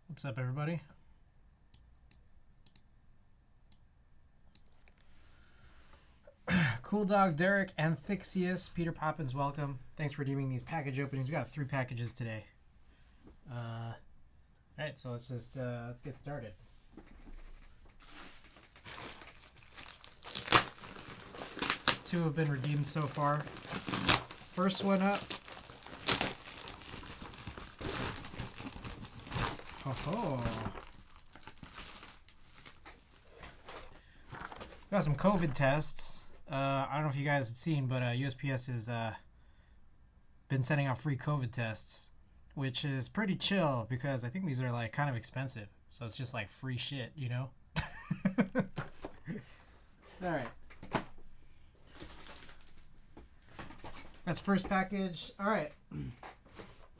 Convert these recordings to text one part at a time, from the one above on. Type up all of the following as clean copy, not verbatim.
What's up, everybody? Cool Dog, Derek, Anthixius, Peter Poppins, welcome. Thanks for redeeming these package openings. We got 3 packages today. All right, so let's get started. Two have been redeemed so far. First one up. Oh. Got some COVID tests. I don't know if you guys have seen, but USPS has been sending out free COVID tests, which is pretty chill because I think these are like kind of expensive. So it's just like free shit, you know? All right. That's first package. All right.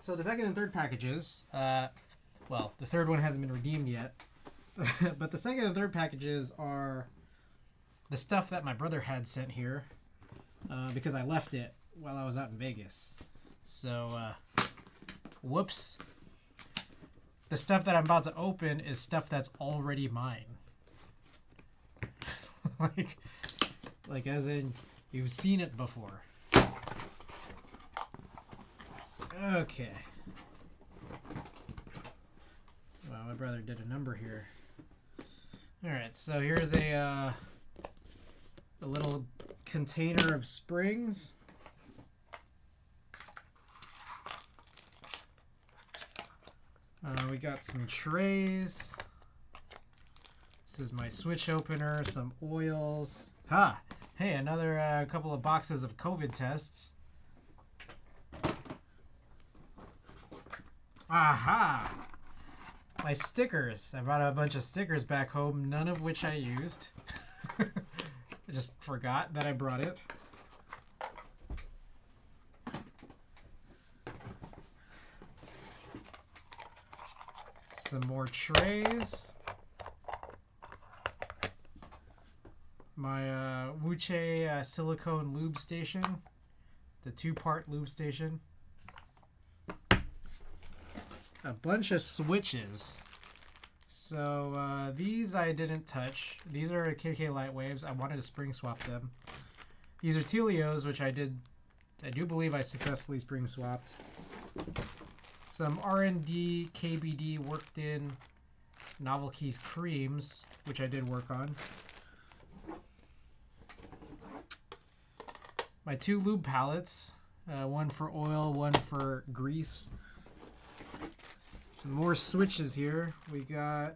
So the second and third packages, well, the third one hasn't been redeemed yet, but the second and third packages are the stuff that my brother had sent here because I left it while I was out in Vegas. So, whoops. The stuff that I'm about to open is stuff that's already mine. like as in, you've seen it before. Okay. Well, my brother did a number here. All right, so here's a little container of springs. We got some trays. This is my switch opener, some oils. Hey, another couple of boxes of COVID tests. Aha! My stickers. I brought a bunch of stickers back home, none of which I used. I just forgot that I brought it. Some more trays. My Wuche silicone lube station. The 2-part lube station. A bunch of switches. So these I didn't touch. These are KK Lightwaves. I wanted to spring swap them. These are Telios, which I do believe I successfully spring swapped. Some R&D KBD worked in Novel Keys creams, which I did work on. My 2 lube palettes, one for oil, one for grease. Some more switches here. We got...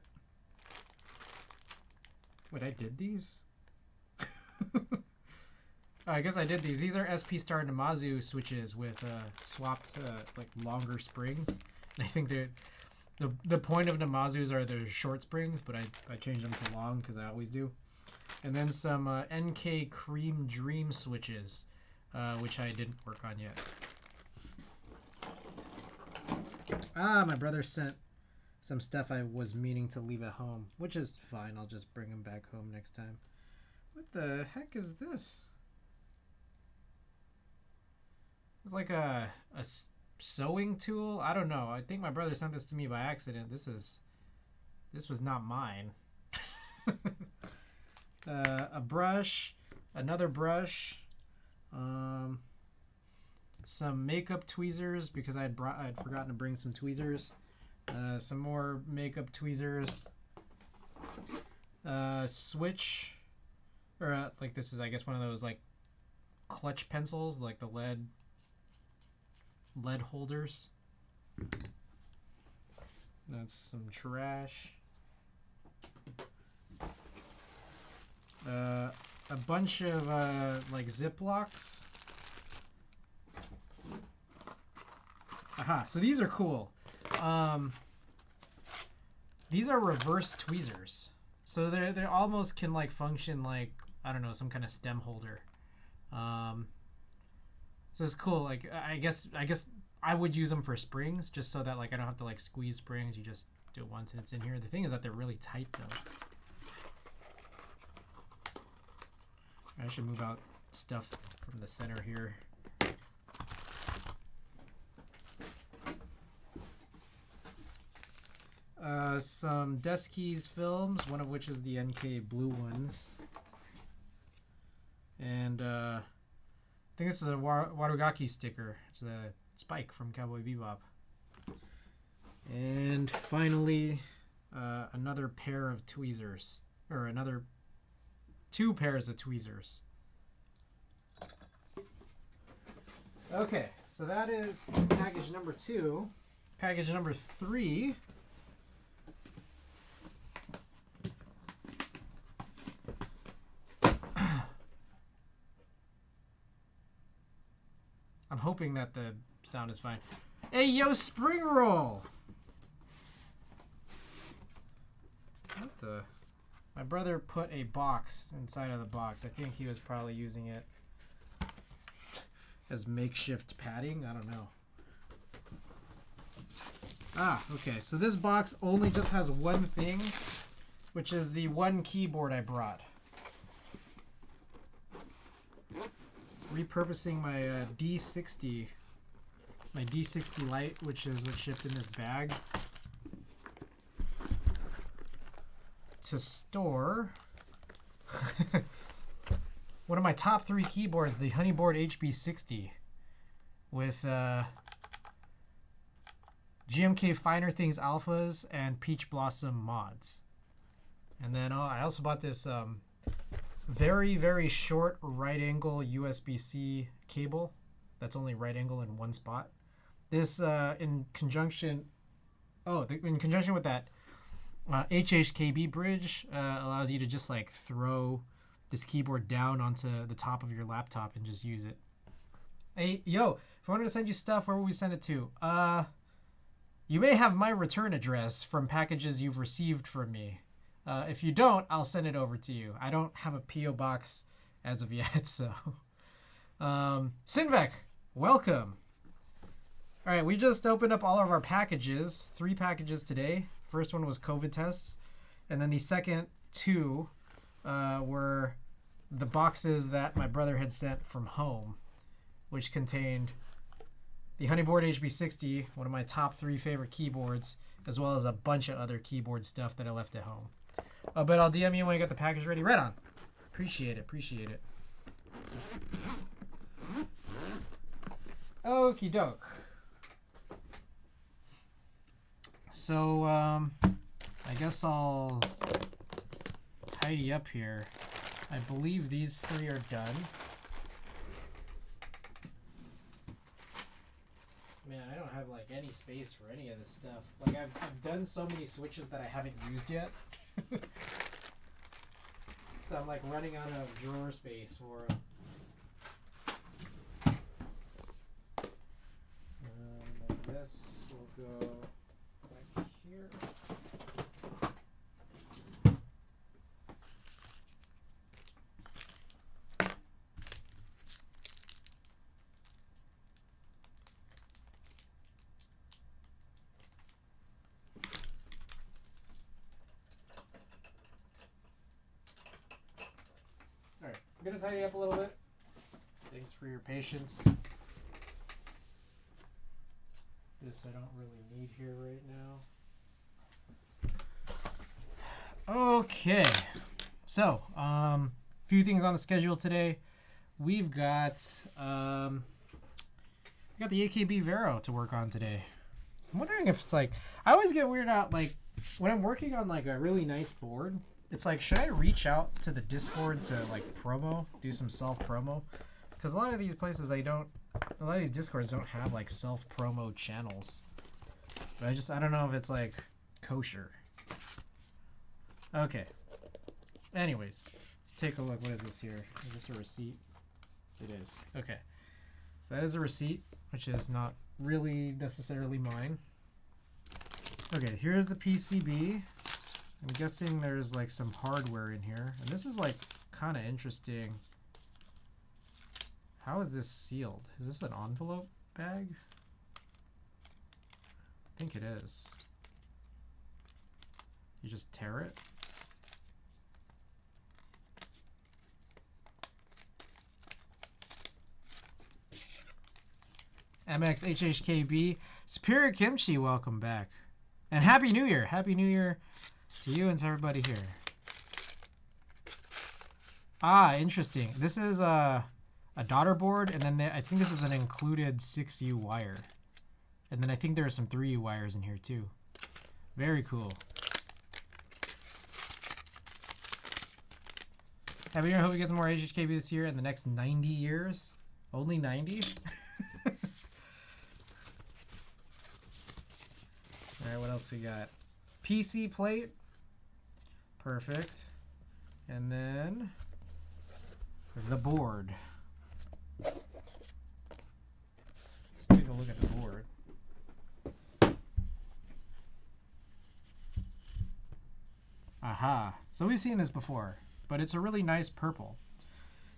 Wait, I did these? I guess I did these. These are Star Namazu switches with swapped like longer springs. And I think that the point of Namazus are they're short springs, but I changed them to long because I always do. And then some NK Cream Dream switches, which I didn't work on yet. My brother sent some stuff I was meaning to leave at home, which is fine. I'll just bring them back home next time. What the heck is this? It's like a sewing tool. I don't know. I think my brother sent this to me by accident. This was not mine. A brush, another brush, some makeup tweezers because I'd forgotten to bring some tweezers. Some more makeup tweezers. Switch, or like this is I guess one of those like clutch pencils, like the lead holders. That's some trash. A bunch of like Ziplocs. Aha, so these are cool. These are reverse tweezers. So they almost can like function like, I don't know, some kind of stem holder. So it's cool. Like I guess I would use them for springs just so that like I don't have to like squeeze springs. You just do it once and it's in here. The thing is that they're really tight though. I should move out stuff from the center here. some desk keys films, one of which is the NK blue ones. And I think this is a Warugaki sticker. It's a Spike from Cowboy Bebop. And finally, another pair of tweezers. Or two pairs of tweezers. Okay, so that is package number 2. Package number 3. I'm hoping that the sound is fine. Hey, yo, spring roll! What the? My brother put a box inside of the box. I think he was probably using it as makeshift padding. I don't know. Ah, okay. So this box only just has one thing, which is the one keyboard I brought. Repurposing my D60, my D60 Lite, which is what shipped in this bag, to store one of my top 3 keyboards, the Honeyboard HB60, with GMK Finer Things alphas and Peach Blossom mods. And then I also bought this very, very short right angle USB-C cable that's only right angle in one spot. This in conjunction with that HHKB bridge allows you to just like throw this keyboard down onto the top of your laptop and just use it. Hey, yo, if I wanted to send you stuff, where would we send it to? You may have my return address from packages you've received from me. If you don't, I'll send it over to you. I don't have a P.O. box as of yet, so. Sinvek, welcome. All right, we just opened up all of our packages. 3 packages today. First one was COVID tests. And then the second 2 were the boxes that my brother had sent from home, which contained the Honeyboard HB60, one of my top 3 favorite keyboards, as well as a bunch of other keyboard stuff that I left at home. But I'll DM you when I get the package ready. Right on. Appreciate it. Appreciate it. Okie doke. So, I guess I'll tidy up here. I believe these 3 are done. Man, I don't have like any space for any of this stuff. Like I've done so many switches that I haven't used yet. So I'm like running out of drawer space for them. This will go back here. Alright, I'm going to tidy up a little bit. Thanks for your patience. This I don't really need here right now. Okay, so few things on the schedule today. We've got the AKB Vero to work on today. I'm wondering if it's like, I always get weirded out like when I'm working on like a really nice board. It's like, should I reach out to the Discord to like do some self promo? Because a lot of these places a lot of these Discords don't have like self promo channels. But I don't know if it's like kosher. Okay. Anyways, let's take a look. What is this here? Is this a receipt? It is. Okay. So that is a receipt, which is not really necessarily mine. Okay, here's the PCB. I'm guessing there's like some hardware in here. And this is like kind of interesting. How is this sealed? Is this an envelope bag? I think it is. You just tear it. MXHHKB. Superior Kimchi, welcome back. And Happy New Year! Happy New Year to you and to everybody here. Ah, interesting. This is a daughter board, and then I think this is an included 6U wire. And then I think there are some 3U wires in here too. Very cool. Happy New Year. I hope we get some more HHKB this year and the next 90 years. Only 90? Alright, what else we got? PC plate. Perfect. And then the board. Let's take a look at the board. Aha. So we've seen this before, but it's a really nice purple.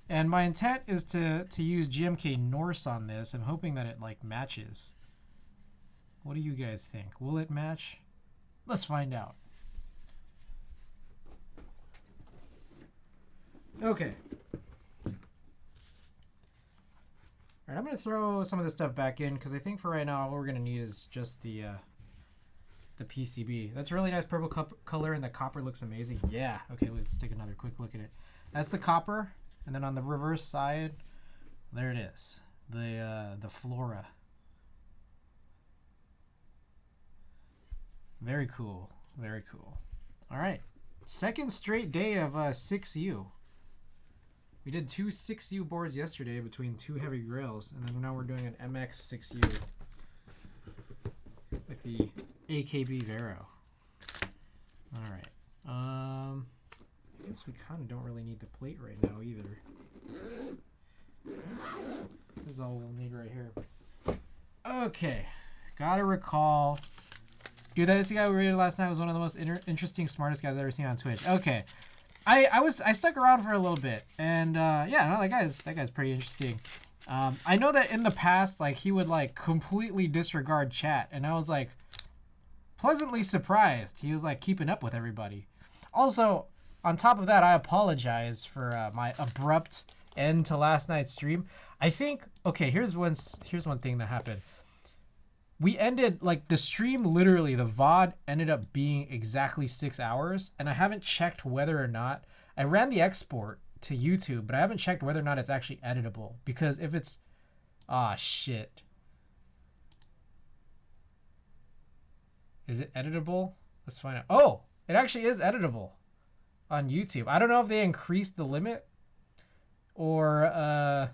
And my intent is to use GMK Norse on this. I'm hoping that it like matches. What do you guys think? Will it match? Let's find out. Okay. All right, I'm going to throw some of this stuff back in because I think for right now what we're going to need is just the PCB. That's a really nice purple color, and the copper looks amazing. Yeah. Okay, let's take another quick look at it. That's the copper, and then on the reverse side, there it is. The flora. Very cool. Very cool. All right. Second straight day of 6U. We did 2 6U boards yesterday between 2 heavy grails, and then now we're doing an MX 6U with the AKB Vero. All right. I guess we kind of don't really need the plate right now either. This is all we'll need right here. Okay. Gotta recall. Dude, that guy we rated last night was one of the most interesting, smartest guys I've ever seen on Twitch. Okay. I stuck around for a little bit, and yeah, no, that guy's pretty interesting. I know that in the past, like, he would like completely disregard chat, and I was like pleasantly surprised. He was like keeping up with everybody. Also, on top of that, I apologize for my abrupt end to last night's stream. I think, okay, here's one thing that happened. We ended, like, the stream, literally, the VOD ended up being exactly 6 hours, and I haven't checked whether or not, I ran the export to YouTube, but I haven't checked whether or not it's actually editable, because if it's, shit. Is it editable? Let's find out. Oh, it actually is editable on YouTube. I don't know if they increased the limit, or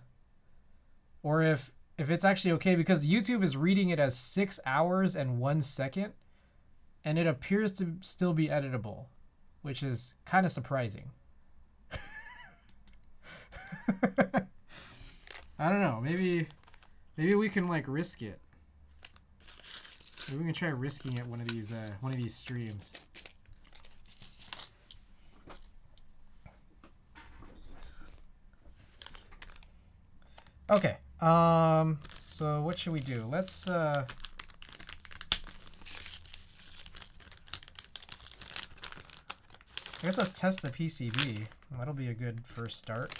if it's actually okay, because YouTube is reading it as 6 hours and 1 second, and it appears to still be editable, which is kind of surprising. I don't know. Maybe we can like risk it. Maybe we can try risking it one of these streams. Okay. So what should we do? Let's I guess let's test the PCB. That'll be a good first start.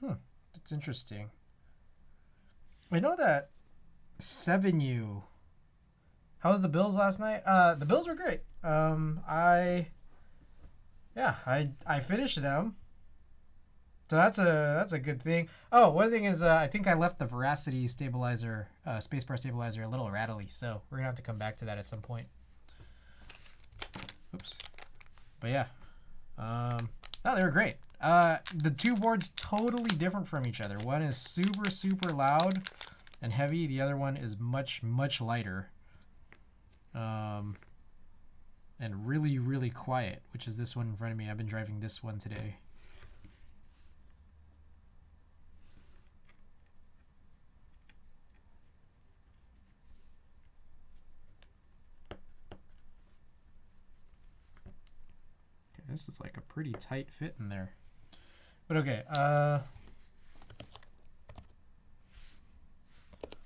That's interesting. I know that 7U. How was the Bills last night? The Bills were great. I finished them, so that's a good thing. Oh, one thing is I think I left the Veracity stabilizer, spacebar stabilizer, a little rattly, so we're gonna have to come back to that at some point. Oops. But yeah, no, they were great. The two boards totally different from each other. One is super loud and heavy. The other one is much lighter. And really quiet, which is this one in front of me. I've been driving this one today. Okay, this is like a pretty tight fit in there. But okay,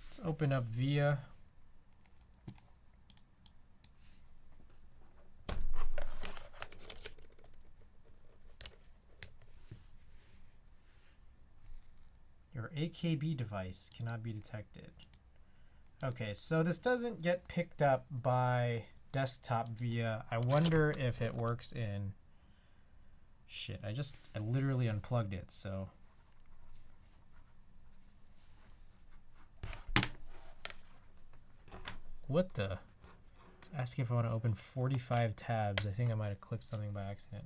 let's open up VIA. Your AKB device cannot be detected. Okay, so this doesn't get picked up by desktop via. I wonder if it works in. Shit, I literally unplugged it, so. What the? It's asking if I want to open 45 tabs. I think I might have clicked something by accident.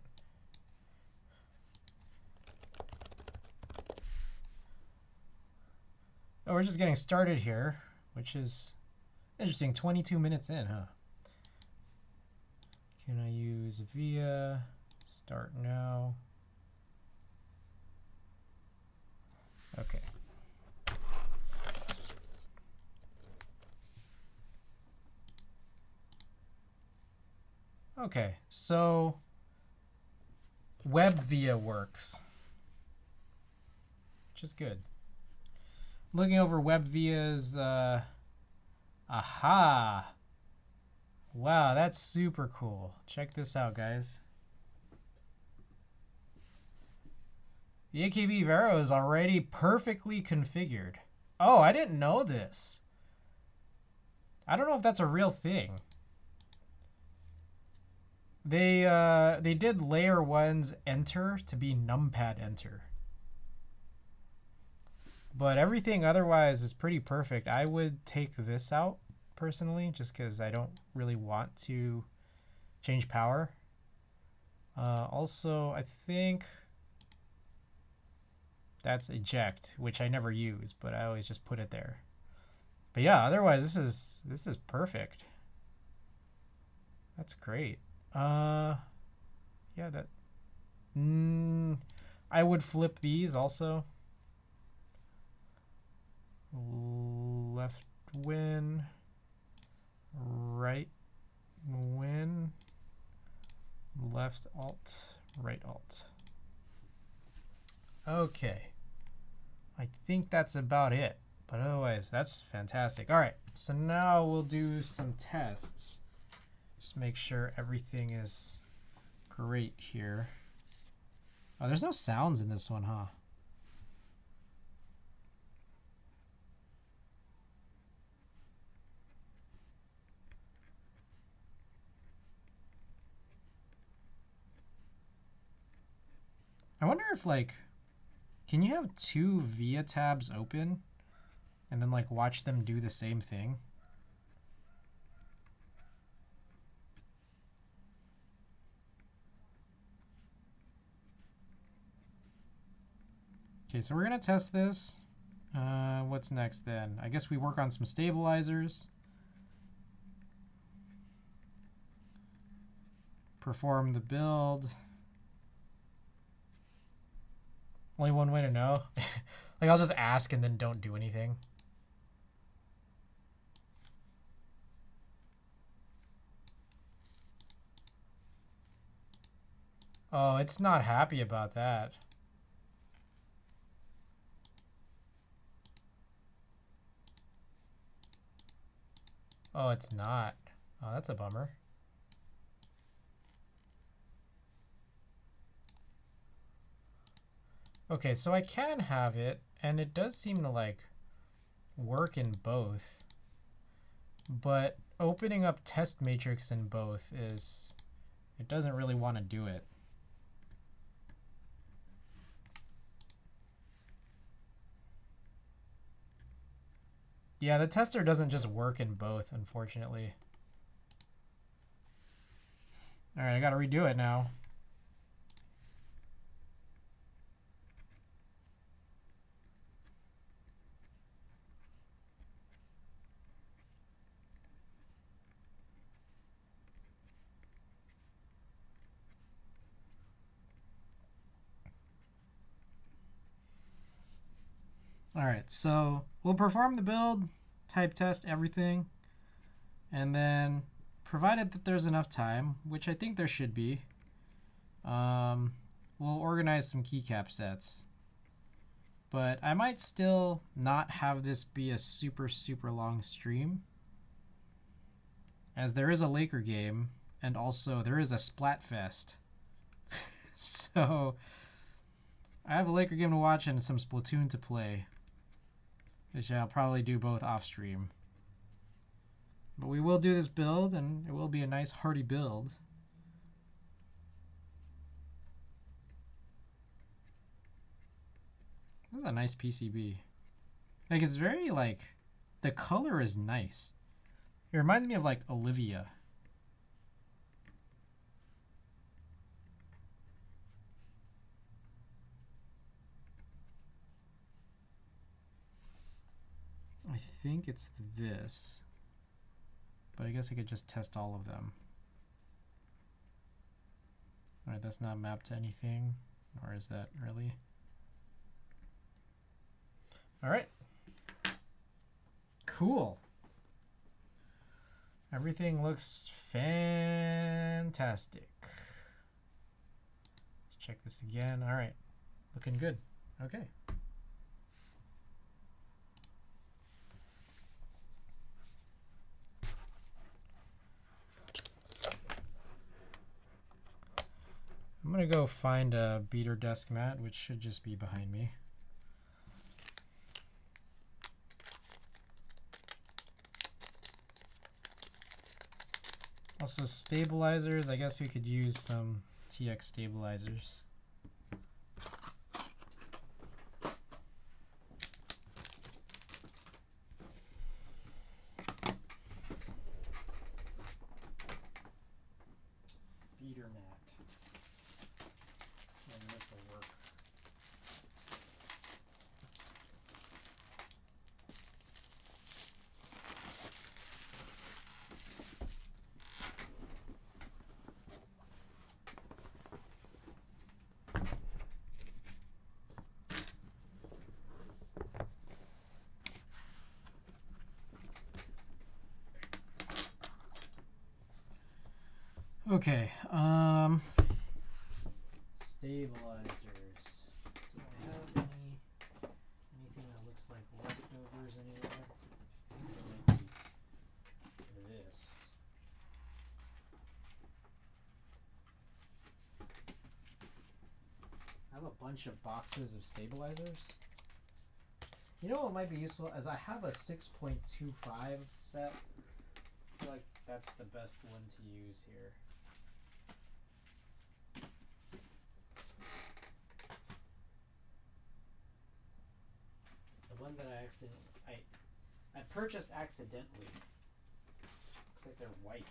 Oh, we're just getting started here, which is interesting. 22 minutes in, huh? Can I use via start now? Okay. Okay, so web via works, which is good. Looking over web vias, aha! Wow, that's super cool. Check this out, guys. The AKB Vero is already perfectly configured. Oh, I didn't know this. I don't know if that's a real thing. They did layer 1's enter to be numpad enter. But everything otherwise is pretty perfect. I would take this out personally, just because I don't really want to change power. Also, I think that's eject, which I never use, but I always just put it there. But yeah, otherwise this is perfect. That's great. Yeah, that. I would flip these also. Left win, right win, left alt, right alt. Okay, I think that's about it, but otherwise that's fantastic. All right, so now we'll do some tests. Just make sure everything is great here. Oh, there's no sounds in this one, huh? I wonder if, like, can you have two VIA tabs open and then, like, watch them do the same thing? Okay, so we're going to test this. What's next then? I guess we work on some stabilizers. Perform the build. Only one way to know. Like, I'll just ask and then don't do anything. Oh, it's not happy about that. Oh, it's not. Oh, that's a bummer. Okay, so I can have it, and it does seem to, like, work in both. But opening up test matrix in both is, it doesn't really want to do it. Yeah, the tester doesn't just work in both, unfortunately. All right, I got to redo it now. All right, so we'll perform the build, type test everything, and then provided that there's enough time, which I think there should be, we'll organize some keycap sets. But I might still not have this be a super, super long stream, as there is a Laker game, and also there is a Splatfest. So I have a Laker game to watch and some Splatoon to play. which I'll probably do both off stream. But we will do this build, and it will be a nice hearty build. This is a nice PCB. Like, it's very, like, the color is nice. It reminds me of, like, Olivia. I think it's this. But I guess I could just test all of them. Alright, that's not mapped to anything. Or is that really? Alright. Cool. Everything looks fantastic. Let's check this again. Alright. Looking good. Okay. I'm going to go find a beater desk mat, which should just be behind me. Also stabilizers, I guess we could use some TX stabilizers. Beater mat. And this will work. Okay, stabilizers. Do I have anything that looks like leftovers anywhere? I think there might be this. I have a bunch of boxes of stabilizers. You know what might be useful? As I have a 6.25 set. I feel like that's the best one to use here. The one that I purchased accidentally. Looks like they're white.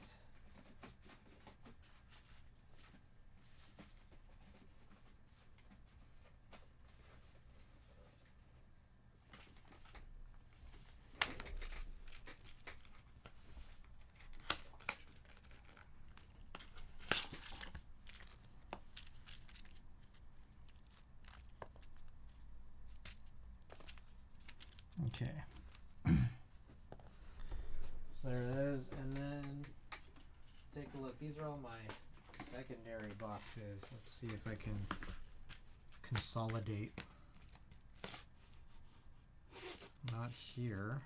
Okay. So there it is, and then let's take a look. These are all my secondary boxes. Let's see if I can consolidate. Not here.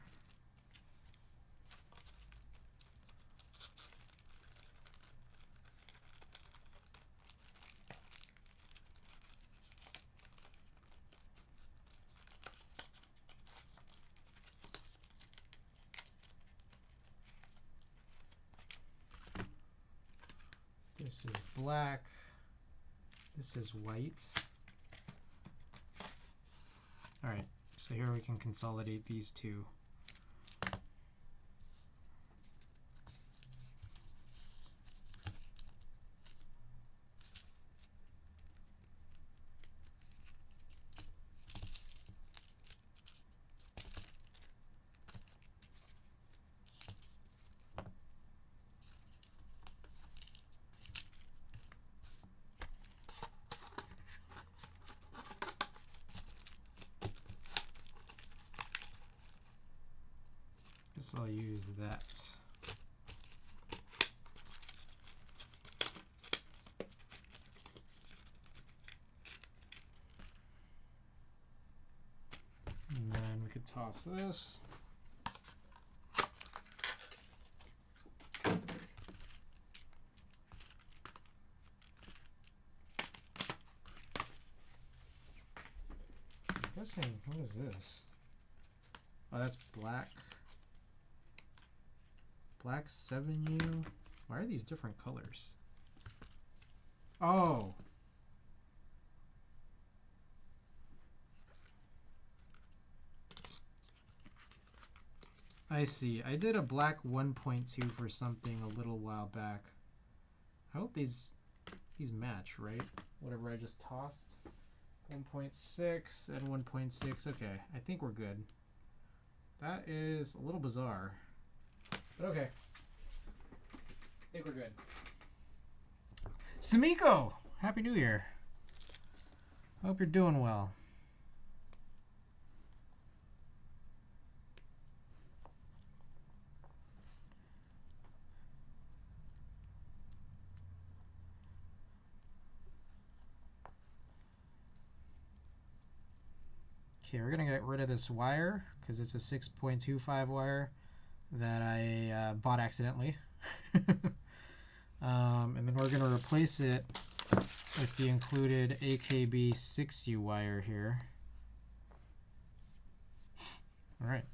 This is black. This is white. All right, so here we can consolidate these two. Guess I'll use that. And then we could toss this. I'm guessing, what is this? Oh, that's black. Black 7U. Why are these different colors? Oh. I see. I did a black 1.2 for something a little while back. I hope these match, right? Whatever I just tossed. 1.6 and 1.6. Okay, I think we're good. That is a little bizarre. But okay. I think we're good. Sumiko! Happy New Year. Hope you're doing well. Okay, we're going to get rid of this wire because it's a 6.25 wire that I bought accidentally. And then we're going to replace it with the included AKB 6U wire here. All right.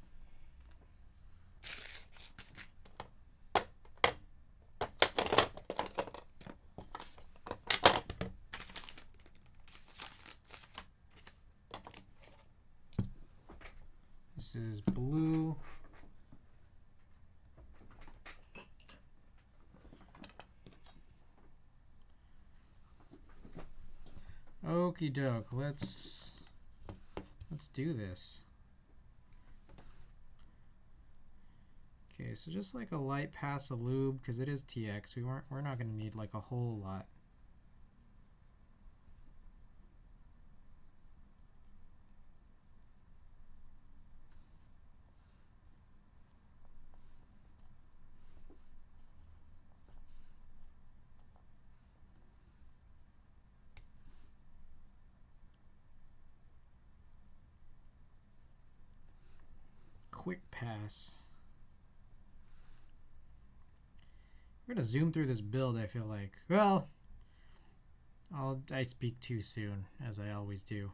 This is blue. Okie doke, let's do this. Okay, so just like a light pass of lube, because it is TX, we're not going to need like a whole lot. Quick pass. We're gonna zoom through this build, I feel like. Well, I speak too soon, as I always do.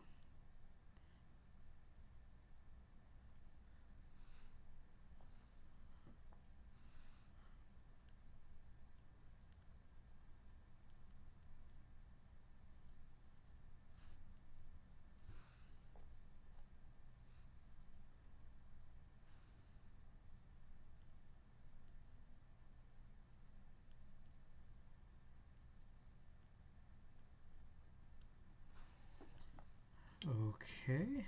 Okay.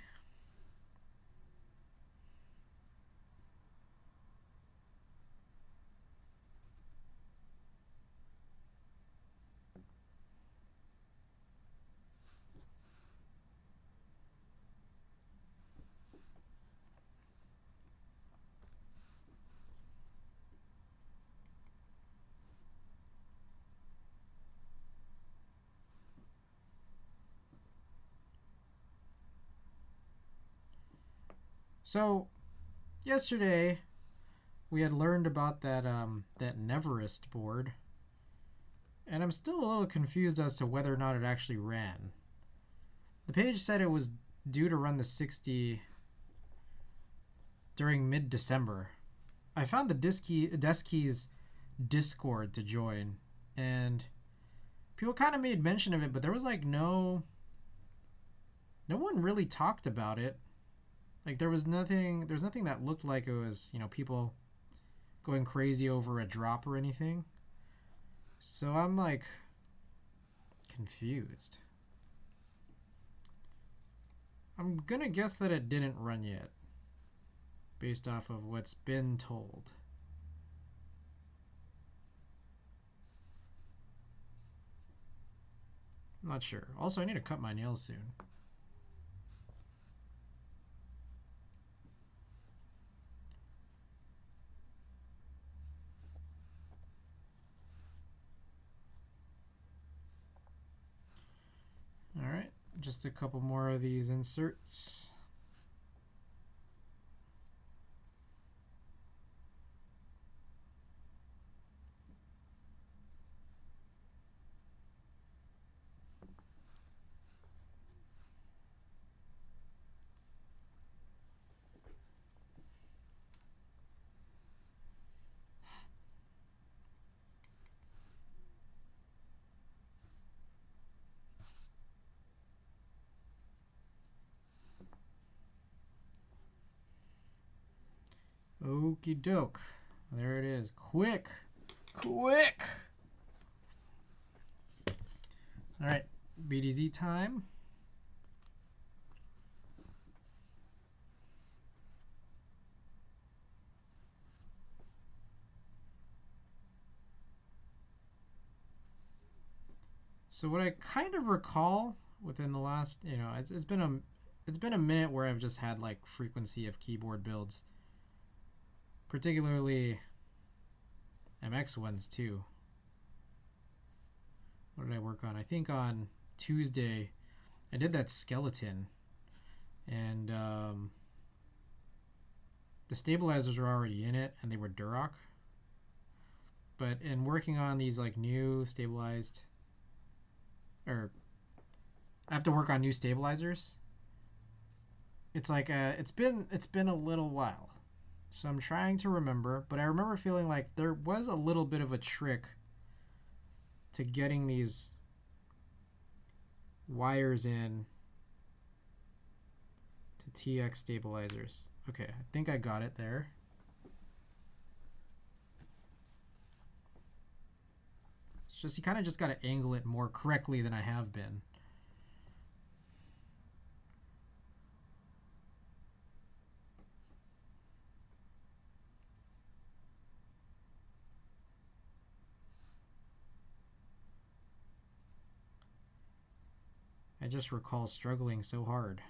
So, yesterday we had learned about that that Neverest board, and I'm still a little confused as to whether or not it actually ran. The page said it was due to run the 60 during mid-December. I found the Deskies Discord to join, and people kind of made mention of it, but there was like no one really talked about it. Like there's nothing that looked like it was, you know, people going crazy over a drop or anything. So I'm like confused. I'm gonna guess that it didn't run yet, based off of what's been told. I'm not sure. Also, I need to cut my nails soon. All right, just a couple more of these inserts. Okie doke. There it is. Quick. Quick. All right. BDZ time. So what I kind of recall within the last, it's been a minute where I've just had like frequency of keyboard builds, particularly MX ones too. What did I work on? I think on Tuesday I did that skeleton, and the stabilizers were already in it and they were Duroc. But in working on these like new stabilized, or I have to work on new stabilizers, it's like it's been a little while. So I'm trying to remember, but I remember feeling like there was a little bit of a trick to getting these wires in to TX stabilizers. Okay, I think I got it there. It's just you kind of just got to angle it more correctly than I have been. I just recall struggling so hard.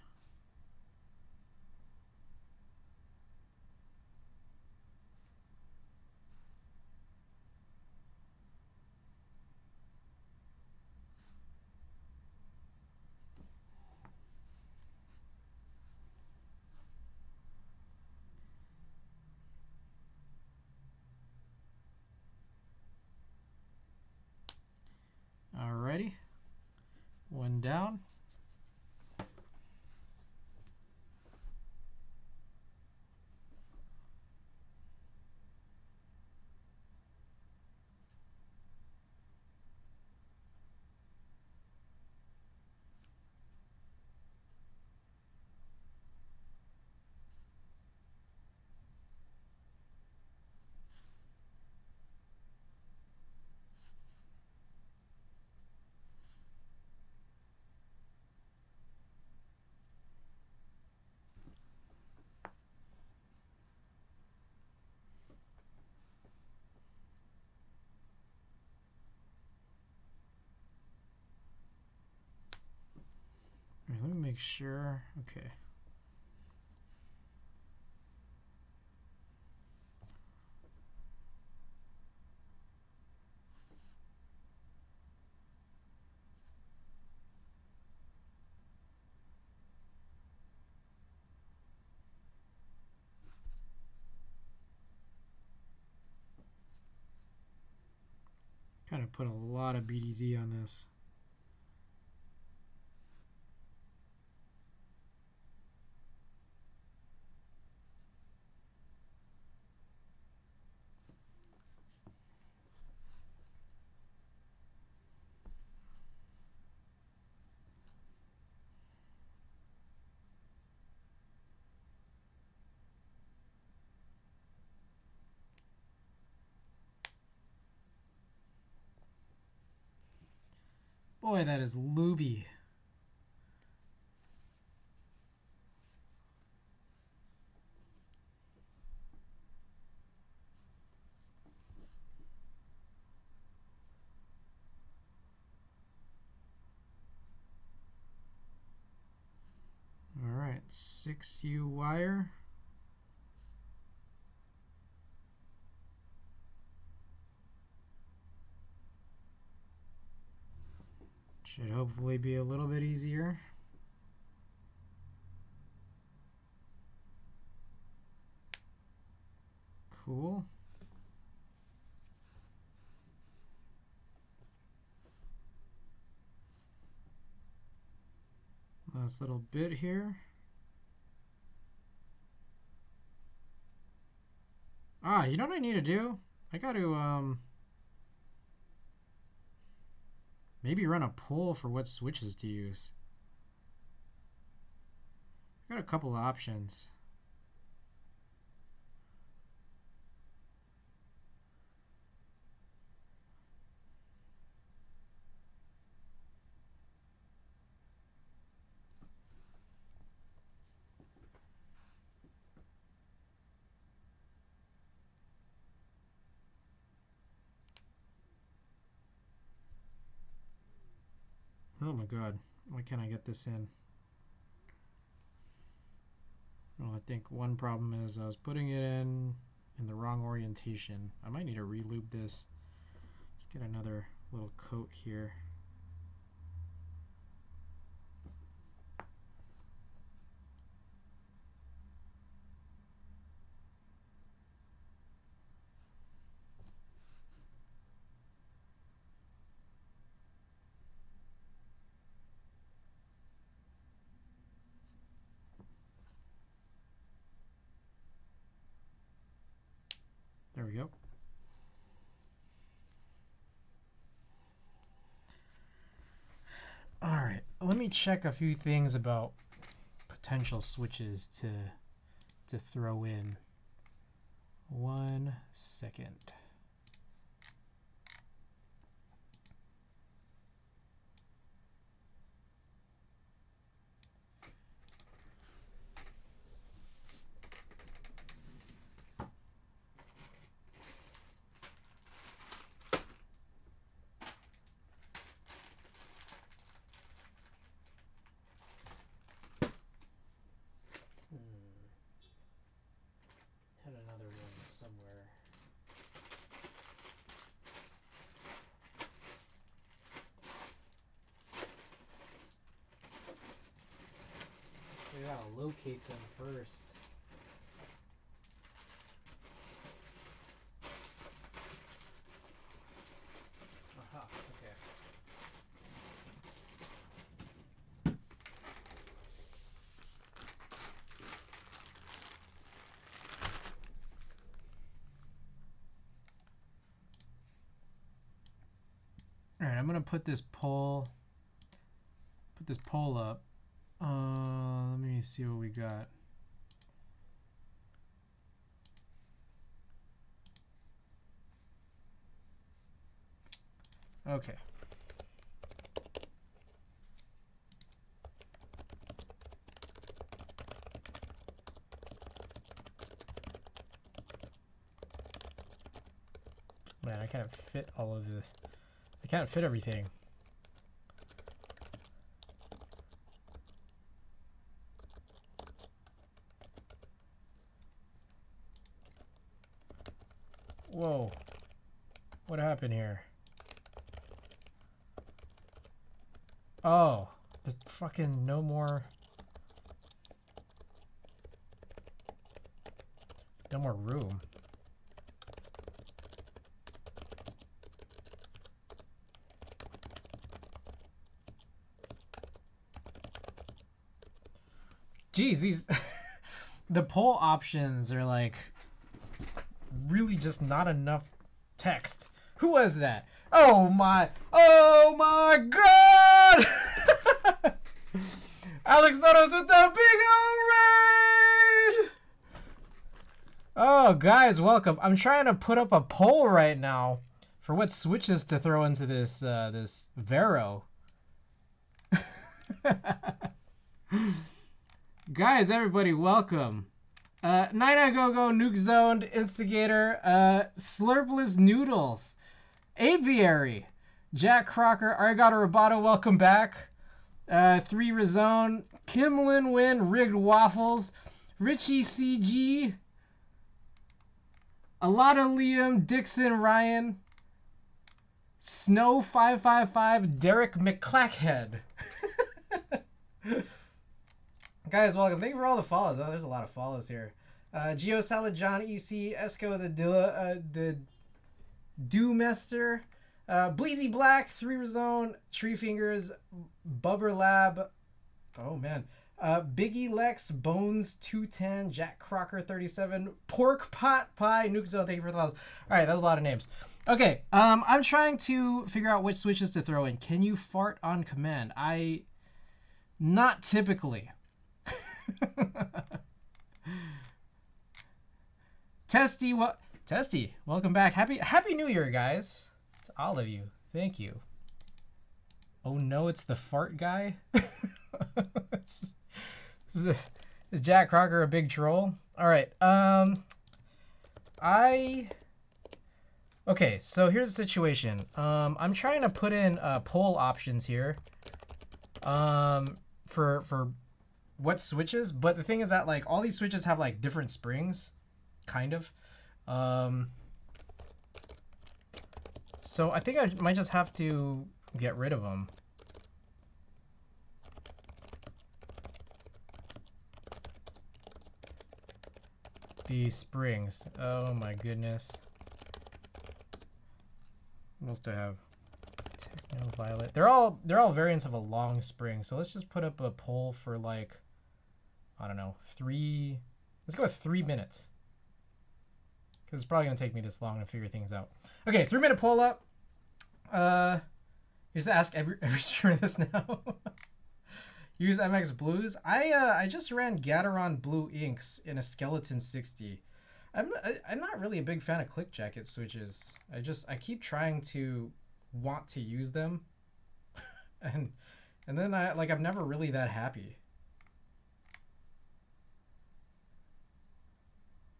Alrighty, one down. Let me make sure. Okay. Kind of put a lot of BDZ on this. Boy, that is looby. All right, 6U wire. Should hopefully be a little bit easier. Cool. Last little bit here. Ah, you know what I need to do? I got to maybe run a poll for what switches to use. I got a couple of options. Oh my god. Why can't I get this in? Well, I think one problem is I was putting it in the wrong orientation. I might need to re-lube this. Let's get another little coat here. There we go. All right, let me check a few things about potential switches to throw in. 1 second. Had another one somewhere. We gotta locate them first. Aha, okay. All right, I'm gonna put this pole up. Let me see what we got. Okay. Man, I can't fit all of this. I can't fit everything. Whoa. What happened here? Oh, there's fucking no more. No more room. Geez, these the poll options are like really just not enough text. Who was that? Oh my god! Alex Sotos with the big old raid! Oh, guys, welcome. I'm trying to put up a poll right now for what switches to throw into this this Vero. Guys, everybody, welcome. Nina Go-Go, Nuke Zoned, Instigator, Slurpless Noodles, Aviary, Jack Crocker, Arigato Roboto, welcome back. 3 Razone, Kim Lin Win, Rigged Waffles, Richie CG, Alada Liam, Dixon Ryan, Snow 555, Derek McClackhead. Guys, welcome. Thank you for all the follows. Oh, there's a lot of follows here. Geo Salad, John EC, Esco, the Dewmester, Bleezy Black, 3 Razone, Tree Fingers, Bubber Lab. Oh man. Biggie Lex, Bones 210, Jack Crocker 37, Pork Pot Pie, Nuke Zone. Thank you for the follows. All right, that was a lot of names. Okay, I'm trying to figure out which switches to throw in. Can you fart on command? Not typically. Testy, welcome back. Happy New Year, guys. To all of you. Thank you. Oh no, it's the fart guy. Is Jack Crocker a big troll? All right. Okay, so here's the situation. I'm trying to put in poll options here for what switches. But the thing is that like all these switches have like different springs, kind of. So I think I might just have to get rid of them. These springs. Oh my goodness. What else do I have? Techno Violet. They're all variants of a long spring. So let's just put up a poll for like, I don't know, let's go with 3 minutes. Because it's probably gonna take me this long to figure things out. Okay, 3-minute poll up. You just ask every streamer this now. Use MX Blues. I just ran Gateron Blue Inks in a Skeleton 60. I'm not really a big fan of click jacket switches. I keep trying to want to use them, and then I'm never really that happy.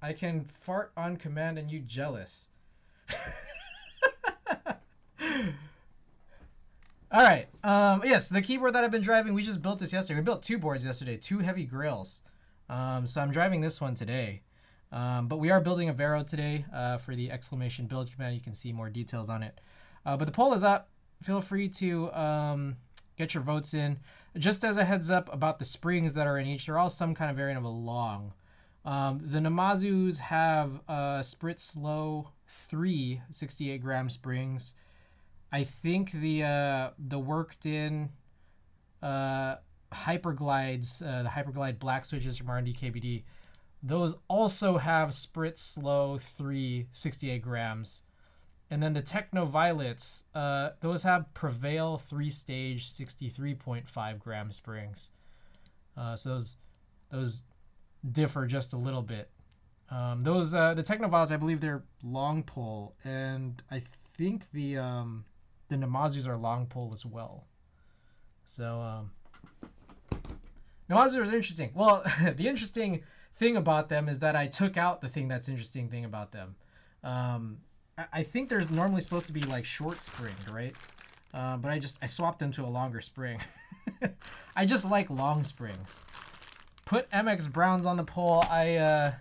I can fart on command and you jealous. All right. Yes, the keyboard that I've been driving, we just built this yesterday. We built 2 boards yesterday, 2 heavy grails. So I'm driving this one today. But we are building a Vero today for the exclamation build command. You can see more details on it. But the poll is up. Feel free to get your votes in. Just as a heads up about the springs that are in each, they're all some kind of variant of a long. The Namazus have SPRiT Slow III 68-gram springs. I think the worked in Hyperglides, the Hyperglide black switches from R&D KBD, those also have SPRiT Slow 3 68 grams. And then the Techno Violets, those have Prevail 3-stage 63.5 gram springs. So those differ just a little bit. The Techno Violets, I believe they're long pull, and I think the Namazus are long pull as well. So Namazus are interesting. Well, the interesting thing about them is that I took out the thing that's interesting thing about them. I think there's normally supposed to be like short springed, right? But I swapped them to a longer spring. I just like long springs. Put MX Browns on the poll. The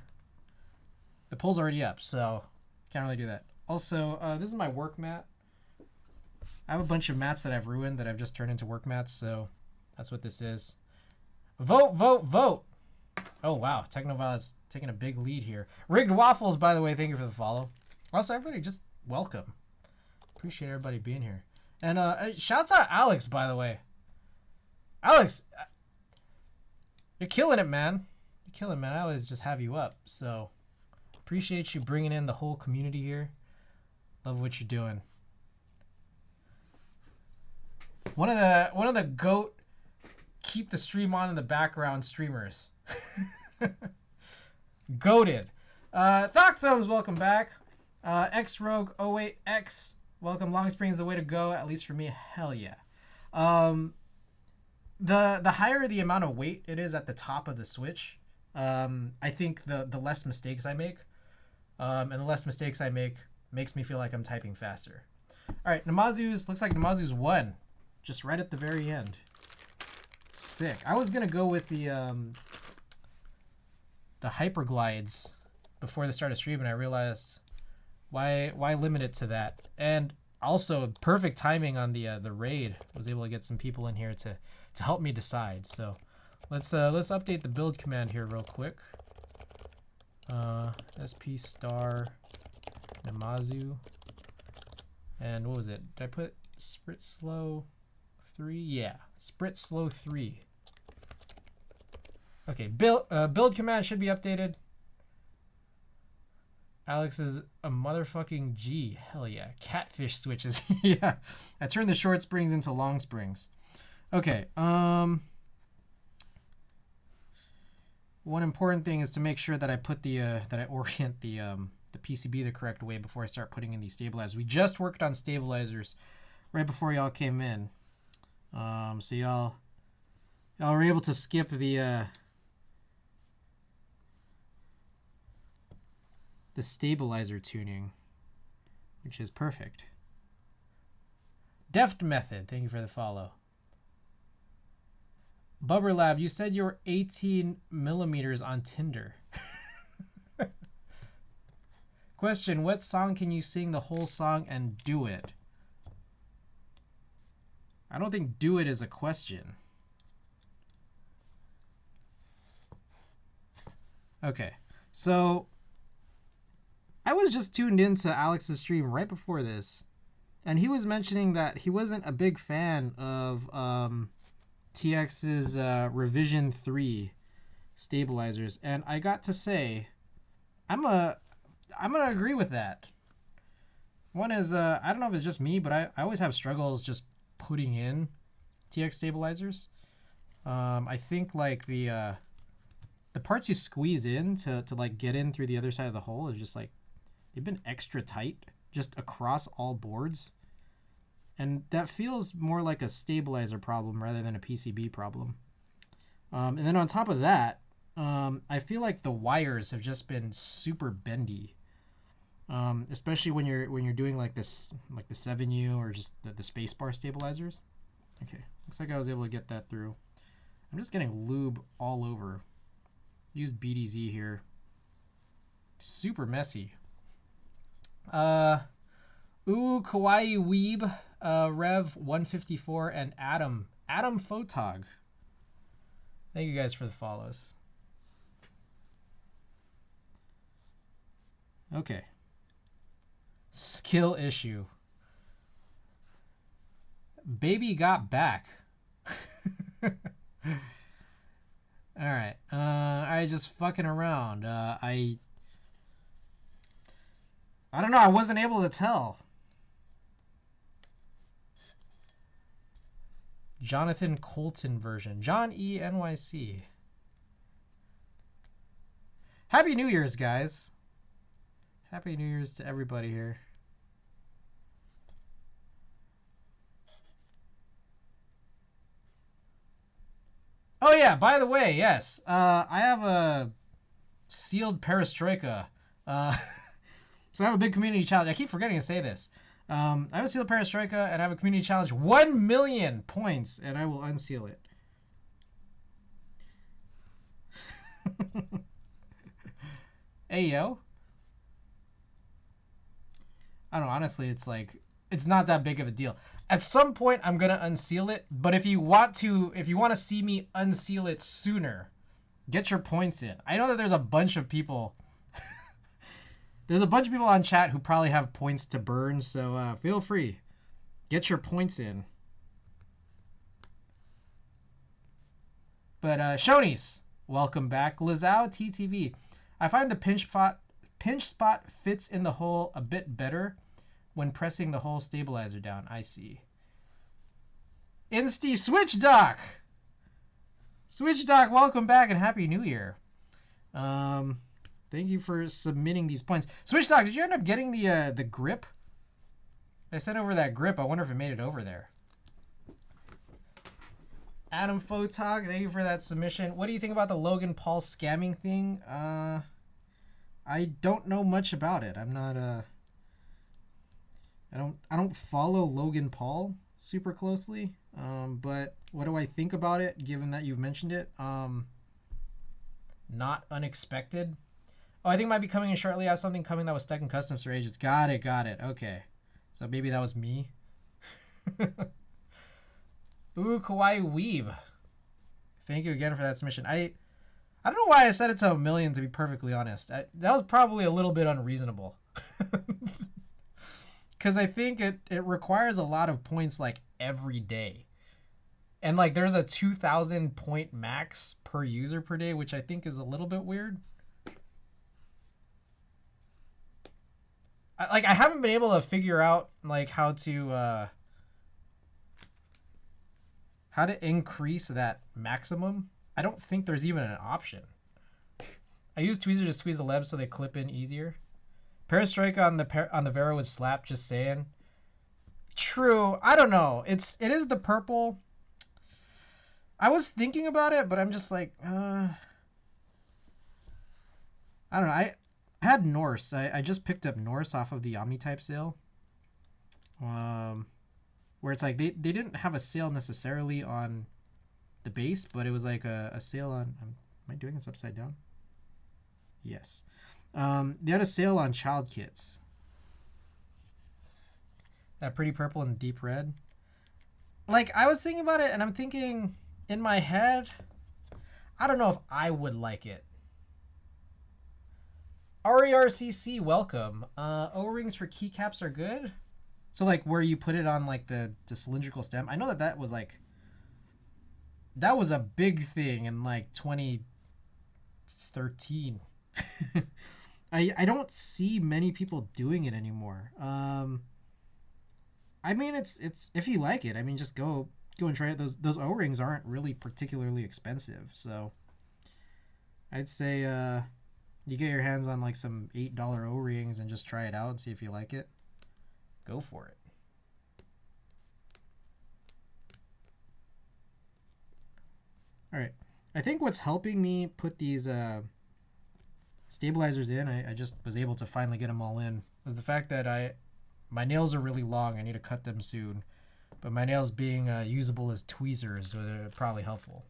poll's already up, so can't really do that. Also, this is my work mat. I have a bunch of mats that I've ruined that I've just turned into work mats, so that's what this is. Vote, vote, vote! Oh, wow. Technoviolet's taking a big lead here. Rigged Waffles, by the way, thank you for the follow. Also, everybody, just welcome. Appreciate everybody being here. And shouts out Alex, by the way. Alex, you're killing it, man. You're killing it, man. I always just have you up, so appreciate you bringing in the whole community here. Love what you're doing. One of the GOAT keep the stream on in the background streamers. Goated. Thok Thumbs, welcome back. X-Rogue08X, welcome. Long Spring is the way to go, at least for me. Hell yeah. The higher the amount of weight it is at the top of the switch, I think the less mistakes I make. And the less mistakes I make makes me feel like I'm typing faster. All right, Namazu's, looks like Namazu's won. Just right at the very end. Sick. I was gonna go with the Hyperglides before the start of stream, and I realized why limit it to that. And also perfect timing on the raid. I was able to get some people in here to help me decide. So let's update the build command here real quick. SP Star Namazu. And what was it? Did I put SPRiT Slow 3? Yeah, SPRiT Slow 3. Okay, build command should be updated. Alex is a motherfucking G. Hell yeah. Catfish switches. Yeah. I turned the short springs into long springs. Okay. One important thing is to make sure that I put that I orient the PCB the correct way before I start putting in these stabilizers. We just worked on stabilizers right before y'all came in. So y'all were able to skip the stabilizer tuning, which is perfect. Deft Method, thank you for the follow. Bubber Lab, you said you were 18 millimeters on Tinder. Question, what song can you sing the whole song and do it? I don't think do it is a question. Okay, so I was just tuned into Alex's stream right before this, and he was mentioning that he wasn't a big fan of TX's Revision 3 stabilizers, and I got to say, I'm gonna agree with that. One is I don't know if it's just me, but I always have struggles just putting in TX stabilizers. I think like the parts you squeeze in to like get in through the other side of the hole is just like they've been extra tight just across all boards, and that feels more like a stabilizer problem rather than a PCB problem. And then on top of that, I feel like the wires have just been super bendy, especially when you're doing like this, like the 7U or just the spacebar stabilizers. Okay, looks like I was able to get that through. I'm just getting lube all over. Use BDZ here. Super messy. Kawaii Weeb, Rev 154, and Adam Photog. Thank you guys for the follows. Okay. Skill issue. Baby got back. All right. I just fucking around. I don't know. I wasn't able to tell. Jonathan Colton version. John E. NYC. Happy New Year's, guys. Happy New Year's to everybody here. Oh yeah, by the way, yes. I have a sealed perestroika. So I have a big community challenge. I keep forgetting to say this. I have a sealed perestroika and I have a community challenge. 1 million points, and I will unseal it. Hey, yo. I don't know. Honestly, it's like, it's not that big of a deal. At some point, I'm going to unseal it. But if you want to see me unseal it sooner, get your points in. I know that there's a bunch of people. There's a bunch of people on chat who probably have points to burn. So feel free. Get your points in. But Shonies, welcome back. Lazao TTV. I find the pinch spot fits in the hole a bit better when pressing the whole stabilizer down. I see. Insty Switch Doc. Switch Doc, welcome back and Happy New Year. Thank you for submitting these points. Switch Doc, did you end up getting the grip? I sent over that grip. I wonder if it made it over there. Adam Photog, thank you for that submission. What do you think about the Logan Paul scamming thing? I don't know much about it. I'm not I don't follow Logan Paul super closely. But what do I think about it given that you've mentioned it? Not unexpected. Oh, I think it might be coming in shortly. I have something coming that was stuck in customs for ages. Got it. Okay. So maybe that was me. Ooh, Kawaii Weeb. Thank you again for that submission. I don't know why I set it to 1 million, to be perfectly honest. That was probably a little bit unreasonable. Because I think it requires a lot of points like every day. And like there's a 2,000 point max per user per day, which I think is a little bit weird. I haven't been able to figure out like how to increase that maximum. I don't think there's even an option. I use tweezers to squeeze the lebs so they clip in easier. Perestroika on the Vero was slapped, just saying. True. I don't know. It is the purple. I was thinking about it, but I'm just like, I don't know. I had Norse. I just picked up Norse off of the OmniType sale. Where it's like they didn't have a sale necessarily on the base, but it was like a sale on. Am I doing this upside down? Yes. They had a sale on child kits. That pretty purple and deep red. Like, I was thinking about it, and I'm thinking in my head, I don't know if I would like it. RERCC, welcome. O-rings for keycaps are good. So, like, where you put it on, like, the cylindrical stem. I know that that was, like, that was a big thing in, like, 2013. I don't see many people doing it anymore. I mean, it's if you like it, I mean, just go and try it. Those O-rings aren't really particularly expensive, so I'd say you get your hands on like some $8 O-rings and just try it out and see if you like it. Go for it. All right, I think what's helping me put these stabilizers in, I just was able to finally get them all in, was the fact that my nails are really long. I need to cut them soon. But my nails being usable as tweezers are probably helpful.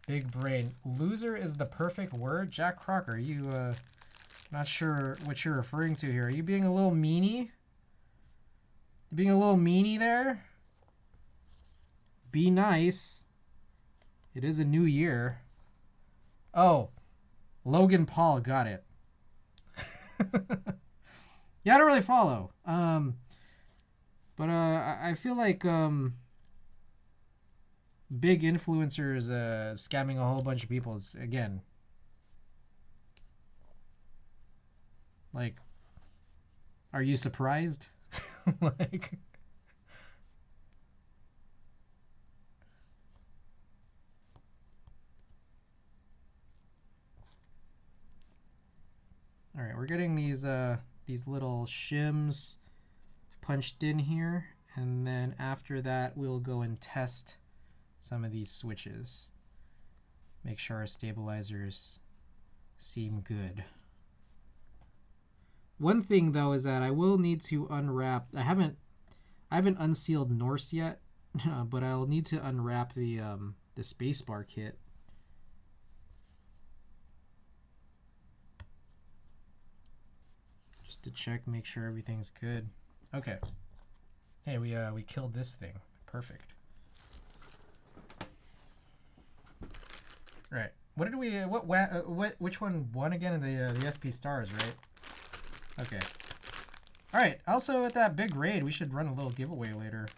Big brain. Loser is the perfect word? Jack Crocker, you not sure what you're referring to here. Are you being a little meanie? You being a little meanie there? Be nice. It is a new year. Oh, Logan Paul, got it. Yeah, I don't really follow. But I feel like big influencers scamming a whole bunch of people is, again, like, are you surprised? Like, all right, we're getting these little shims punched in here, and then after that we'll go and test some of these switches. Make sure our stabilizers seem good. One thing though is that I will need to unwrap. I haven't unsealed Norse yet, but I'll need to unwrap the spacebar kit. To check, make sure everything's good. Okay. Hey, we killed this thing. Perfect. Right. What did we? Which one won again in the SP Stars, right? Okay. All right. Also, at that big raid, we should run a little giveaway later.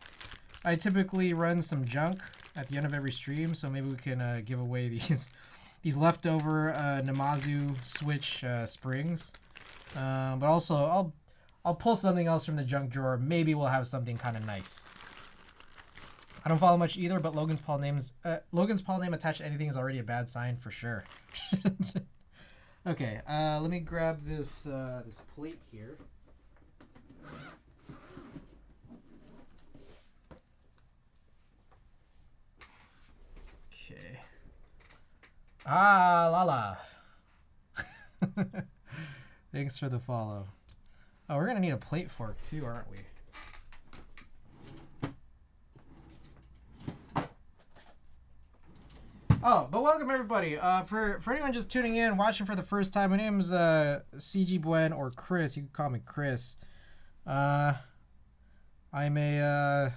I typically run some junk at the end of every stream, so maybe we can give away these leftover Namazu switch springs. But also, I'll pull something else from the junk drawer. Maybe we'll have something kind of nice. I don't follow much either, but Logan's Paul name attached to anything is already a bad sign for sure. Okay, let me grab this this plate here. Okay. Ah, Lala. Thanks for the follow. Oh, we're gonna need a plate fork too, aren't we? Oh, but welcome everybody. For anyone just tuning in, watching for the first time, my name is CG Buen, or Chris. You can call me Chris. I'm a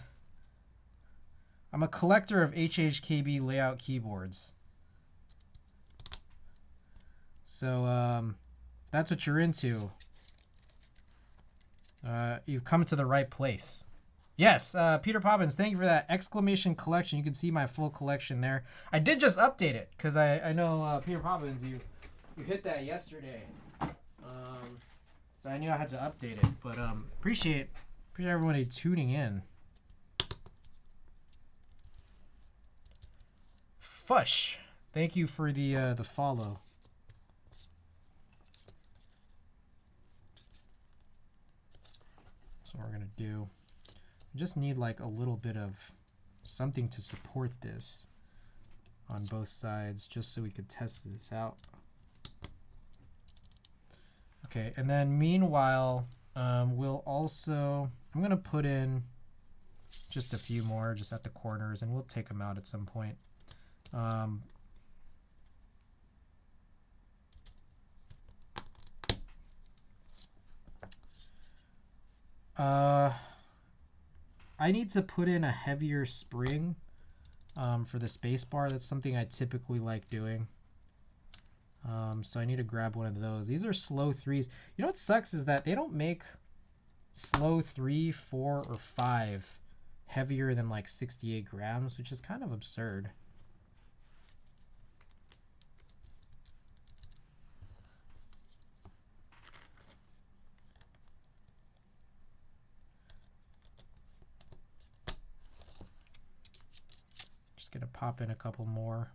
collector of HHKB layout keyboards. So that's what you're into. You've come to the right place. Yes, Peter Poppins, thank you for that exclamation collection. You can see my full collection there. I did just update it because I know Peter Poppins, you hit that yesterday. So I knew I had to update it, but appreciate everybody tuning in. Fush, thank you for the follow. So what we're gonna do, we just need like a little bit of something to support this on both sides, just so we could test this out. Okay, and then meanwhile, we'll also, I'm gonna put in just a few more just at the corners, and we'll take them out at some point. I need to put in a heavier spring for the space bar. That's something I typically like doing. So I need to grab one of those. These are slow 3s. You know what sucks is that they don't make slow 3, 4, or 5 heavier than like 68 grams, which is kind of absurd. Just gonna pop in a couple more.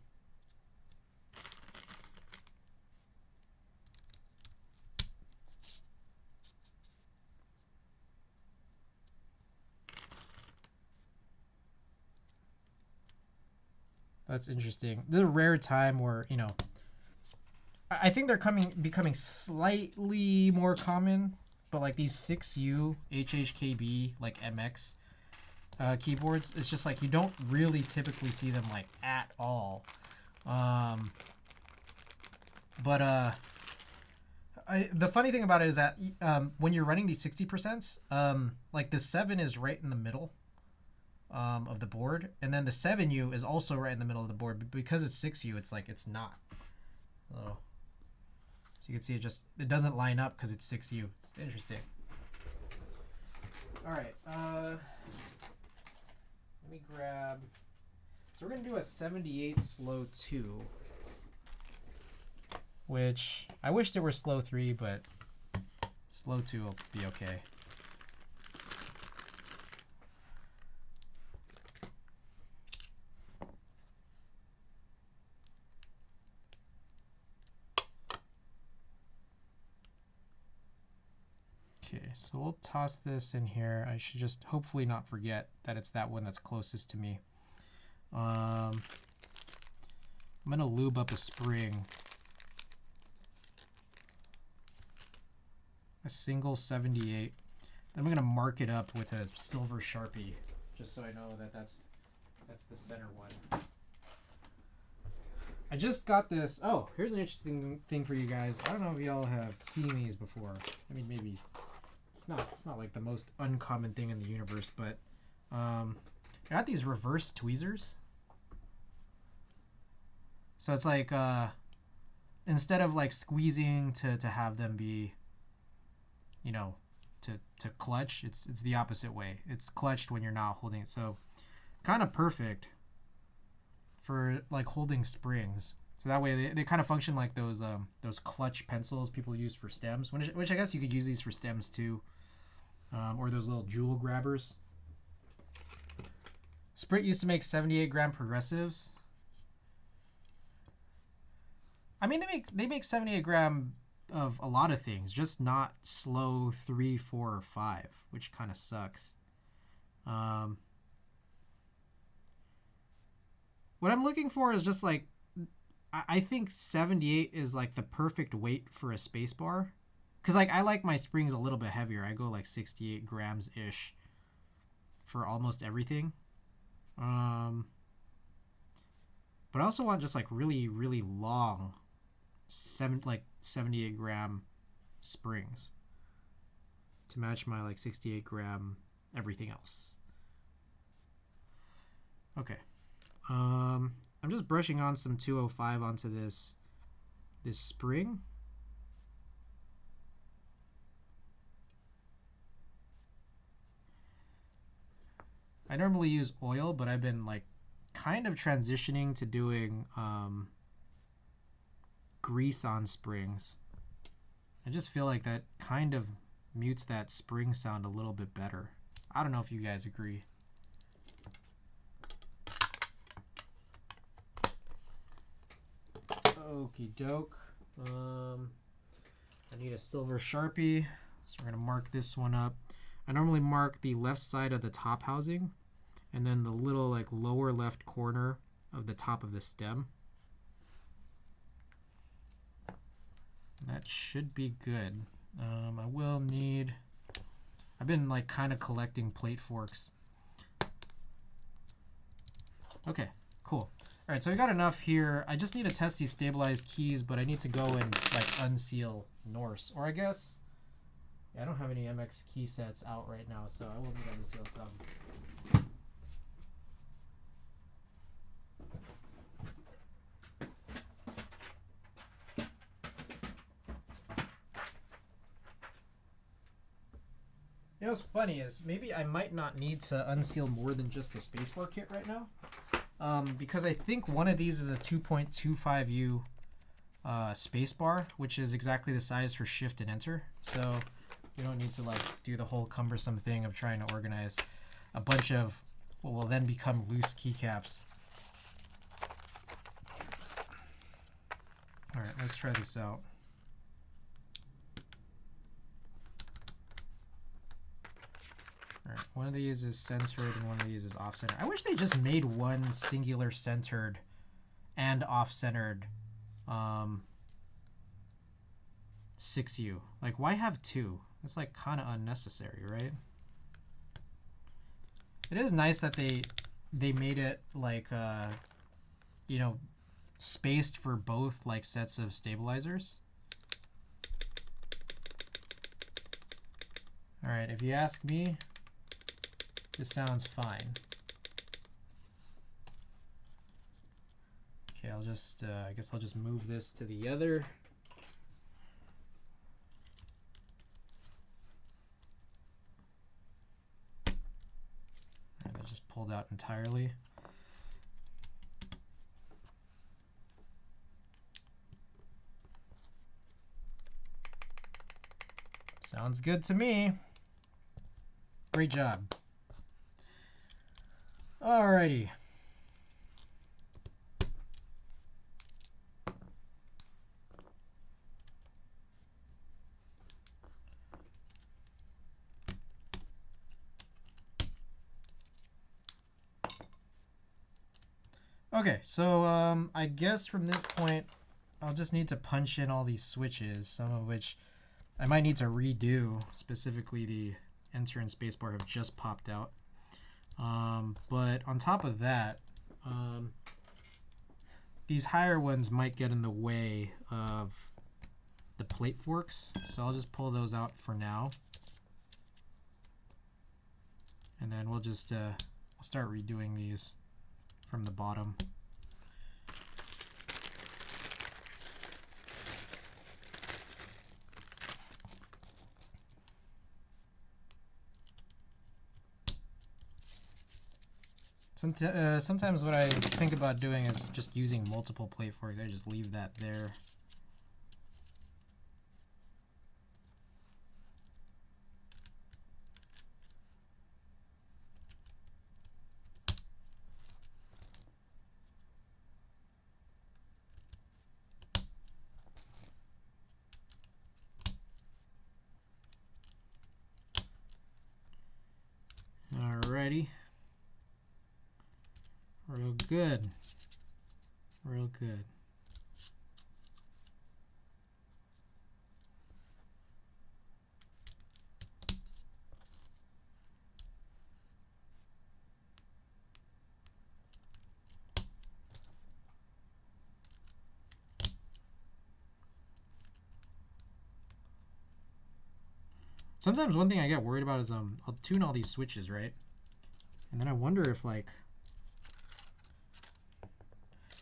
That's interesting. There's a rare time where, you know, I think they're becoming slightly more common, but like these 6U HHKB like MX keyboards, it's just like you don't really typically see them like at all. The funny thing about it is that when you're running these 60%, like the 7 is right in the middle of the board, and then the 7U is also right in the middle of the board, but because it's 6U, it's like it's not. So you can see it doesn't line up because it's 6U. It's interesting. All right, let me grab. So we're gonna do a 78 slow 2, which I wish there were slow 3, but slow 2 will be okay. Okay, so we'll toss this in here. I should just hopefully not forget that it's that one that's closest to me. I'm gonna lube up a spring. A single 78. Then I'm gonna mark it up with a silver Sharpie, just so I know that that's the center one. I just got this. Oh, here's an interesting thing for you guys. I don't know if y'all have seen these before. I mean, maybe it's not like the most uncommon thing in the universe, but I got these reverse tweezers. So it's like instead of like squeezing to have them be, you know, to clutch, it's the opposite way. It's clutched when you're not holding it. So kind of perfect for like holding springs. So that way they kind of function like those clutch pencils people use for stems, which I guess you could use these for stems too, or those little jewel grabbers. SPRiT used to make 78 gram progressives. I mean, they make 78 gram of a lot of things, just not slow 3, 4, or 5, which kind of sucks. What I'm looking for is just like, I think 78 is like the perfect weight for a space bar. Cause like I like my springs a little bit heavier. I go like 68 grams ish for almost everything. But I also want just like really, really long 78 gram springs to match my like 68 gram everything else. Okay. I'm just brushing on some 205 onto this spring. I normally use oil, but I've been like kind of transitioning to doing grease on springs. I just feel like that kind of mutes that spring sound a little bit better. I don't know if you guys agree. Okie doke. I need a silver Sharpie, so we're gonna mark this one up. I normally mark the left side of the top housing and then the little like lower left corner of the top of the stem. That should be good. I will need, I've been like kind of collecting plate forks. Okay, cool. All right, so we got enough here. I just need to test these stabilized keys, but I need to go and like unseal Norse. Or I guess, yeah, I don't have any MX key sets out right now, so I will need to unseal some. You know what's funny is maybe I might not need to unseal more than just the spacebar kit right now. Because I think one of these is a 2.25U spacebar, which is exactly the size for shift and enter. So you don't need to like do the whole cumbersome thing of trying to organize a bunch of what will then become loose keycaps. All right, let's try this out. All right, one of these is centered and one of these is off-centered. I wish they just made one singular centered and off-centered 6U. Like, why have two? It's like kind of unnecessary, right? It is nice that they made it like you know, spaced for both like sets of stabilizers. All right, if you ask me, this sounds fine. Okay, I'll just, I guess I'll just move this to the other. All right, that just pulled out entirely. Sounds good to me. Great job. Alrighty. Okay, so I guess from this point, I'll just need to punch in all these switches, some of which I might need to redo. Specifically, the enter and spacebar have just popped out. But on top of that, these higher ones might get in the way of the plate forks, so I'll just pull those out for now. And then we'll just we'll start redoing these from the bottom. Sometimes what I think about doing is just using multiple plate forks. I just leave that there. Alrighty. Real good. Real good. Sometimes one thing I get worried about is I'll tune all these switches, right? And then I wonder if like,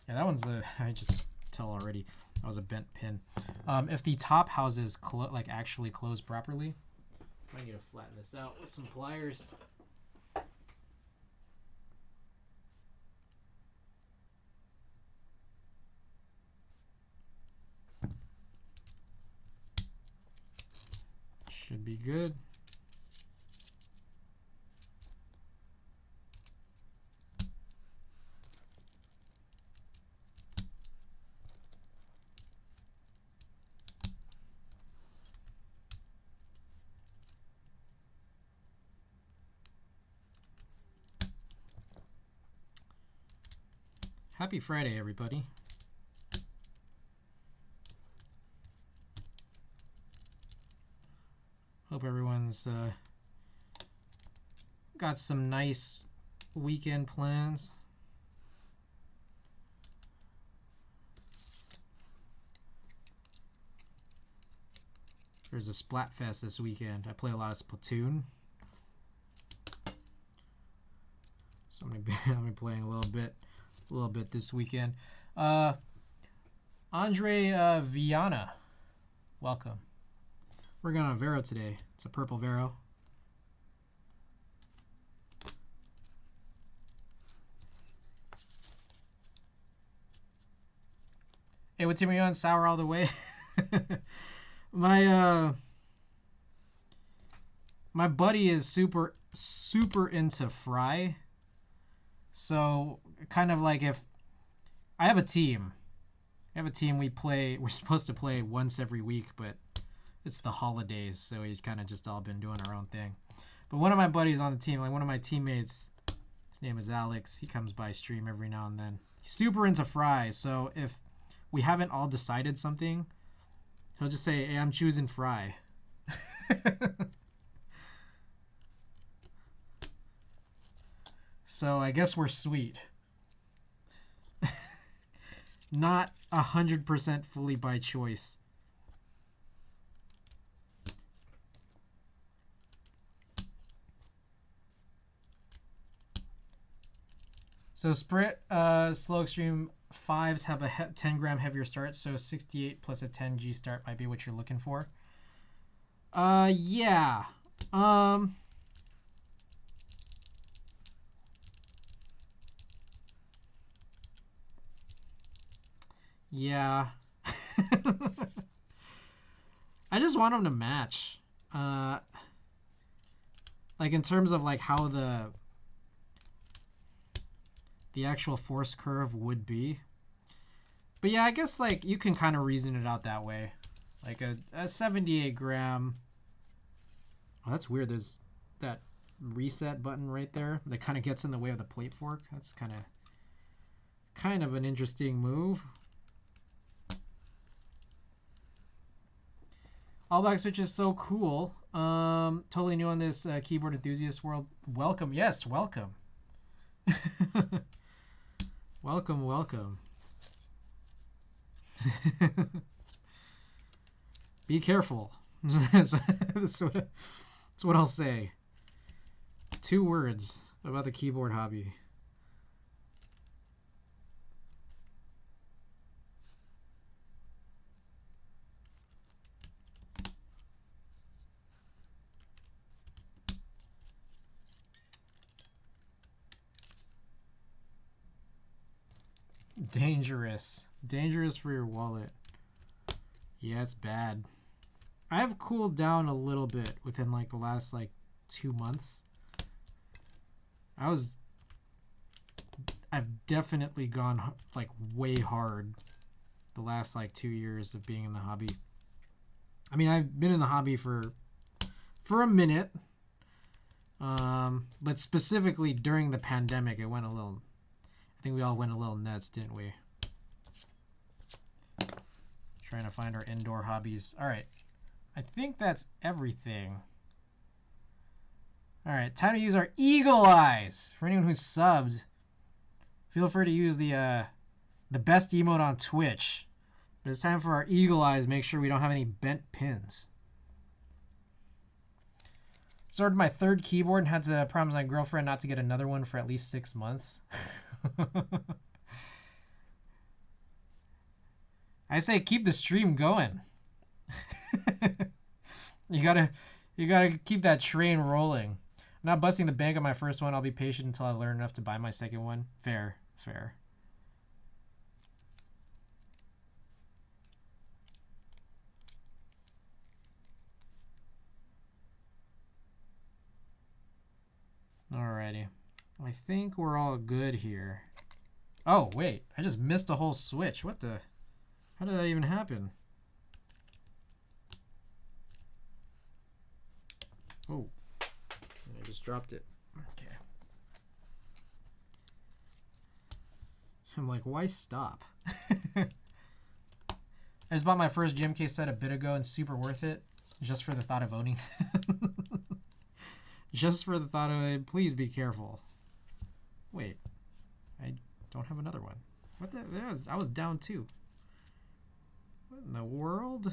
yeah, that one's a, I just tell already, that was a bent pin. If the top houses like actually close properly, I might need to flatten this out with some pliers. Should be good. Happy Friday, everybody. Hope everyone's got some nice weekend plans. There's a Splatfest this weekend. I play a lot of Splatoon. So I'm gonna be playing a little bit this weekend. Andre Viana, welcome. We're going on Vero today. It's a purple Vero. Hey, what team are you on? Sour all the way. My buddy is super into Fry. So kind of like if I have a team. We're supposed to play once every week, but it's the holidays, so we've kind of just all been doing our own thing. But one of my buddies on the team, like one of my teammates, his name is Alex. He comes by stream every now and then. He's super into Fry, so if we haven't all decided something, he'll just say, hey, I'm choosing Fry. So I guess we're sweet. Not 100% fully by choice. So SPRiT Slow Extreme 5s have a 10 gram heavier start, so 68 plus a 10 G start might be what you're looking for. Yeah. Yeah. I just want them to match. Like in terms of like how the actual force curve would be. But yeah, I guess like you can kind of reason it out that way. Like a 78 gram. Oh, that's weird. There's that reset button right there that kind of gets in the way of the plate fork. That's kind of an interesting move. All black switch is so cool. Totally new on this keyboard enthusiast world. Welcome. Yes, welcome. Welcome. Be careful. That's what I'll say. 2 words about the keyboard hobby. Dangerous for your wallet. Yeah, it's bad. I have cooled down a little bit within like the last like 2 months. I've definitely gone like way hard the last like 2 years of being in the hobby. I mean, I've been in the hobby for a minute. But specifically during the pandemic, it went a little, I think we all went a little nuts, didn't we? Trying to find our indoor hobbies. All right. I think that's everything. All right. Time to use our eagle eyes. For anyone who's subbed, feel free to use the best emote on Twitch. But it's time for our eagle eyes. Make sure we don't have any bent pins. Started my 3rd keyboard and had to promise my girlfriend not to get another one for at least 6 months. I say keep the stream going. You gotta keep that train rolling. I'm not busting the bank on my first one. I'll be patient until I learn enough to buy my second one. Fair. Alrighty. I think we're all good here. Oh, wait. I just missed a whole switch. What the? How did that even happen? Oh. I just dropped it. Okay. I'm like, why stop? I just bought my first GMK set a bit ago and super worth it. Just for the thought of owning. Just for the thought of it. Please be careful. Wait. I don't have another one. What the? I was down 2. What in the world?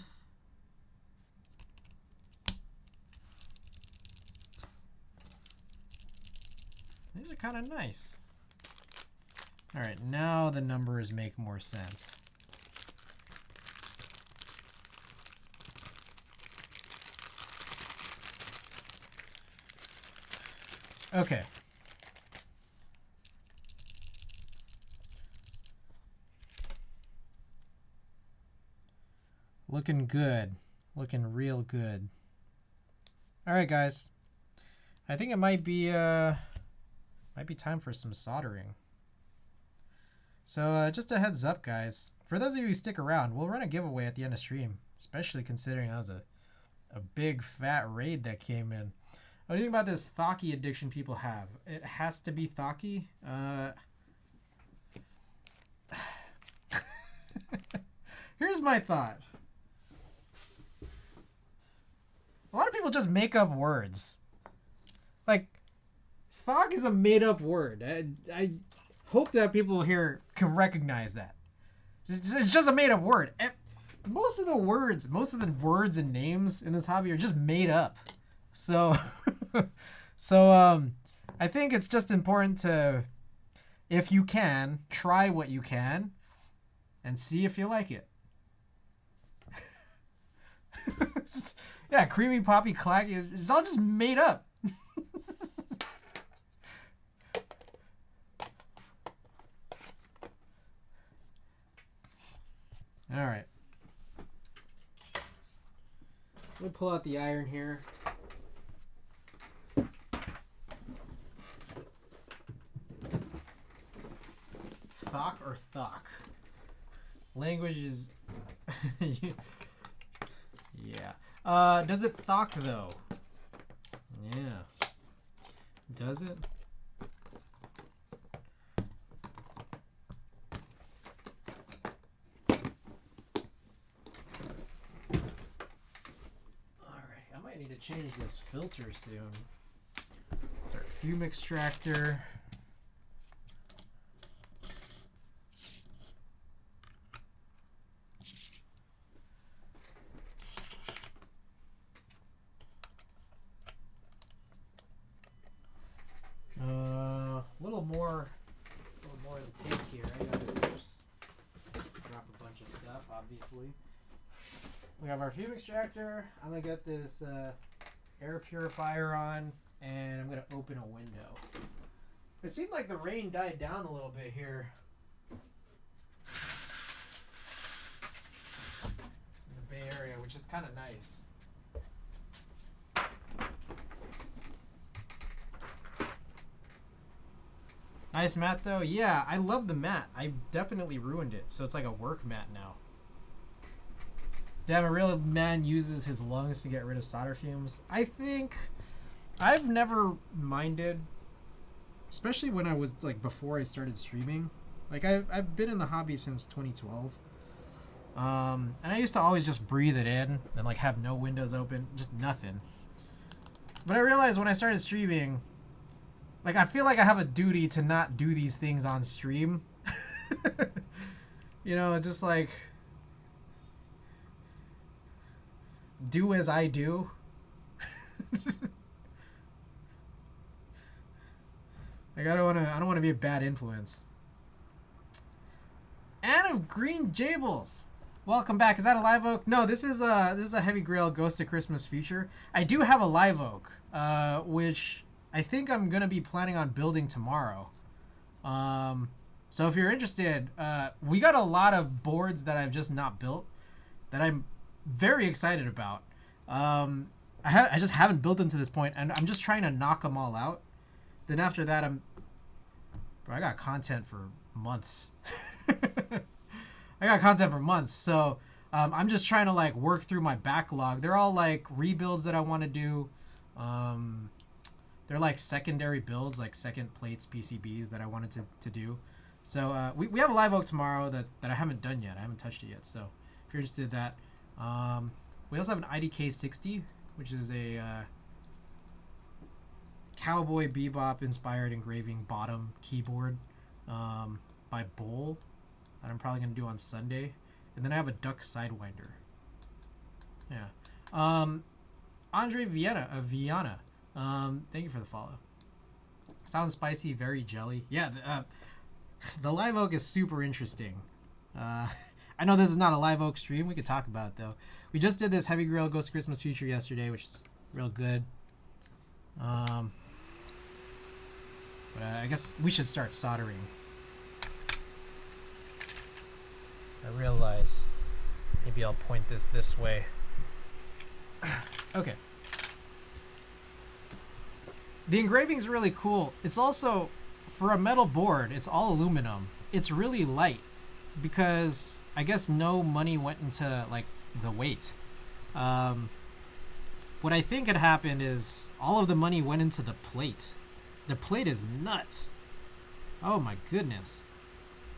These are kind of nice. All right, now the numbers make more sense. Okay. Looking good. Looking real good. All right, guys. I think it might be time for some soldering. So just a heads up, guys. For those of you who stick around, we'll run a giveaway at the end of stream, especially considering that was a big fat raid that came in. What do you think about this Thaki addiction people have? It has to be Thaki. Here's my thought. A lot of people just make up words. Like, Thok is a made-up word. I hope that people here can recognize that. It's just a made-up word. Most of the words and names in this hobby are just made up. So, I think it's just important to, if you can, try what you can, and see if you like it. Yeah, creamy, poppy, clacky. It's all just made up. All right. Let me pull out the iron here. Thok or Thok? Language is... Yeah. Does it Thok though? Yeah. Does it? Alright, I might need to change this filter soon. Start fume extractor. A little more to take here. I gotta just drop a bunch of stuff, obviously. We have our fume extractor. I'm gonna get this air purifier on, and I'm gonna open a window. It seemed like the rain died down a little bit here in the Bay Area, which is kind of nice. Nice mat though. Yeah, I love the mat. I definitely ruined it, so it's like a work mat now. Damn, a real man uses his lungs to get rid of solder fumes. I think I've never minded, especially when I was like before I started streaming. Like I've been in the hobby since 2012. And I used to always just breathe it in and like have no windows open, just nothing. But I realized when I started streaming, like, I feel like I have a duty to not do these things on stream. You know, just like, do as I do. Like, I don't want to be a bad influence. Anne of Green Jables, welcome back. Is that a live oak? No, this is a Heavy Grail Ghost of Christmas feature. I do have a live oak, which I think I'm going to be planning on building tomorrow. So if you're interested, we got a lot of boards that I've just not built that I'm very excited about. I just haven't built them to this point, and I'm just trying to knock them all out. Then after that, I got content for months. I got content for months, so I'm just trying to like work through my backlog. They're all like rebuilds that I want to do. They're like secondary builds, like second plates, PCBs that I wanted to do. So we have a live oak tomorrow that I haven't done yet. I haven't touched it yet. So if you're interested in that, we also have an IDK 60, which is a Cowboy Bebop inspired engraving bottom keyboard by Bowl that I'm probably gonna do on Sunday. And then I have a duck sidewinder. Yeah. Andre Viana. Thank you for the follow. Sounds spicy, very jelly. Yeah, the live oak is super interesting. I know this is not a live oak stream. We could talk about it though. We just did this Heavy Grill Ghost of Christmas Future yesterday, which is real good. But I guess we should start soldering. I realize maybe I'll point this way. Okay. The engraving's really cool. It's also, for a metal board, it's all aluminum. It's really light because I guess no money went into like the weight. What I think had happened is all of the money went into the plate. The plate is nuts. Oh my goodness.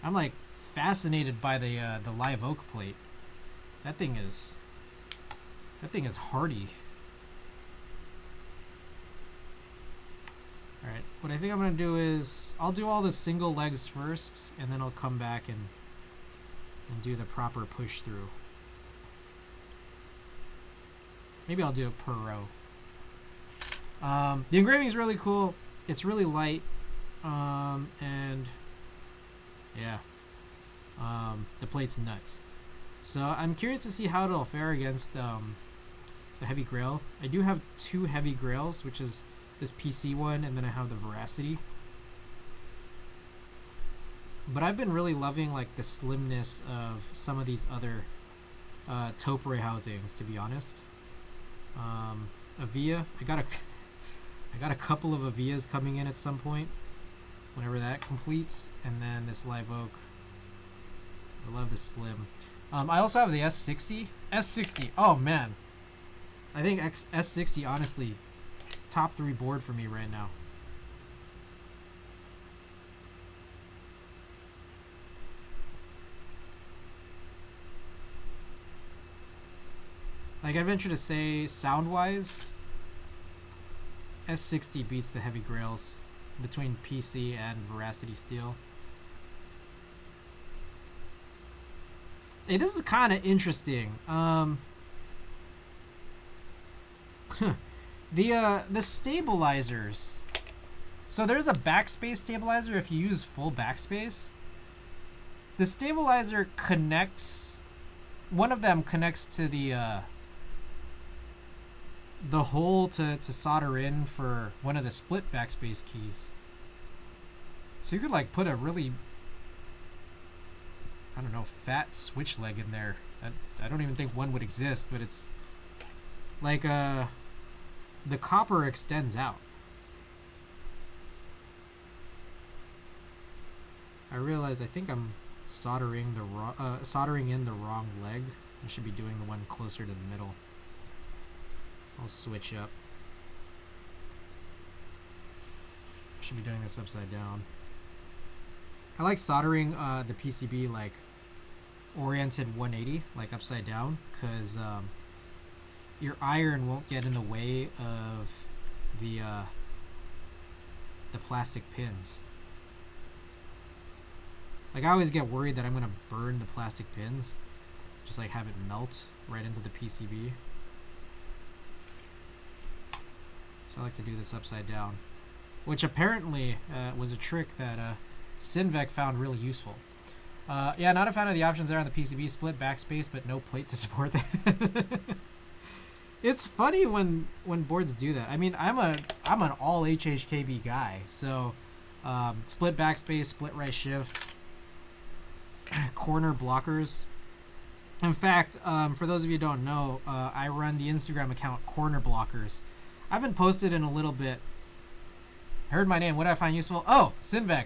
I'm like fascinated by the live oak plate. That thing is hardy. All right, what I think I'm gonna do is I'll do all the single legs first, and then I'll come back and do the proper push through. Maybe I'll do it per row. The engraving is really cool. It's really light, and yeah, the plate's nuts. So I'm curious to see how it'll fare against the Heavy Grail. I do have two Heavy Grails, which is this PC one, and then I have the Veracity. But I've been really loving like the slimness of some of these other topiary housings, to be honest. Avia, I got a couple of Avias coming in at some point, whenever that completes, and then this live oak. I love the slim. I also have the S60. S60, oh man. I think S60 honestly top 3 board for me right now. Like, I venture to say, sound-wise, S60 beats the Heavy Grails between PC and Veracity Steel. Hey, this is kind of interesting. The stabilizers. So there's a backspace stabilizer if you use full backspace. The stabilizer connects. One of them connects to the hole to solder in for one of the split backspace keys. So you could like put a really, I don't know, fat switch leg in there. I don't even think one would exist, but it's like the copper extends out. I realize I think I'm soldering in the wrong leg. I should be doing the one closer to the middle. I'll switch up. I should be doing this upside down. I like soldering the PCB like oriented 180, like upside down, because your iron won't get in the way of the plastic pins. Like, I always get worried that I'm gonna burn the plastic pins, just like have it melt right into the PCB. So I like to do this upside down, which apparently was a trick that Sinvec found really useful. Yeah, not a fan of the options there on the PCB. Split backspace, but no plate to support that. It's funny when boards do that. I mean, I'm an all HHKB guy, so split backspace, split right shift, corner blockers. In fact, for those of you who don't know, I run the Instagram account Corner Blockers. I haven't posted in a little bit. Heard my name. What did I find useful? Oh, Sinvec.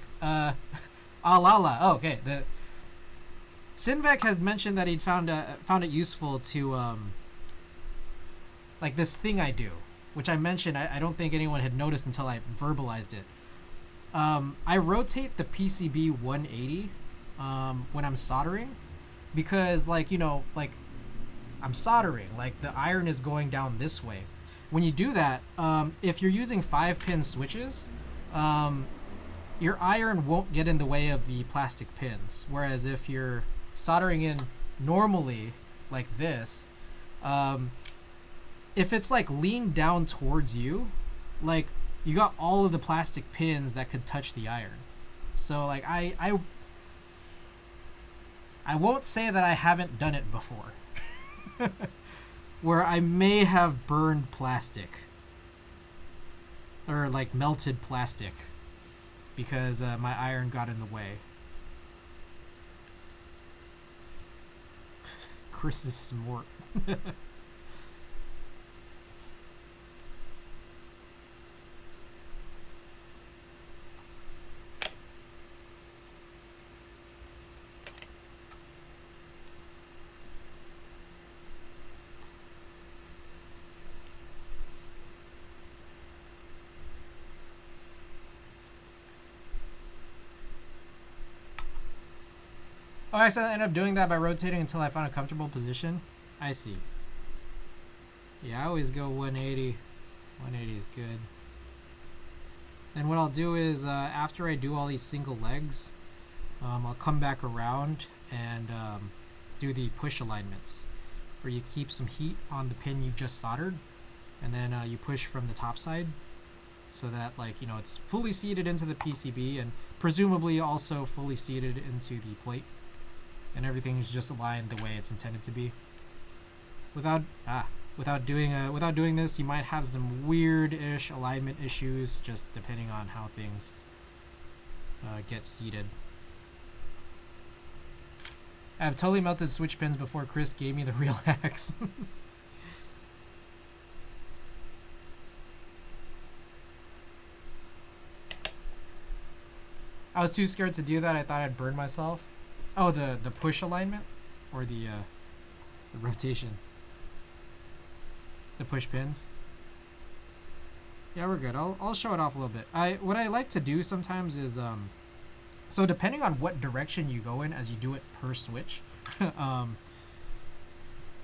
Alala. Oh, okay. The Sinvec has mentioned that he'd found it useful to like this thing I do, which I mentioned. I don't think anyone had noticed until I verbalized it. I rotate the PCB 180 when I'm soldering, because like, you know, like I'm soldering, like the iron is going down this way. When you do that, if you're using 5-pin switches, your iron won't get in the way of the plastic pins. Whereas if you're soldering in normally like this, if it's like leaned down towards you, like you got all of the plastic pins that could touch the iron. So like I won't say that I haven't done it before. Where I may have burned plastic. Or like melted plastic. Because my iron got in the way. Chris's smort. Oh, I said I ended up doing that by rotating until I found a comfortable position. I see. Yeah, I always go 180. 180 is good. Then what I'll do is, after I do all these single legs, I'll come back around and do the push alignments, where you keep some heat on the pin you just soldered, and then you push from the top side, so that, like, you know, it's fully seated into the PCB and presumably also fully seated into the plate. And everything's just aligned the way it's intended to be. Without doing this, you might have some weird-ish alignment issues, just depending on how things get seated. I've totally melted switch pins before Chris gave me the real hacks. I was too scared to do that. I thought I'd burn myself. Oh, the push alignment, or the rotation, the push pins. Yeah, we're good. I'll show it off a little bit. What I like to do sometimes is so depending on what direction you go in as you do it per switch,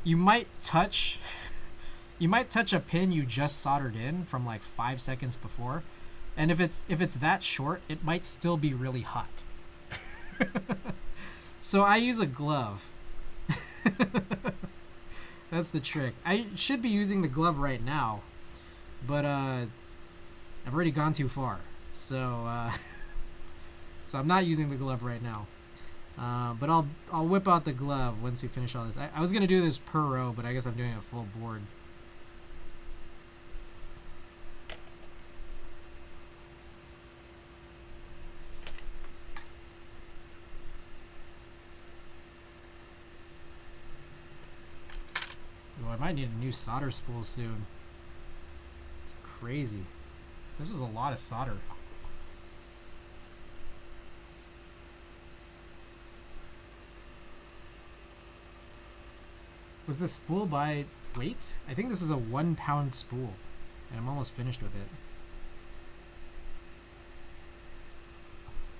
you might touch a pin you just soldered in from like 5 seconds before, and if it's that short, it might still be really hot. So I use a glove. That's the trick. I should be using the glove right now, but I've already gone too far. So so I'm not using the glove right now. But I'll whip out the glove once we finish all this. I was gonna do this per row, but I guess I'm doing a full board. I might need a new solder spool soon. It's crazy. This is a lot of solder. Was the spool by weight? I think this is a 1 pound spool, and I'm almost finished with it.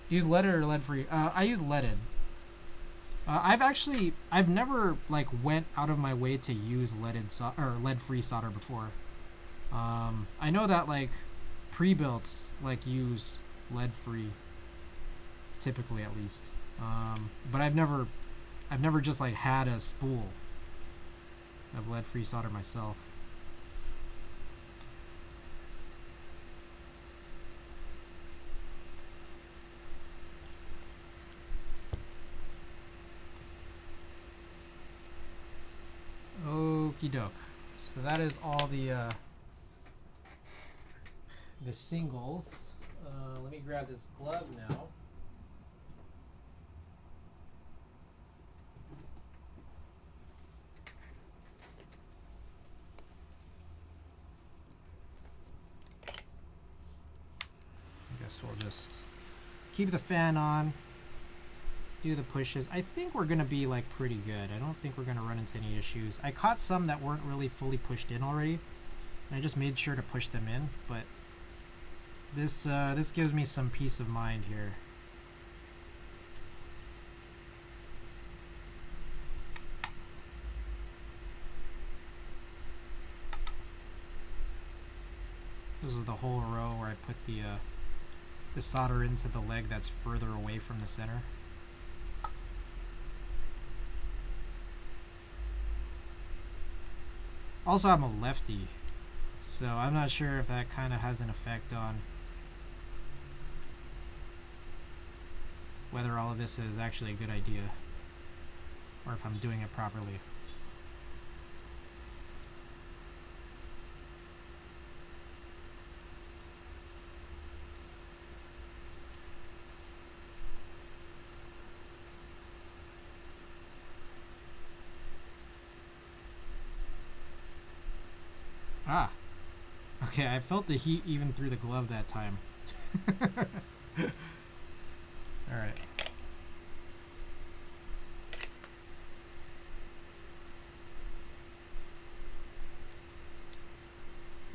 Use leaded or lead free? I use leaded. I've never like went out of my way to use lead-free solder before. I know that like pre-builts like use lead-free, typically at least. But I've never just like had a spool of lead-free solder myself. Okie doke. So that is all the singles. Let me grab this glove now. I guess we'll just keep the fan on. Do the pushes. I think we're gonna be like pretty good. I don't think we're gonna run into any issues. I caught some that weren't really fully pushed in already, and I just made sure to push them in. But this this gives me some peace of mind here. This is the whole row where I put the solder into the leg that's further away from the center. Also, I'm a lefty, So I'm not sure if that kind of has an effect on whether all of this is actually a good idea or if I'm doing it properly. Ah, okay, I felt the heat even through the glove that time. Alright.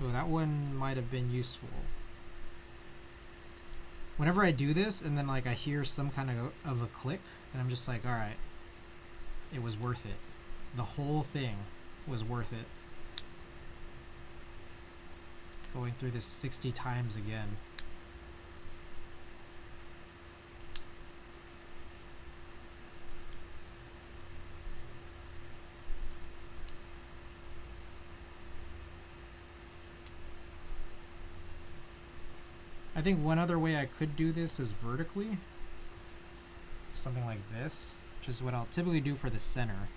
Oh, that one might have been useful. Whenever I do this and then like I hear some kind of a click, then I'm just like, alright, it was worth it. The whole thing was worth it. Going through this 60 times again. I think one other way I could do this is vertically. Something like this, which is what I'll typically do for the center.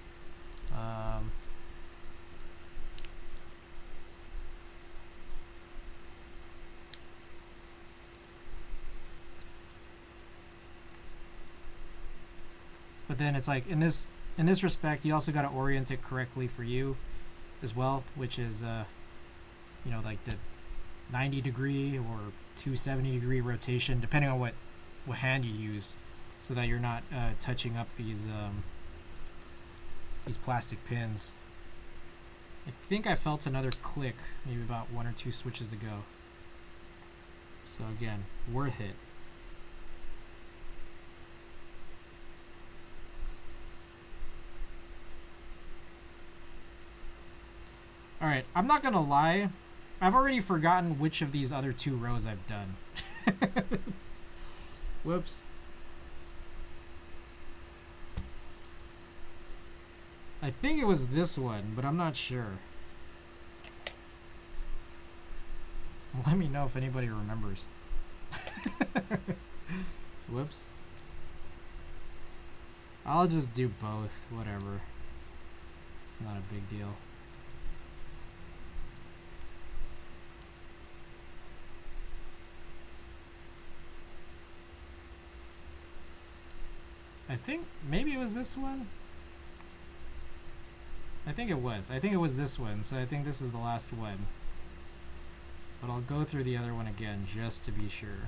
But then it's like in this respect, you also got to orient it correctly for you as well, which is you know, like the 90-degree or 270-degree rotation, depending on what hand you use, so that you're not touching up these plastic pins. I think I felt another click maybe about 1 or 2 switches ago. So again, worth it. Alright, I'm not gonna lie, I've already forgotten which of these other 2 rows I've done. Whoops. I think it was this one, but I'm not sure. Let me know if anybody remembers. Whoops. I'll just do both, whatever. It's not a big deal. I think maybe it was this one. I think it was. I think it was this one, so I think this is the last one. But I'll go through the other one again just to be sure.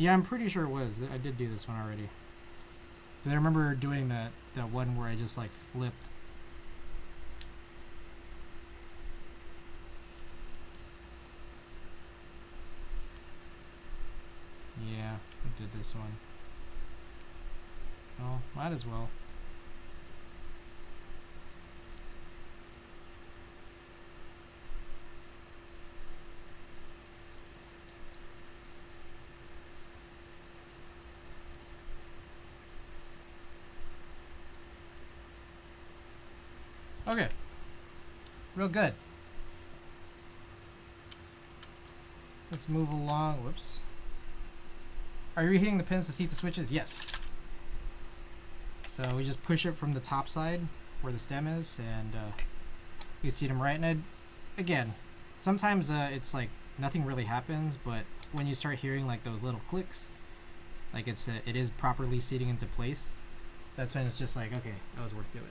Yeah, I'm pretty sure it was. I did do this one already. Because I remember doing that one where I just like flipped. Yeah, I did this one. Oh, might as well. Okay. Real good. Let's move along. Whoops. Are you reheating the pins to seat the switches? Yes. So we just push it from the top side where the stem is, and you seat them right. And again, sometimes it's like nothing really happens, but when you start hearing like those little clicks, like it is properly seating into place, that's when it's just like, okay, that was worth doing.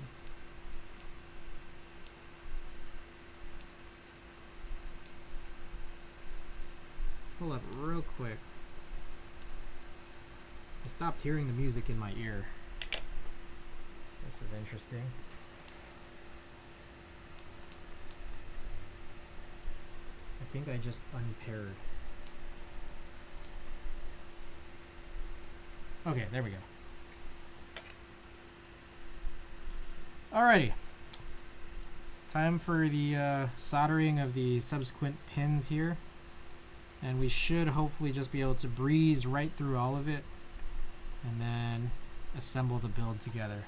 Pull up real quick. I stopped hearing the music in my ear. This is interesting. I think I just unpaired. Okay, there we go. Alrighty. Time for the soldering of the subsequent pins here. And we should hopefully just be able to breeze right through all of it and then assemble the build together.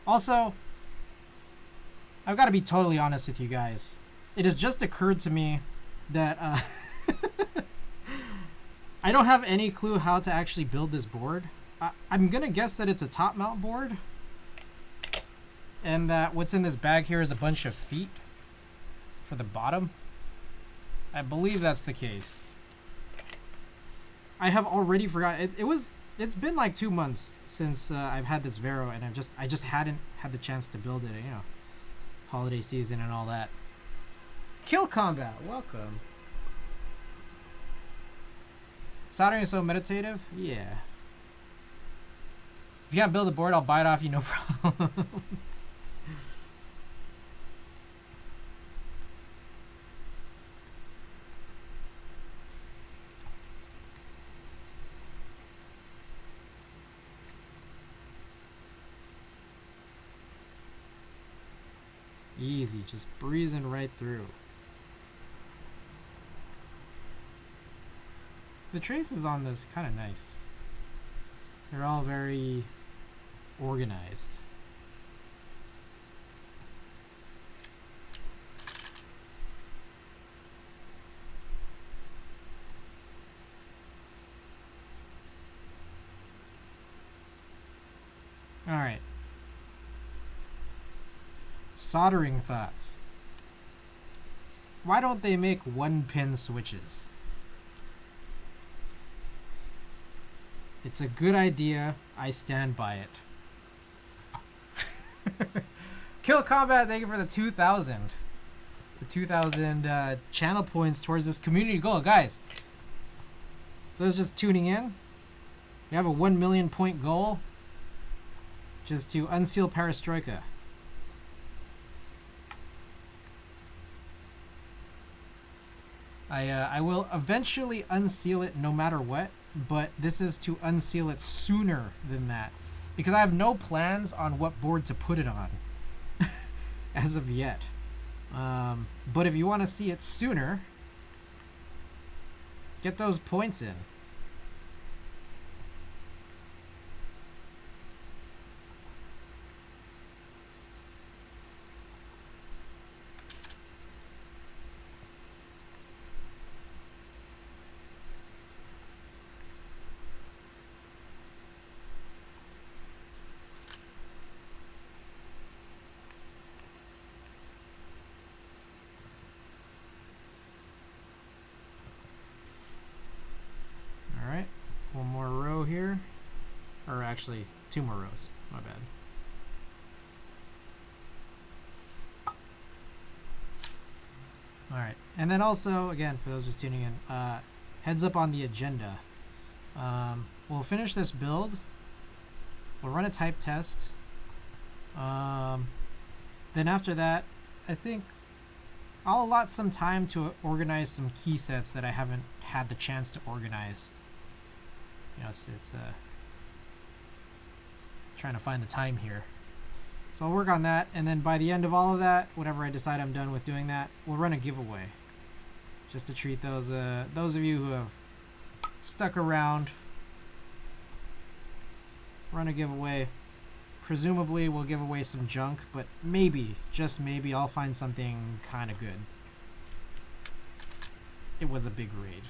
Also, I've got to be totally honest with you guys. It has just occurred to me that I don't have any clue how to actually build this board. I'm going to guess that it's a top mount board. And that what's in this bag here is a bunch of feet for the bottom. I believe that's the case. I have already forgotten. It's been like 2 months since I've had this Vero, and I just hadn't had the chance to build it. You know, holiday season and all that. Kill Combat, welcome. Soldering is so meditative. Yeah. If you can't build a board, I'll buy it off you, no problem. Easy, just breezing right through. The traces on this kind of nice. They're all very organized. All right. Soldering thoughts. Why don't they make 1-pin switches? It's a good idea. I stand by it. Kill Combat, thank you for the 2,000. The 2,000 channel points towards this community goal. Guys, for those just tuning in, we have a 1 million point goal just to unseal Perestroika. I will eventually unseal it no matter what, but this is to unseal it sooner than that because I have no plans on what board to put it on as of yet. But if you want to see it sooner, get those points in. Actually, 2 more rows. My bad. All right, and then also, again, for those just tuning in, heads up on the agenda. We'll finish this build. We'll run a type test. Then after that, I think I'll allot some time to organize some key sets that I haven't had the chance to organize. You know, it's trying to find the time here. So I'll work on that, and then by the end of all of that, whenever I decide I'm done with doing that, we'll run a giveaway. Just to treat those of you who have stuck around. Run a giveaway. Presumably we'll give away some junk, but maybe, just maybe, I'll find something kind of good. It was a big raid.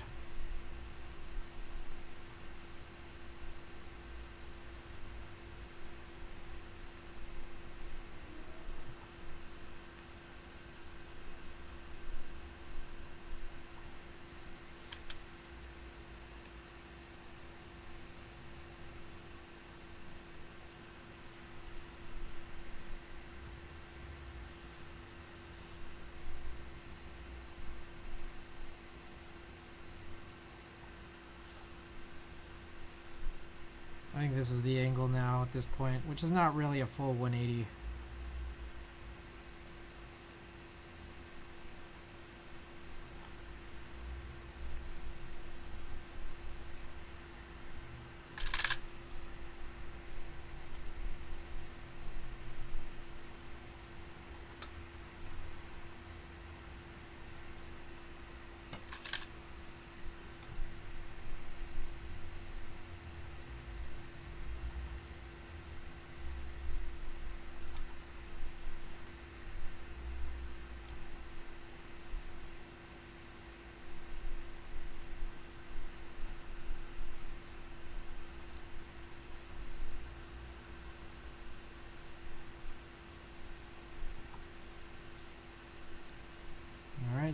I think this is the angle now at this point, which is not really a full 180.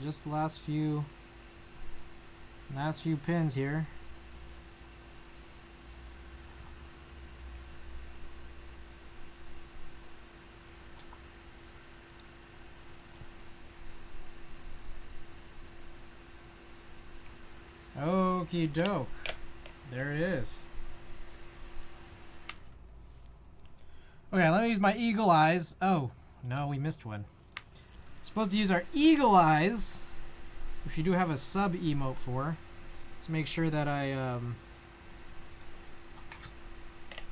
just the last few pins here. Okie doke. There it is. Okay, let me use my eagle eyes. Oh, no, we missed one. Supposed to use our eagle eyes, which you do have a sub emote for, to make sure that I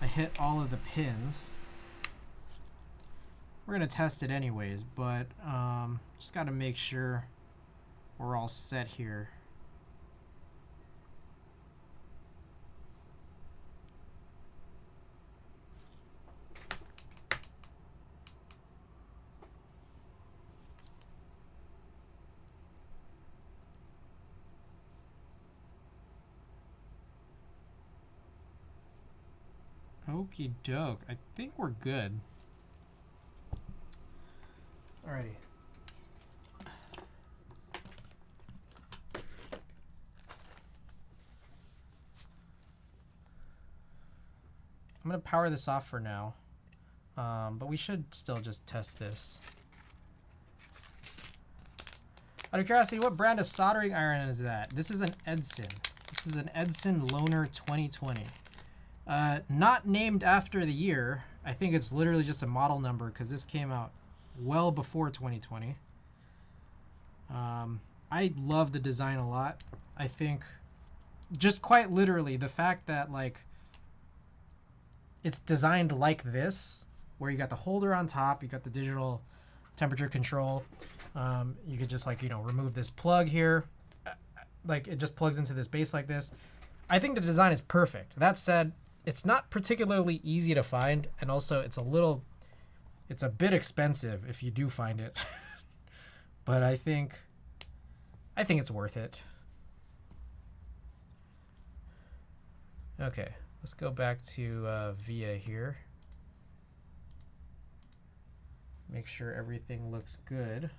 hit all of the pins. We're gonna test it anyways, but just gotta make sure we're all set here. Okie doke. I think we're good. Alrighty. I'm going to power this off for now, but we should still just test this. Out of curiosity, what brand of soldering iron is that? This is an Edson. This is an Edson Loner 2020. Not named after the year. I think it's literally just a model number because this came out well before 2020. I love the design a lot. I think just quite literally the fact that like it's designed like this, where you got the holder on top, you got the digital temperature control. You could just like, you know, remove this plug here. Like it just plugs into this base like this. I think the design is perfect. That said, it's not particularly easy to find, and also it's a bit expensive if you do find it. But I think it's worth it. Okay, let's go back to VIA here. Make sure everything looks good.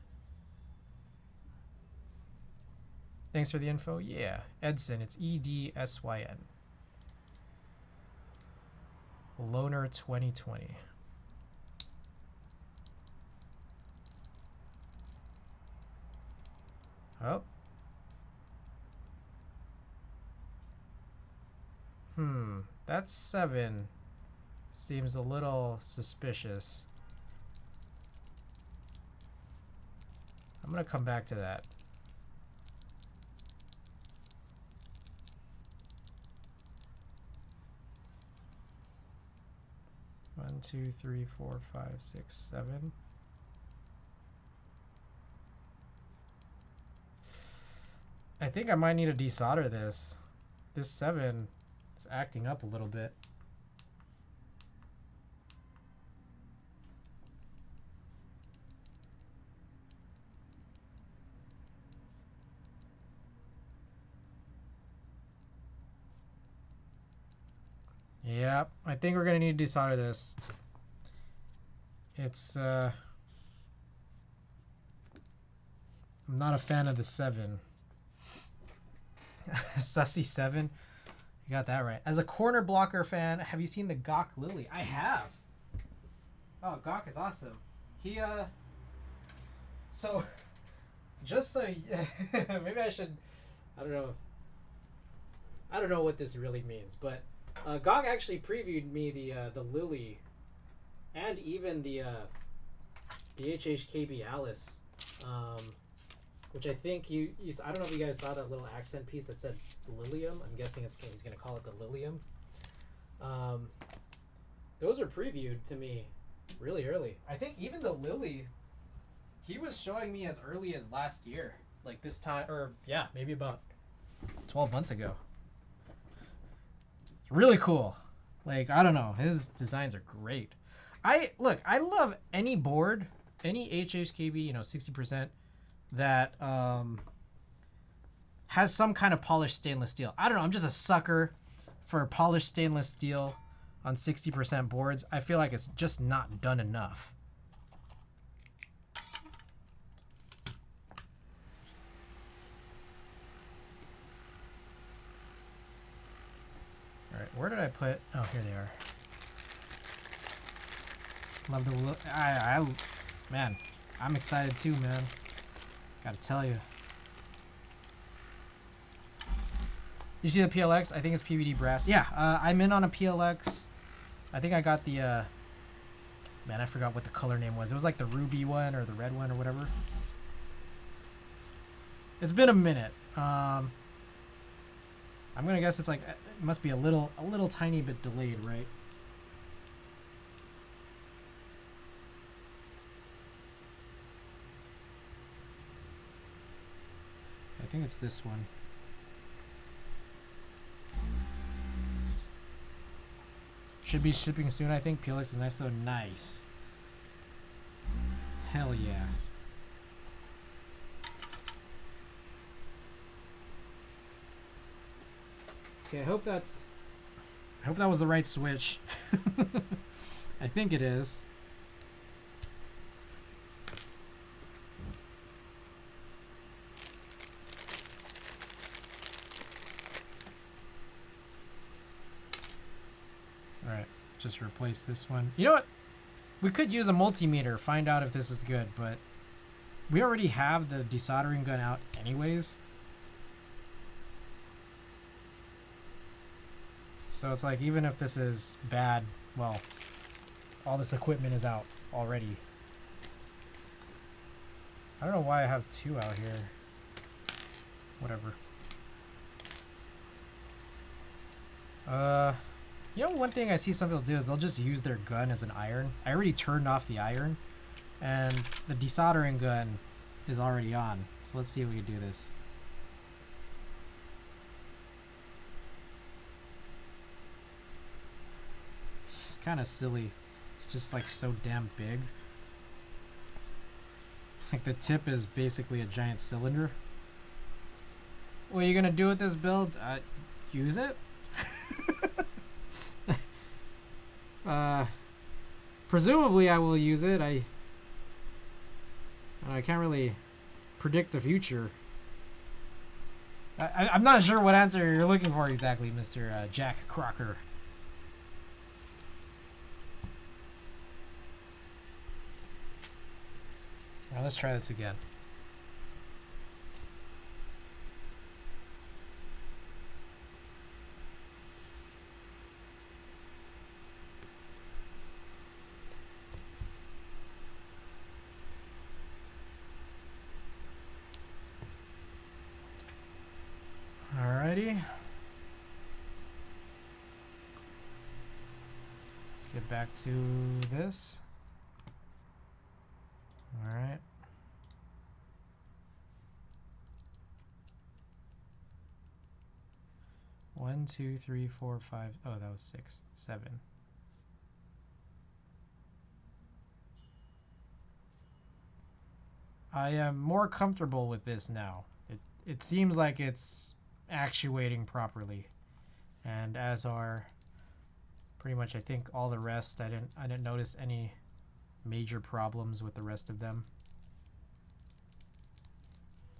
Thanks for the info. Yeah, Edson, it's EDSYN. Loner 2020. Oh. That 7 seems a little suspicious. I'm gonna come back to that. One, 2, 3, 4, 5, 6, 7. I think I might need to desolder this. This 7 is acting up a little bit. Yep, I think we're gonna need to desolder this. It's I'm not a fan of the 7. Sussy 7. You got that right. As a corner blocker fan, have you seen the Gawk Lily? I have. Oh, Gawk is awesome. He so just so maybe I should, I don't know what this really means, but Gawk actually previewed me the Lily and even the HHKB Alice, which I think you I don't know if you guys saw that little accent piece that said Lilium. I'm guessing he's going to call it the Lilium. Those are previewed to me really early. I think even the Lily, he was showing me as early as last year, like this time, or yeah, maybe about 12 months ago. Really cool. Like, I don't know, his designs are great. I love any board, any HHKB, 60%, that has some kind of polished stainless steel. I don't know, I'm just a sucker for polished stainless steel on 60% boards. I feel like it's just not done enough. Where did I put? Oh, here they are. Love the look. Man, I'm excited too, man. Gotta tell you. You see the PLX? I think it's PVD brass. Yeah, I'm in on a PLX. I think I got the, man, I forgot what the color name was. It was like the ruby one or the red one or whatever. It's been a minute. I'm gonna guess it's like, it must be a little tiny bit delayed, right? I think it's this one. Should be shipping soon, I think. PLX is nice though. Nice. Hell yeah. Okay, I hope that was the right switch. I think it is. Alright, just replace this one. You know what? We could use a multimeter, find out if this is good, but we already have the desoldering gun out anyways. So it's like, even if this is bad, well, all this equipment is out already. I don't know why I have two out here. Whatever. You know, one thing I see some people do is they'll just use their gun as an iron. I already turned off the iron, and the desoldering gun is already on. So let's see if we can do this. It's just kind of silly. It's just like so damn big. Like the tip is basically a giant cylinder. What are you gonna do with this build? Use it? Presumably I will use it. I can't really predict the future. I'm not sure what answer you're looking for exactly, Mr. Jack Crocker. Now let's try this again. Alrighty. Let's get back to this. Alright. One, two, three, four, five. Oh, that was 6, 7. I am more comfortable with this now. It seems like it's actuating properly, and as are pretty much I think all the rest. I didn't notice any major problems with the rest of them.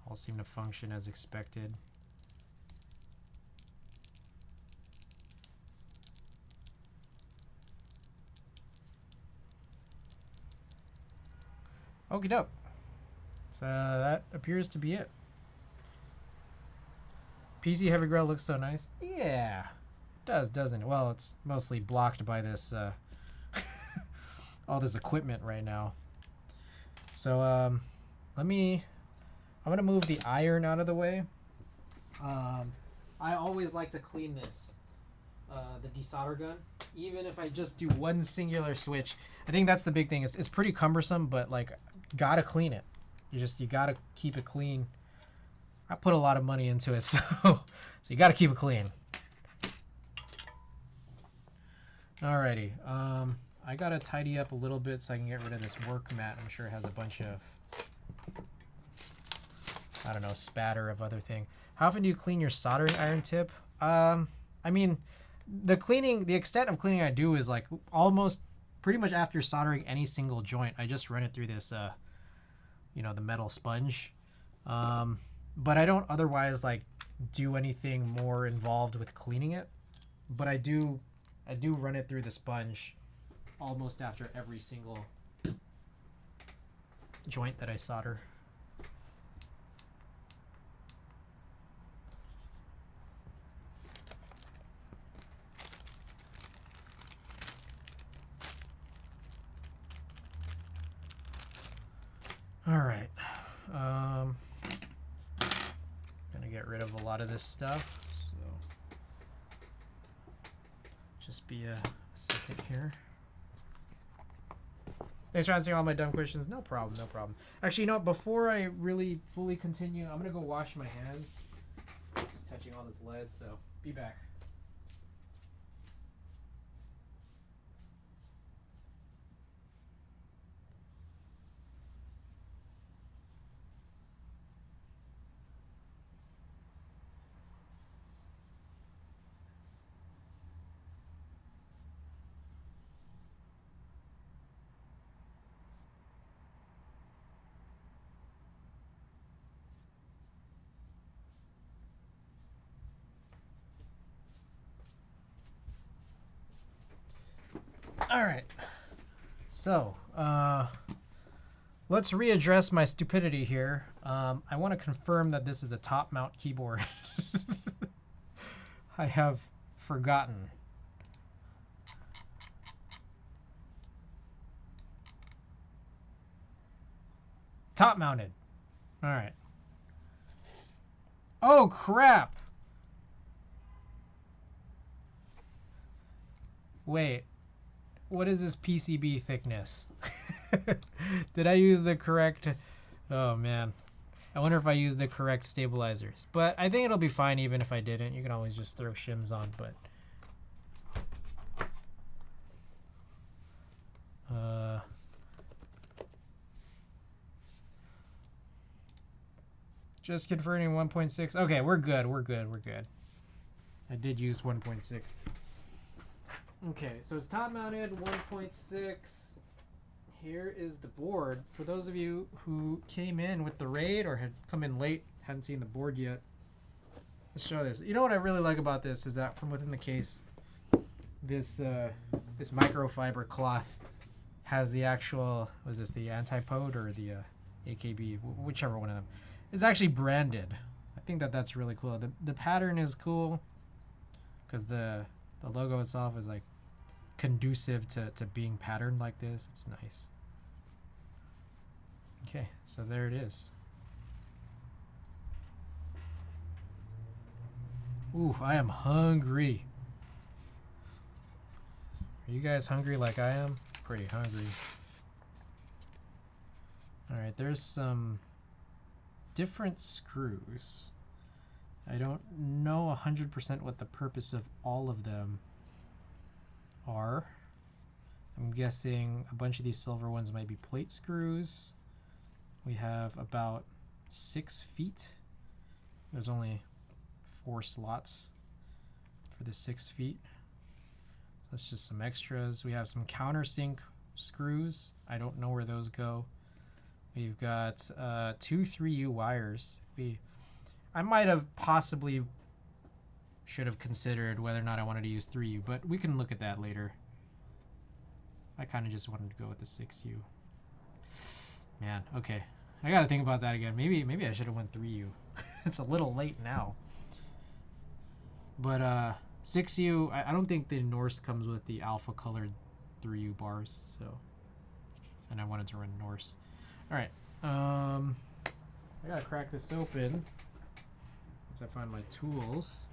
All seem to function as expected. Okie doke. So that appears to be it. PC Heavy Grill looks so nice. Yeah, it does, doesn't it? Well, it's mostly blocked by this all this equipment right now. So I'm gonna move the iron out of the way. I always like to clean this, the desolder gun, even if I just do one singular switch. I think that's the big thing. It's pretty cumbersome, but like, gotta clean it. You gotta keep it clean. I put a lot of money into it, so you gotta keep it clean. Alrighty, I gotta tidy up a little bit so I can get rid of this work mat. I'm sure it has a bunch of, I don't know, spatter of other thing. How often do you clean your soldering iron tip? I mean, the extent of cleaning I do is like almost pretty much after soldering any single joint. I just run it through this, you know, the metal sponge. But I don't otherwise like do anything more involved with cleaning it. but I do run it through the sponge almost after every single joint that I solder. All right, gonna get rid of a lot of this stuff, so just be a second here. Thanks for answering all my dumb questions. No problem, no problem. Actually, you know what? Before I really fully continue, I'm gonna go wash my hands. Just touching all this lead, so be back. All right, so let's readdress my stupidity here. I want to confirm that this is a top mount keyboard. I have forgotten. Top mounted. All right. Oh crap. Wait. What is this PCB thickness? Did I use the correct... Oh, man. I wonder if I used the correct stabilizers. But I think it'll be fine even if I didn't. You can always just throw shims on, but... Just confirming 1.6. Okay, we're good. We're good. We're good. I did use 1.6. Okay, so it's top mounted 1.6. Here is the board. For those of you who came in with the raid or had come in late, hadn't seen the board yet, let's show this. You know what I really like about this is that from within the case, this this microfiber cloth has the actual, was this the Antipode or the AKB, whichever one of them, is actually branded. I think that that's really cool. The pattern is cool because the logo itself is like conducive to being patterned like this. It's nice. Okay, so there it is. Ooh, I am hungry. Are you guys hungry like I am? Pretty hungry. All right, there's some different screws. I don't know 100% what the purpose of all of them are. I'm guessing a bunch of these silver ones might be plate screws. We have about 6 feet. There's only 4 slots for the 6 feet. So that's just some extras. We have some countersink screws. I don't know where those go. We've got 2 3U wires. I might have possibly should have considered whether or not I wanted to use 3U, but we can look at that later. I kind of just wanted to go with the 6U. Man, okay. I got to think about that again. Maybe I should have went 3U. It's a little late now. But 6U, I don't think the Norse comes with the alpha colored 3U bars, so. And I wanted to run Norse. All right. I got to crack this open once I find my tools.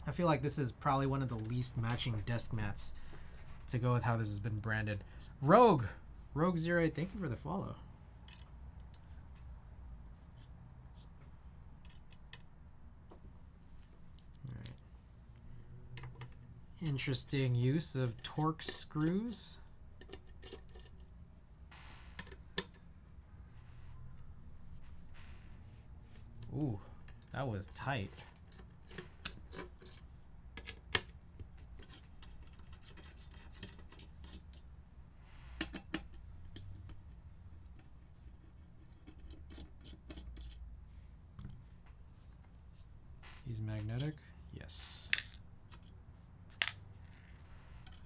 I feel like this is probably one of the least matching desk mats to go with how this has been branded. Rogue 08, thank you for the follow. All right. Interesting use of Torx screws. Ooh, that was tight. He's magnetic? Yes.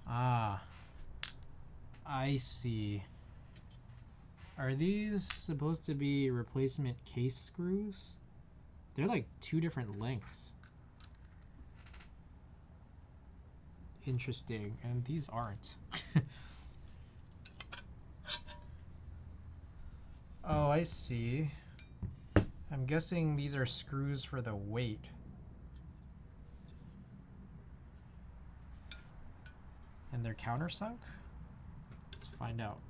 Ah. I see. Are these supposed to be replacement case screws? They're like 2 different lengths. Interesting. And these aren't. Oh, I see. I'm guessing these are screws for the weight. And they're countersunk? Let's find out.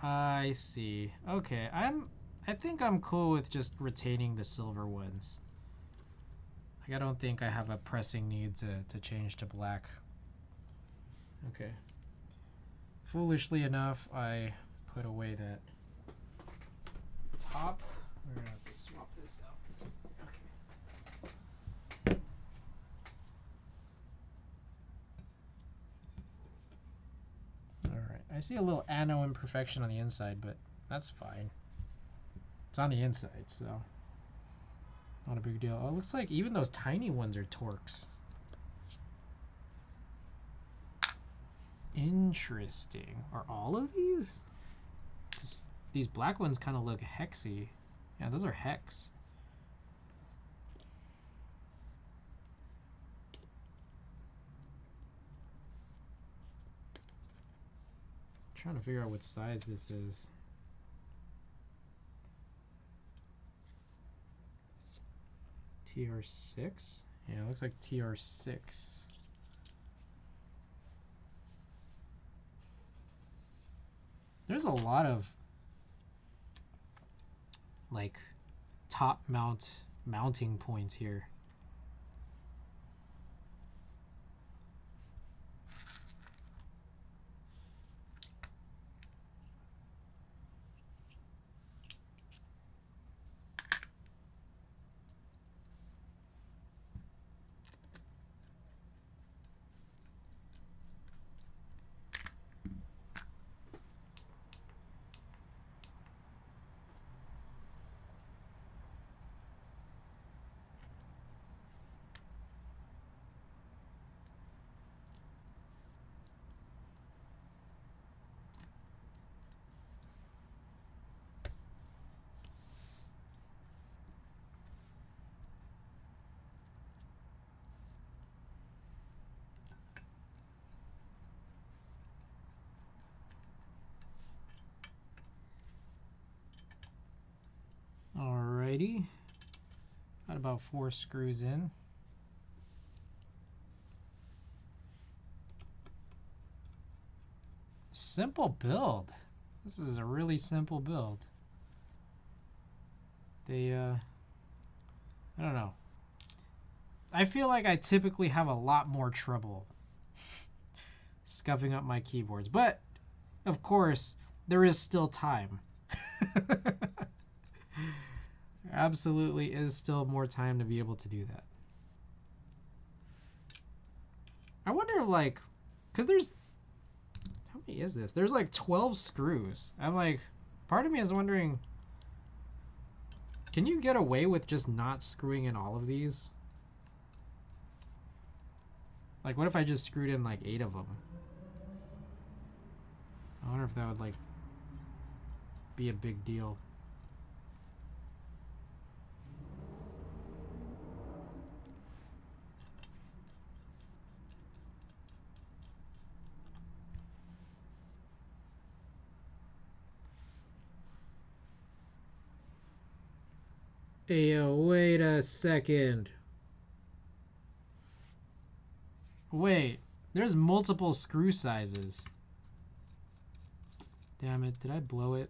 I see. Okay, I think I'm cool with just retaining the silver ones. Like, I don't think I have a pressing need to change to black. Okay. Foolishly enough, I put away that top. We're gonna have to swap this out. Okay. Alright, I see a little ano imperfection on the inside, but that's fine. It's on the inside, so not a big deal. Oh, it looks like even those tiny ones are Torx. Interesting. Are all of these? Just, these black ones kind of look hexy. Yeah, those are hex. I'm trying to figure out what size this is. TR6? Yeah, it looks like TR6. There's a lot of like top mounting points here. Alrighty, got about 4 screws in. Simple build. This is a really simple build. They, I don't know. I feel like I typically have a lot more trouble scuffing up my keyboards, but of course, there is still time. There absolutely is still more time to be able to do that. I wonder if, like, because there's, how many is this? There's like 12 screws. I'm like, part of me is wondering, can you get away with just not screwing in all of these? Like, what if I just screwed in like 8 of them? I wonder if that would like be a big deal. Hey, wait a second. Wait, there's multiple screw sizes. Damn it, did I blow it?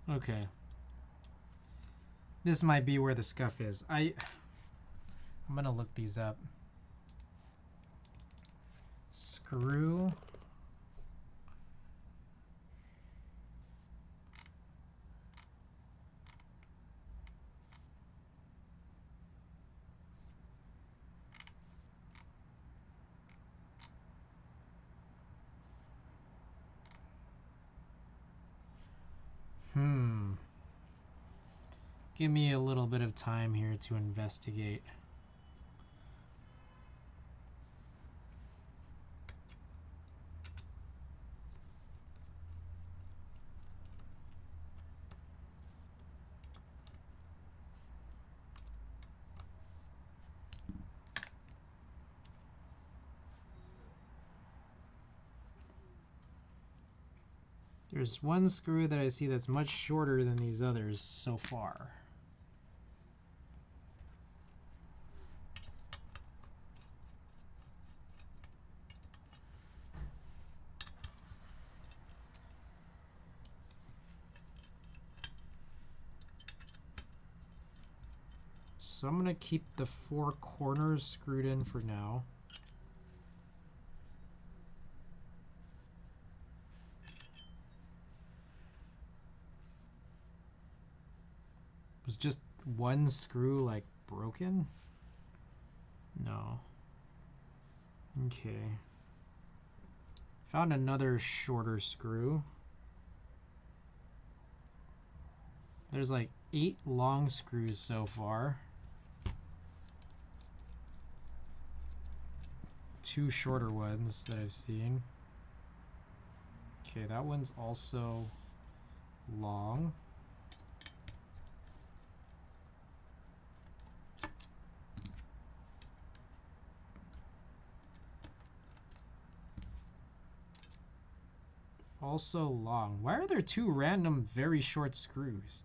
Okay. This might be where the scuff is. I'm gonna look these up. Screw. Give me a little bit of time here to investigate. There's one screw that I see that's much shorter than these others so far. So I'm going to keep the 4 corners screwed in for now. Was just one screw like broken? No. Okay. Found another shorter screw. There's like 8 long screws so far. 2 shorter ones that I've seen. Okay, that one's also long. Also long. Why are there 2 random very short screws?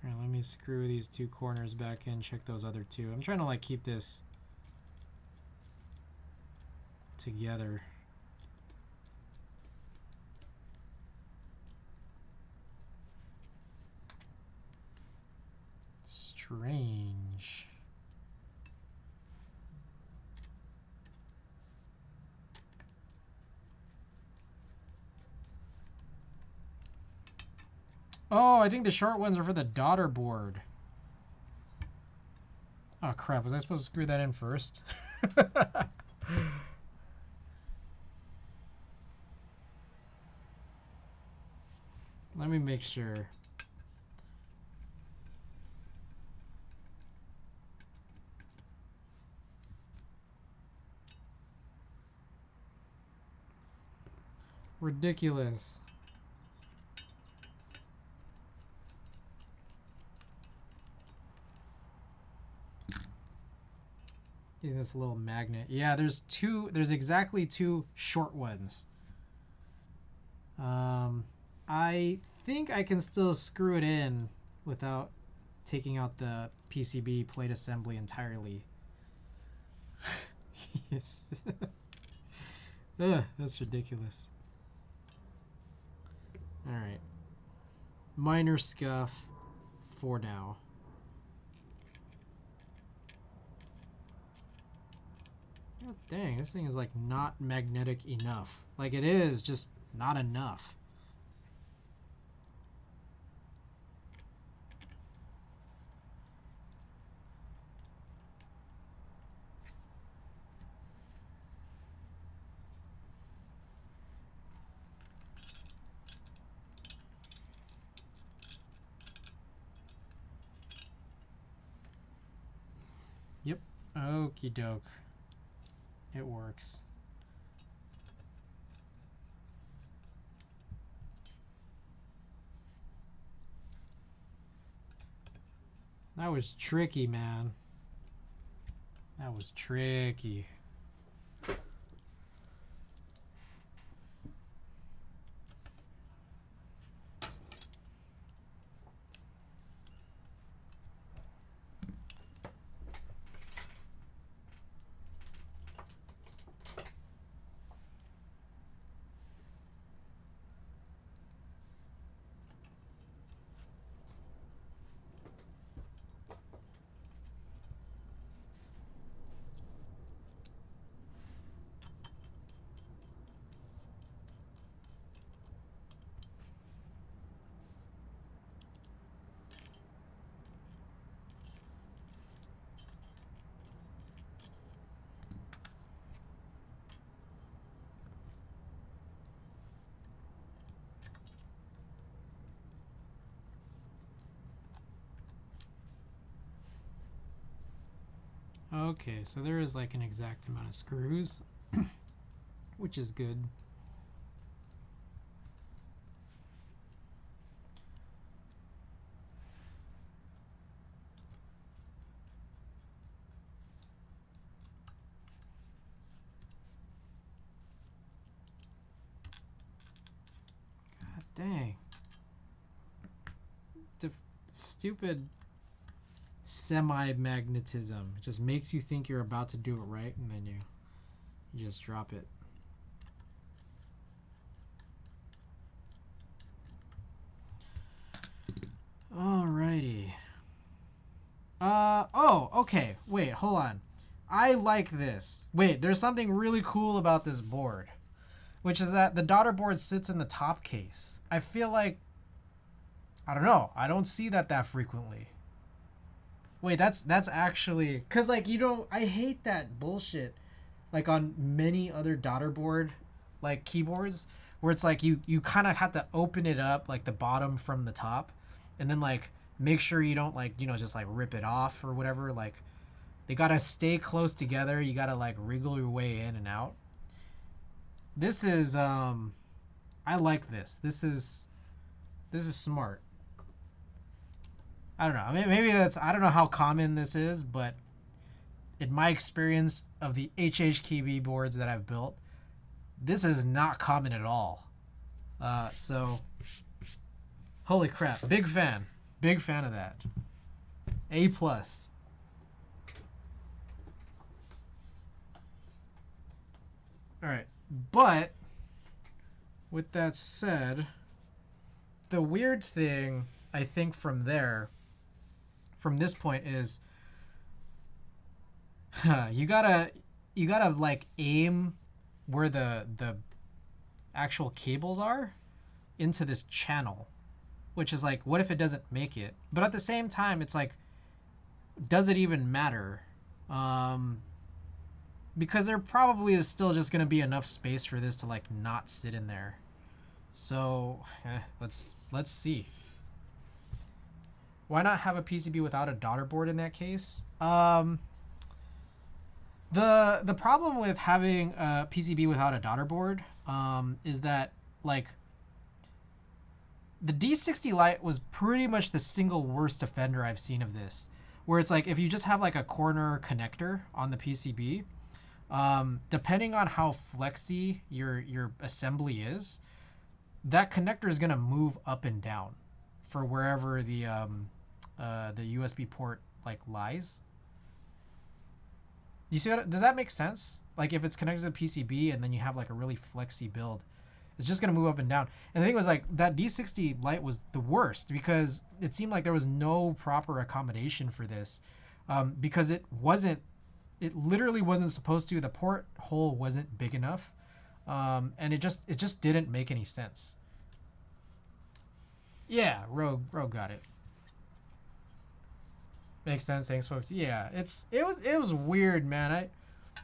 Alright, let me screw these 2 corners back in, check those other 2. I'm trying to like keep this together. Strange. Oh, I think the short ones are for the daughter board. Oh crap, was I supposed to screw that in first? Let me make sure. Ridiculous. Using this little magnet. Yeah, there's exactly 2 short ones. I think I can still screw it in without taking out the PCB plate assembly entirely. Yes. Ugh, that's ridiculous. Alright. Minor scuff for now. God dang, this thing is like not magnetic enough. Like it is, just not enough. Yep. Okie doke. It works. That was tricky, man. That was tricky. Okay, so there is like an exact amount of screws, which is good. God dang. The stupid semi-magnetism. It just makes you think you're about to do it right, and then you just drop it. Alrighty. Oh, okay. Wait, hold on. I like this. Wait, there's something really cool about this board, which is that the daughter board sits in the top case. I feel like, I don't know, I don't see that frequently. Wait, that's actually, cause like I hate that bullshit, like on many other daughter board, like keyboards, where it's like you kind of have to open it up like the bottom from the top, and then like make sure you don't like just like rip it off or whatever. Like they gotta stay close together. You gotta like wriggle your way in and out. This is I like this. This is smart. I don't know. I mean, maybe that's, I don't know how common this is, but in my experience of the HHKB boards that I've built, this is not common at all. So, holy crap. Big fan. Big fan of that. A+. Alright. But, with that said, the weird thing, I think, from this point is you gotta like aim where the actual cables are into this channel, which is like, what if it doesn't make it? But at the same time, it's like, does it even matter? Because there probably is still just gonna be enough space for this to like not sit in there. So let's see. Why not have a PCB without a daughter board in that case? The problem with having a PCB without a daughter board is that like the D60 Lite was pretty much the single worst offender I've seen of this, where it's like if you just have like a corner connector on the PCB, depending on how flexy your assembly is, that connector is gonna move up and down for wherever the USB port like lies. You see does that make sense? Like if it's connected to the PCB and then you have like a really flexy build, it's just gonna move up and down. And the thing was like that D60 Lite was the worst because it seemed like there was no proper accommodation for this, because it literally wasn't supposed to. The port hole wasn't big enough, and it just didn't make any sense. Yeah, Rogue got it. Makes sense. Thanks, folks. Yeah, it was weird, man. I'm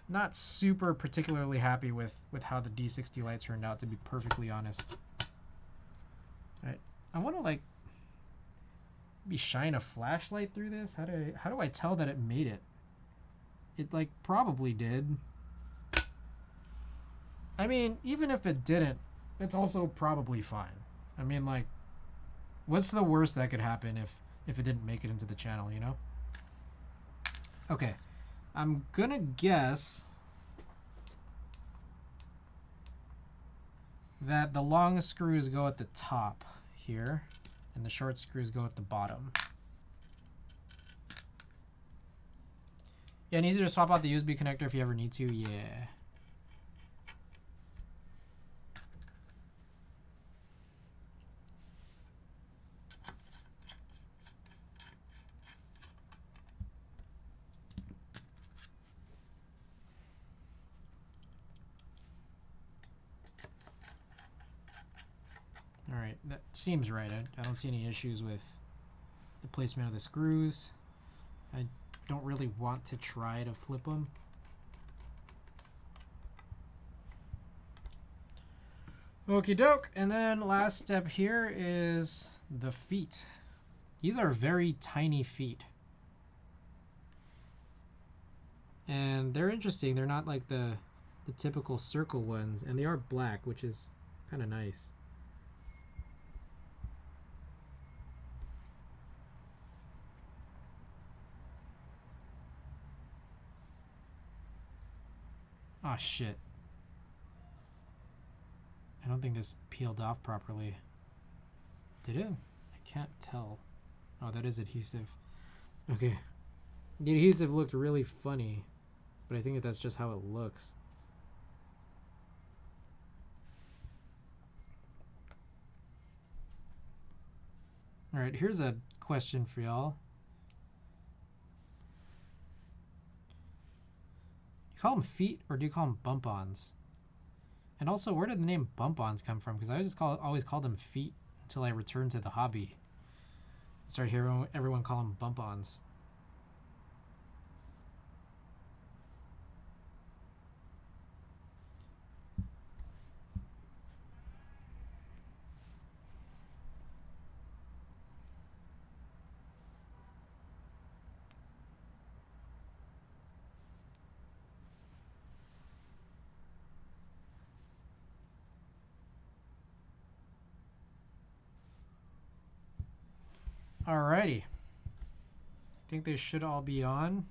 not super particularly happy with how the D60 Lite turned out, to be perfectly honest. All right, I want to like maybe shine a flashlight through this. How do I tell that it made it? It like probably did. I mean, even if it didn't, it's also probably fine. I mean, like, what's the worst that could happen if it didn't make it into the channel, you know? Okay, I'm gonna guess that the long screws go at the top here, and the short screws go at the bottom. Yeah, and easier to swap out the USB connector if you ever need to, yeah. All right, that seems right. I don't see any issues with the placement of the screws. I don't really want to try to flip them. Okie doke. And then last step here is the feet. These are very tiny feet. And they're interesting. They're not like the typical circle ones, and they are black, which is kind of nice. Oh shit. I don't think this peeled off properly. Did it? I can't tell. Oh, that is adhesive. Okay. The adhesive looked really funny, but I think that's just how it looks. Alright, here's a question for y'all. You call them feet or do you call them bump-ons? And also, where did the name bump-ons come from? Because I always called them feet until I returned to the hobby. I started hearing everyone call them bump-ons. Alrighty. I think they should all be on.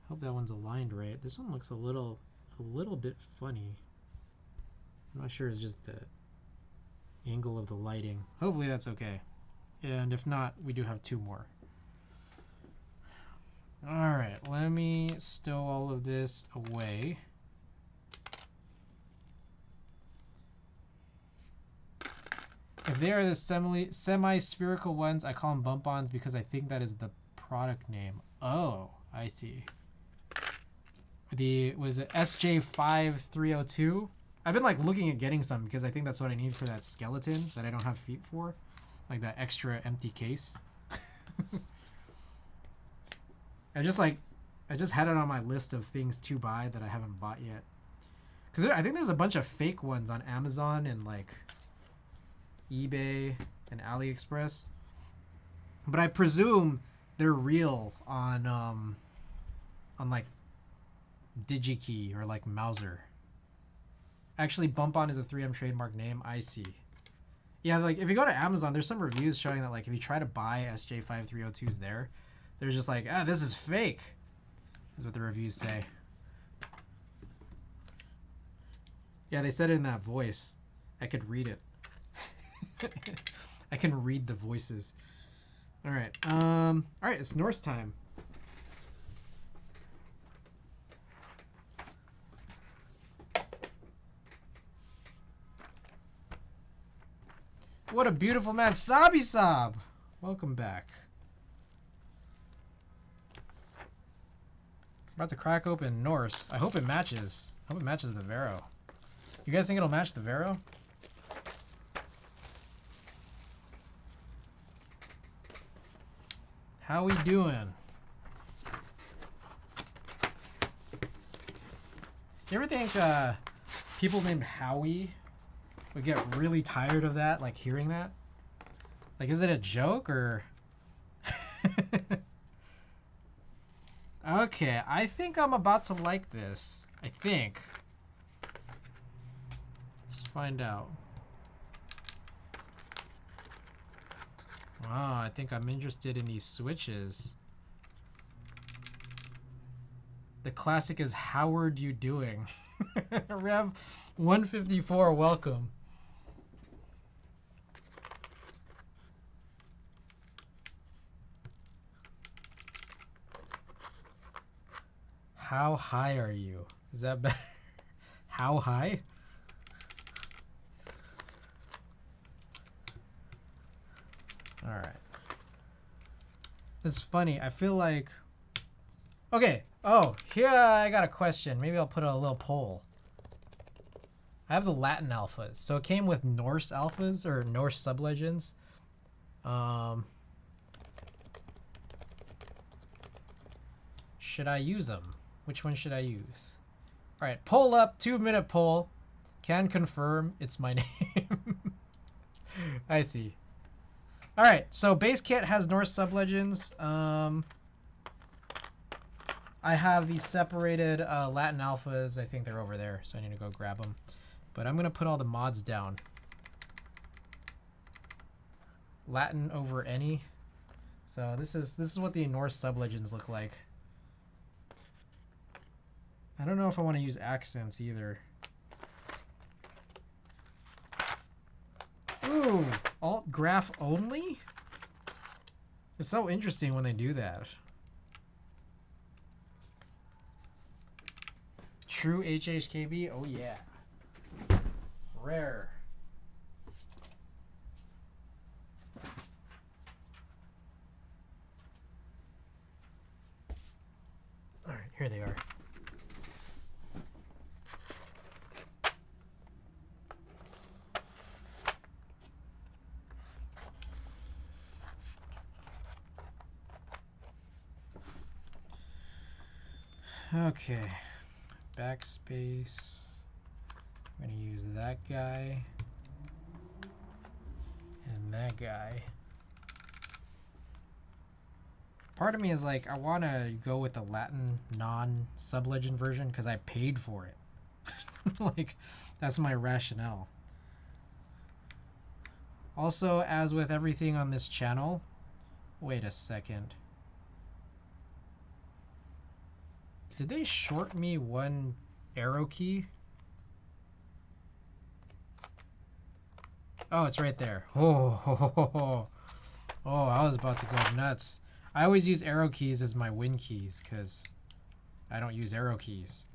Hope that one's aligned right. This one looks a little bit funny. I'm not sure it's just the angle of the lighting. Hopefully that's okay. And if not, we do have two more. Alright, let me stow all of this away. If they are the semi-spherical ones, I call them bump-ons because I think that is the product name. Oh, I see. Was it SJ5302? I've been like looking at getting some because I think that's what I need for that skeleton that I don't have feet for. Like that extra empty case. I just had it on my list of things to buy that I haven't bought yet. Because I think there's a bunch of fake ones on Amazon and like eBay and AliExpress, but I presume they're real on like DigiKey or like Mauser. Actually, Bump-On is a 3M trademark name. I see. Yeah, like if you go to Amazon, there's some reviews showing that like if you try to buy SJ5302s there, they're just like, ah, this is fake. Is what the reviews say. Yeah, they said it in that voice. I could read it. I can read the voices. All right. All right, it's Norse time. What a beautiful man, Sabi Sab. Welcome back. About to crack open Norse. I hope it matches. I hope it matches the Vero. You guys think it'll match the Vero? How we doing? You ever think people named Howie would get really tired of that, like hearing that? Like, is it a joke or? Okay, I think I'm about to like this. I think. Let's find out. Wow, I think I'm interested in these switches. The classic is Howard you doing? Rev 154, welcome. How high are you? Is that better? How high? All right. This is funny. I feel like... Okay. Oh, here I got a question. Maybe I'll put a little poll. I have the Latin alphas. So it came with Norse alphas or Norse sublegends. Should I use them? Which one should I use? All right. Poll up. 2-minute poll. Can confirm it's my name. I see. All right, so base kit has Norse sublegends. I have these separated Latin alphas. I think they're over there, so I need to go grab them. But I'm going to put all the mods down. Latin over any. So this is what the Norse sublegends look like. I don't know if I want to use accents either. Ooh, alt graph only? It's so interesting when they do that. True HHKB? Oh yeah. Rare. All right, here they are. Okay, backspace. I'm gonna use that guy and that guy. Part of me is like, I want to go with the Latin non-sublegend version because I paid for it. Like, that's my rationale. Also, as with everything on this channel, wait a second. Did they short me one arrow key? Oh, it's right there. Oh, I was about to go nuts. I always use arrow keys as my win keys because I don't use arrow keys.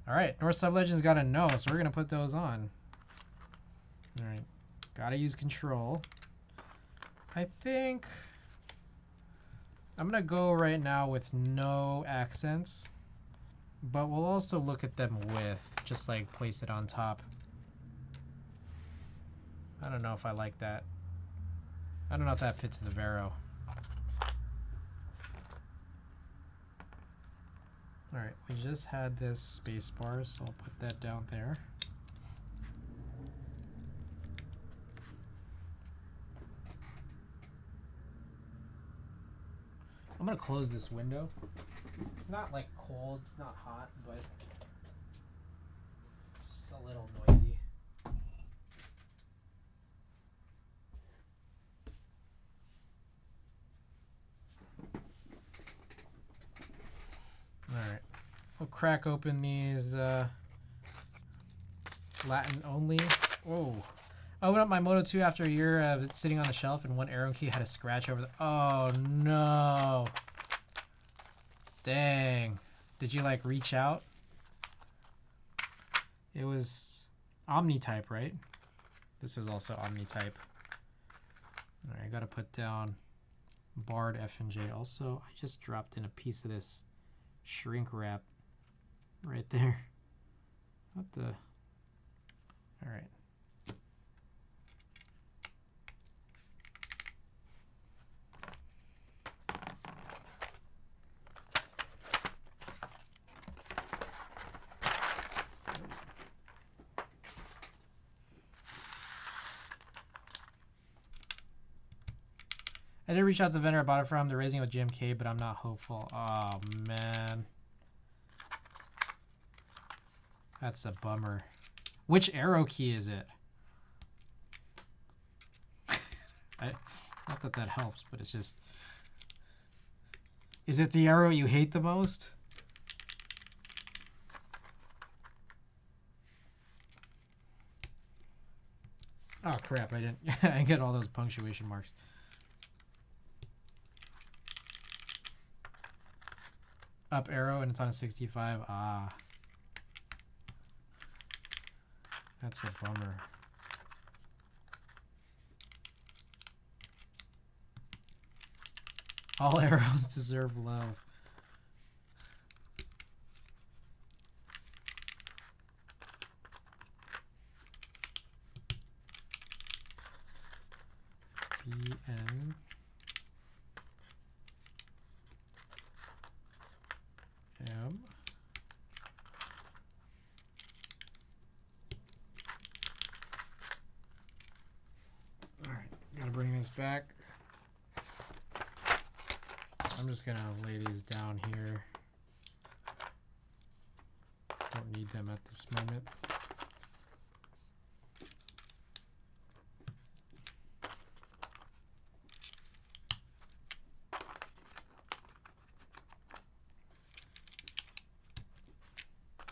All right, Norse sublegends got a no, so we're gonna put those on. All right, gotta use control. I think I'm gonna go right now with no accents, but we'll also look at them with, just like place it on top. I don't know if I like that. I don't know if that fits the Vero. All right, we just had this space bar, so I'll put that down there. I'm gonna close this window. It's not like cold, it's not hot, but it's a little noisy. Alright, we'll crack open these Latin only. Whoa. I opened up my Moto 2 after a year of it sitting on the shelf, and one arrow key had a scratch over the... Oh, no. Dang. Did you, like, reach out? It was Omni-type, right? This was also Omni-type. All right, I got to put down barred F and J. Also, I just dropped in a piece of this shrink wrap right there. What the... All right. I did reach out to the vendor I bought it from. They're raising it with GMK, but I'm not hopeful. Oh, man. That's a bummer. Which arrow key is it? Not that that helps, but it's just... Is it the arrow you hate the most? Oh, crap. I didn't get all those punctuation marks. Up arrow and it's on a 65. Ah. That's a bummer. All arrows deserve love. BN. M. All right, gotta bring this back. I'm just gonna lay these down here. Don't need them at this moment.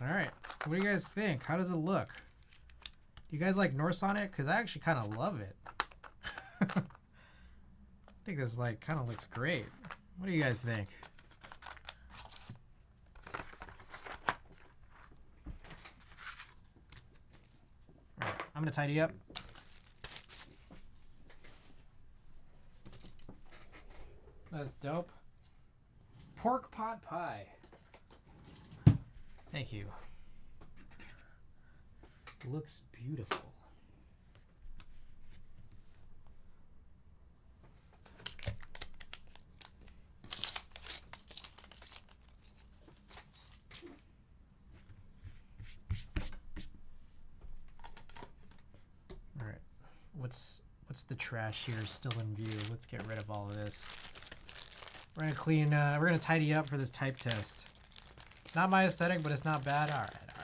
All right, what do you guys think? How does it look? Do you guys like Norse on it? Because I actually kind of love it. I think this like kind of looks great. What do you guys think? All right, I'm gonna tidy up. That's dope. Pork pot pie. Thank you. Looks beautiful. All right. What's the trash here still in view? Let's get rid of all of this. We're gonna clean. We're gonna tidy up for this type test. Not my aesthetic, but it's not bad. All right, all right.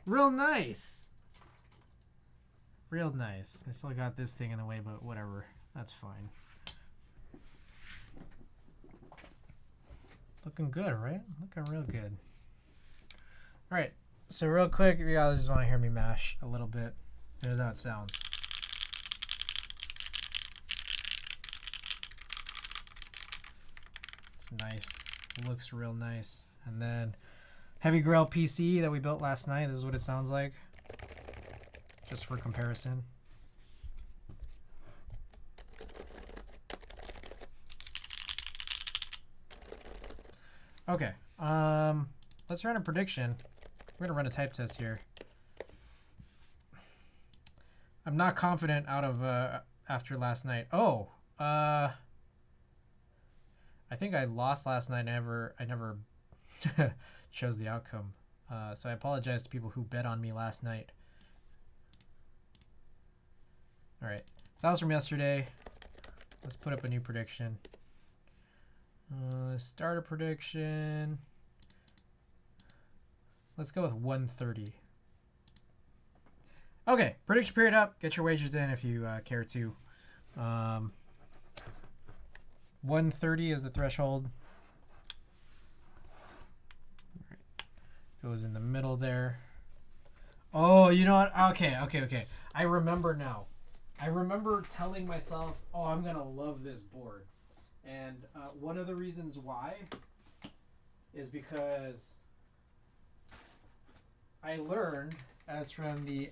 Real nice. Real nice. I still got this thing in the way, but whatever. That's fine. Looking good, right? Looking real good. All right. So real quick, if you guys just want to hear me mash a little bit, here's how it sounds. It's nice. It looks real nice. And then Heavy Grail PC that we built last night. This is what it sounds like, just for comparison. Okay, let's run a prediction. We're gonna run a type test here. I'm not confident out of after last night. Oh, I think I lost last night. I never chose the outcome. So I apologize to people who bet on me last night. All right, so that was from yesterday. Let's put up a new prediction. Start a prediction. Let's go with 130. Okay, prediction period up. Get your wagers in if you care to. 130 is the threshold. Goes in the middle there. Oh, you know what? Okay. I remember now. I remember telling myself, oh, I'm going to love this board. And one of the reasons why is because I learned, as from the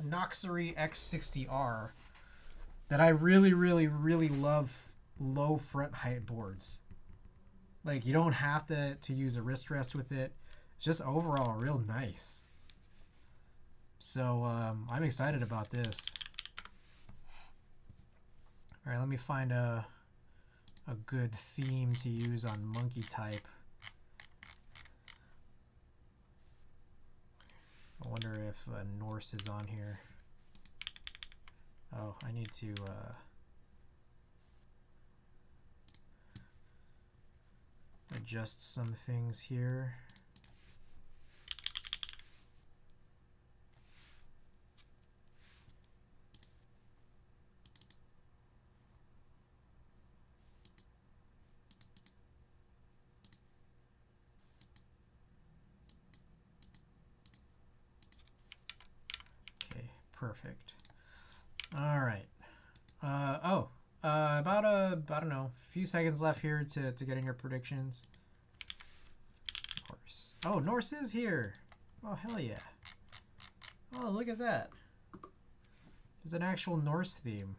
Noxery X60R, that I really, really, really love low front height boards. Like, you don't have to use a wrist rest with it. It's just overall real nice. So I'm excited about this. All right, let me find a good theme to use on monkey type. I wonder if Norse is on here. Oh, I need to adjust some things here. Perfect. All right. About I don't know, a few seconds left here to get in your predictions. Norse. Oh, Norse is here. Oh, hell yeah. Oh, look at that. There's an actual Norse theme.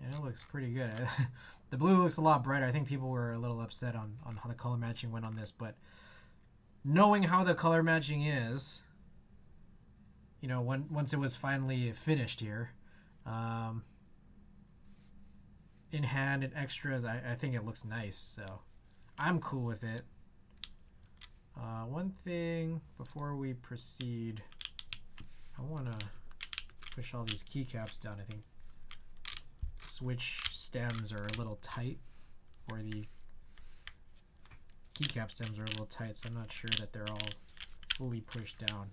And it looks pretty good. The blue looks a lot brighter. I think people were a little upset on how the color matching went on this, but knowing how the color matching is, you know, once it was finally finished here, in hand and extras, I think it looks nice, so I'm cool with it. One thing before we proceed, I want to push all these keycaps down. I think switch stems are a little tight, or the keycap stems are a little tight, so I'm not sure that they're all fully pushed down.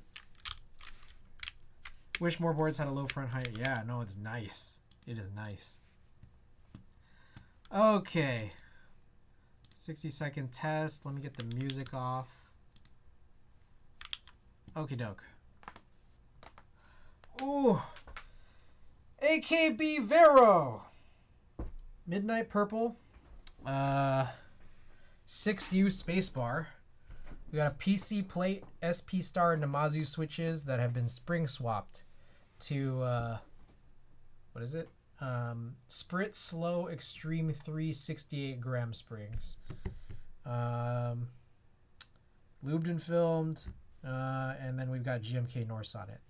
Wish more boards had a low front height. Yeah, no, it's nice. It is nice. Okay. 60-second test. Let me get the music off. Okie doke. Ooh. AKB Vero. Midnight Purple. 6U spacebar. We got a PC plate, SP Star Namazu switches that have been spring swapped to, what is it? SPRiT Slow Extreme III 68 gram springs. Lubed and filmed. And then we've got GMK Norse on it.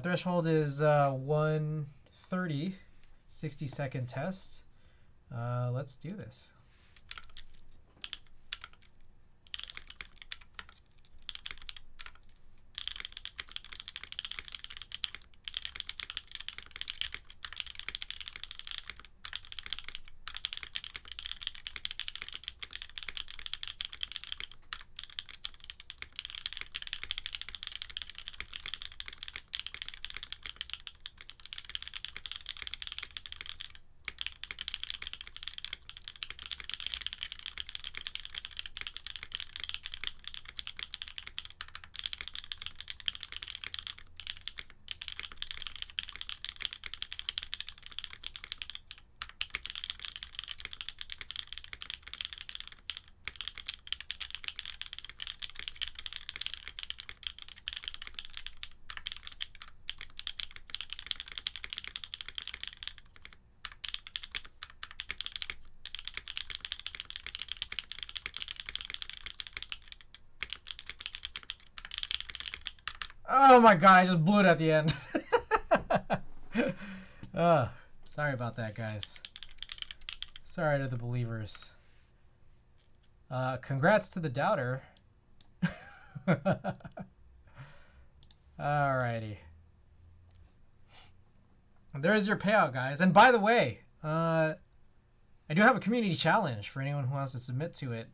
Threshold is 130, 60-second test. Let's do this. Oh my god, I just blew it at the end. Sorry about that, guys. Sorry to the believers. Congrats to the doubter. Alrighty. There's your payout, guys. And by the way, I do have a community challenge for anyone who wants to submit to it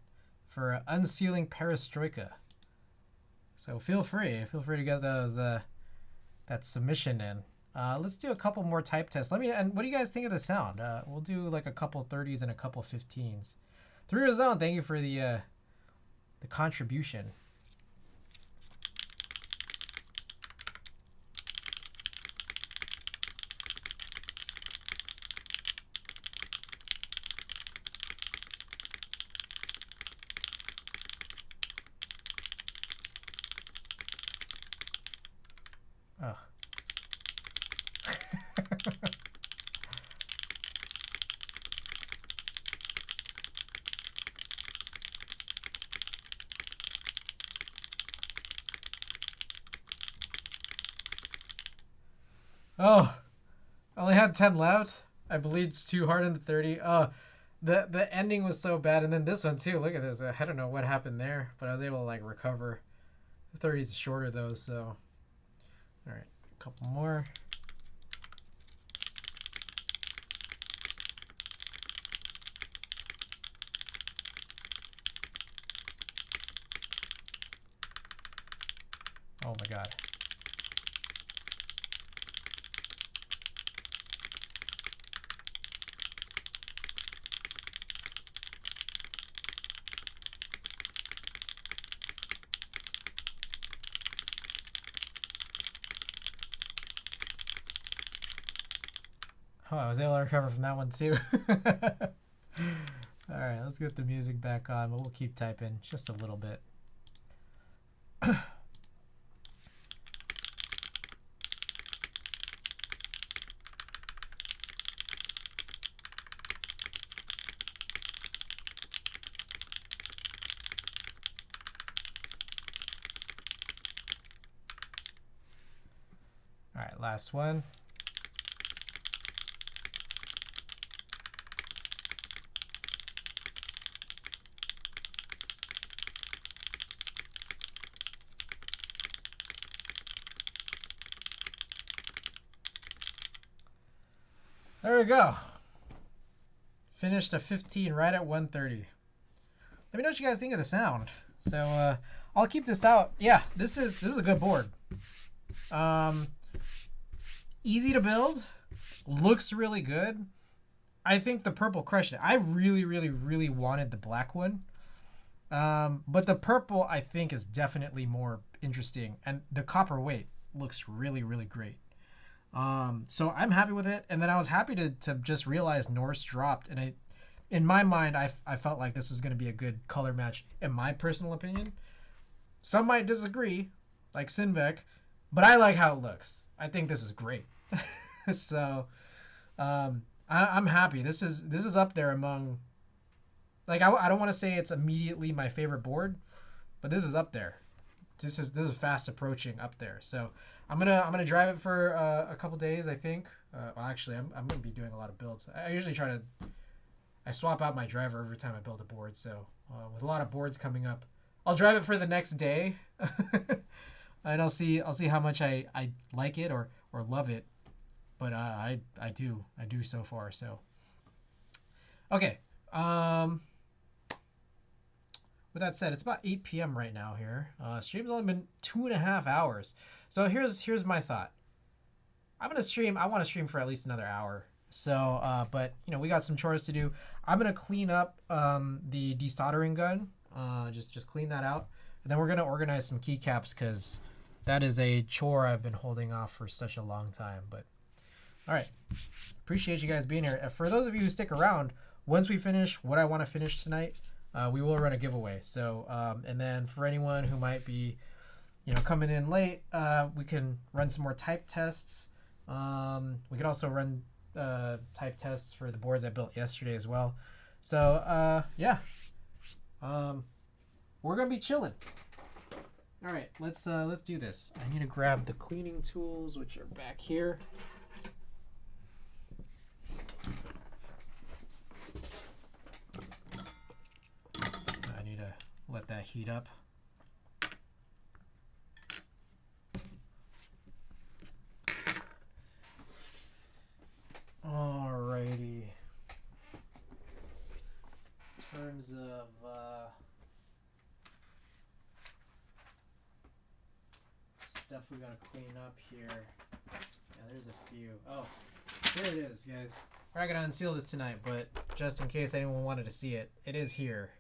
for unsealing Perestroika. So feel free to get those that submission in. Let's do a couple more type tests. And what do you guys think of the sound? We'll do like a couple 30s and a couple 15s. 3 Zone, thank you for the contribution. Oh. Oh, I only had 10 left. I bleeds too hard in the 30. Oh, the ending was so bad, and then this one too. Look at this. I don't know what happened there, but I was able to like recover. The 30 is shorter though, so. All right, a couple more. Oh my god. Oh, I was able to recover from that one too. All right, let's get the music back on, but we'll keep typing just a little bit. All right, last one. There we go. Finished a 15 right at 130. Let me know what you guys think of the sound. So I'll keep this out. Yeah, this is a good board. Easy to build, looks really good. I think the purple crushed it. I really wanted the black one. But the purple I think is definitely more interesting, and the copper weight looks really great. So I'm happy with it. And then I was happy to just realize Norse dropped, and in my mind I felt like this was going to be a good color match in my personal opinion. Some might disagree, like Sinvek, but I like how it looks. I think this is great. So I'm happy. This is up there among, like, I don't want to say it's immediately my favorite board, but this is up there. This is fast approaching up there. So I'm gonna drive it for a couple days, I think. Well, actually, I'm gonna be doing a lot of builds. I usually I swap out my driver every time I build a board. So with a lot of boards coming up, I'll drive it for the next day, and I'll see how much I like it or love it. But I do so far. So okay. With that said, it's about 8 p.m. right now here. Stream's only been 2.5 hours. So here's my thought. I want to stream for at least another hour. So, but we got some chores to do. I'm gonna clean up the desoldering gun. Just clean that out, and then we're gonna organize some keycaps because that is a chore I've been holding off for such a long time. But all right, appreciate you guys being here. For those of you who stick around, once we finish what I want to finish tonight, we will run a giveaway. So, and then for anyone who might be, coming in late, we can run some more type tests. We could also run type tests for the boards I built yesterday as well. So, yeah, we're gonna be chilling. All right, let's do this. I need to grab the cleaning tools, which are back here. Let that heat up. Alrighty. In terms of stuff we gotta clean up here. Yeah, there's a few. Oh, there it is, guys. We're not gonna unseal this tonight, but just in case anyone wanted to see it, it is here.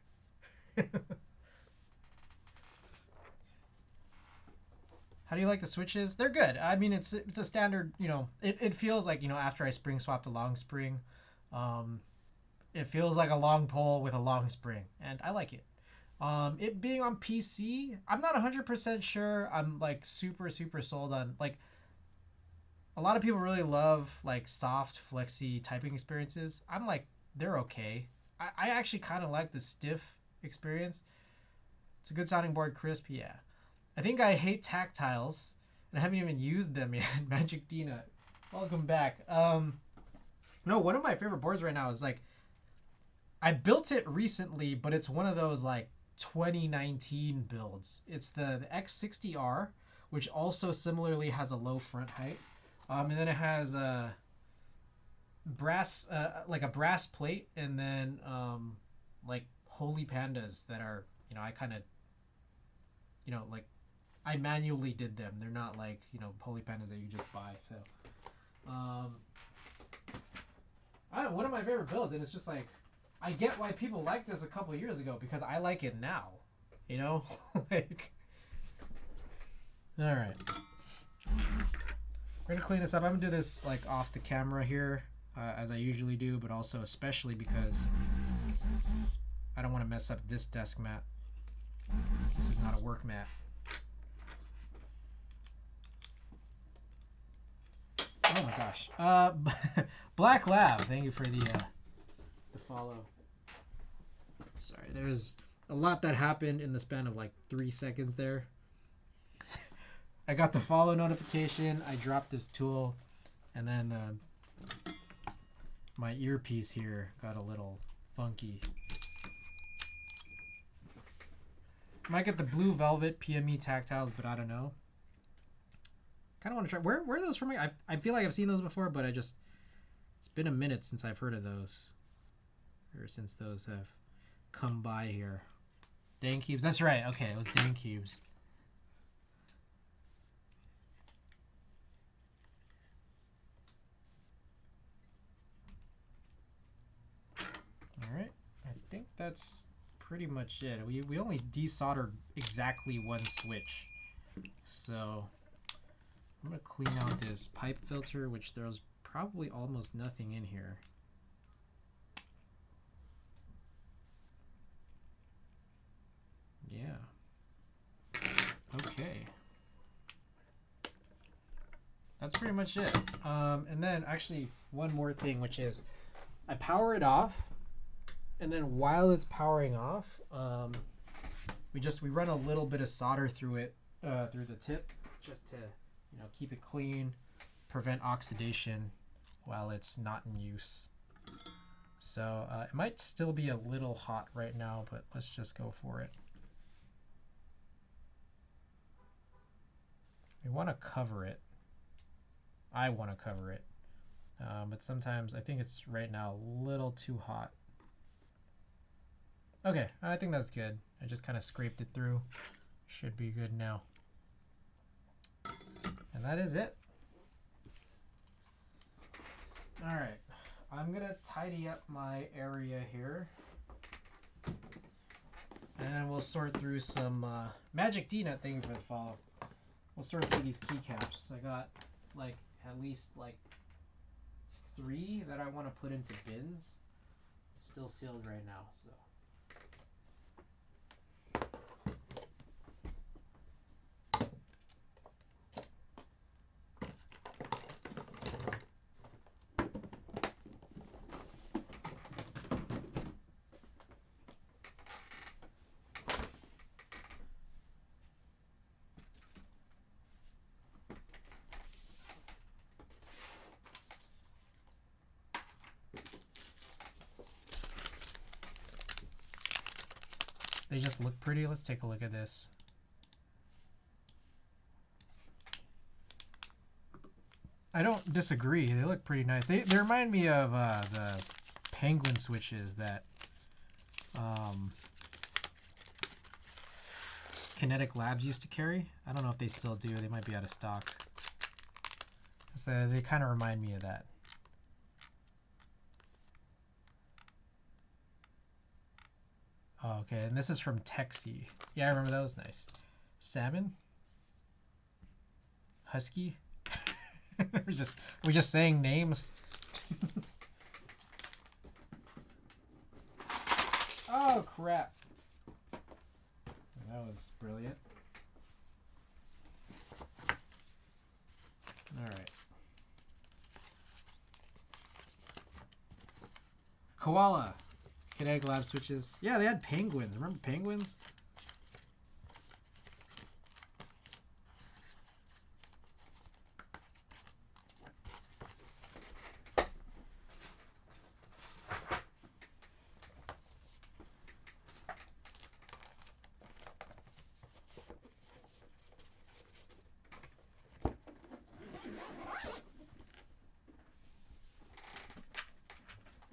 How do you like the switches? They're good. I mean, it's a standard, it feels like, after I spring swapped a long spring, it feels like a long pole with a long spring, and I like it. It being on PC, I'm not 100% sure I'm like super sold on, like, a lot of people really love like soft, flexy typing experiences. I'm like, they're okay. I actually kind of like the stiff experience. It's a good sounding board, crisp, yeah. I think I hate tactiles, and I haven't even used them yet. Magic Dina, welcome back. No, one of my favorite boards right now is like, I built it recently, but it's one of those like 2019 builds. It's the X60R, which also similarly has a low front height, and then it has a brass, like a brass plate, and then like holy pandas that are, I kind of, like, I manually did them. They're not like, holy pandas that you just buy. So, I don't know, one of my favorite builds, and it's just like, I get why people liked this a couple of years ago because I like it now, like, all right. We're gonna clean this up. I'm gonna do this like off the camera here, as I usually do, but also especially because I don't want to mess up this desk mat. This is not a work mat. Oh my gosh. Black Lab, thank you for the follow. Sorry, there's a lot that happened in the span of like 3 seconds there. I got the follow notification, I dropped this tool, and then my earpiece here got a little funky. Might get the Blue Velvet PME tactiles, but I don't know. Kind of want to try. Where are those from? I feel like I've seen those before, but it's been a minute since I've heard of those, or since those have come by here. Dang Cubes. That's right. Okay, it was Dang Cubes. All right. I think that's pretty much it. We only desoldered exactly one switch, so I'm gonna clean out this pipe filter, which there's probably almost nothing in here. Yeah. Okay. That's pretty much it. And then actually one more thing, which is I power it off, and then while it's powering off, we run a little bit of solder through it, through the tip, just to keep it clean, prevent oxidation while it's not in use. So it might still be a little hot right now, but let's just go for it. We want to cover it. I want to cover it, but sometimes I think it's right now a little too hot. Okay, I think that's good. I just kind of scraped it through. Should be good now. And that is it. All right, I'm gonna tidy up my area here, and then we'll sort through some Magic D-Nut. Thank you for the follow. We'll sort through these keycaps. I got like at least like 3 that I want to put into bins. Still sealed right now, so. They just look pretty. Let's take a look at this. I don't disagree. They look pretty nice. They remind me of the Penguin switches that Kinetic Labs used to carry. I don't know if they still do. They might be out of stock. So they kind of remind me of that. Oh, okay, and this is from Texie. Yeah, I remember that was nice. Salmon? Husky? we're just saying names. Oh crap. That was brilliant. Alright. Koala. Kinetic Lab switches. Yeah, they had penguins. Remember penguins?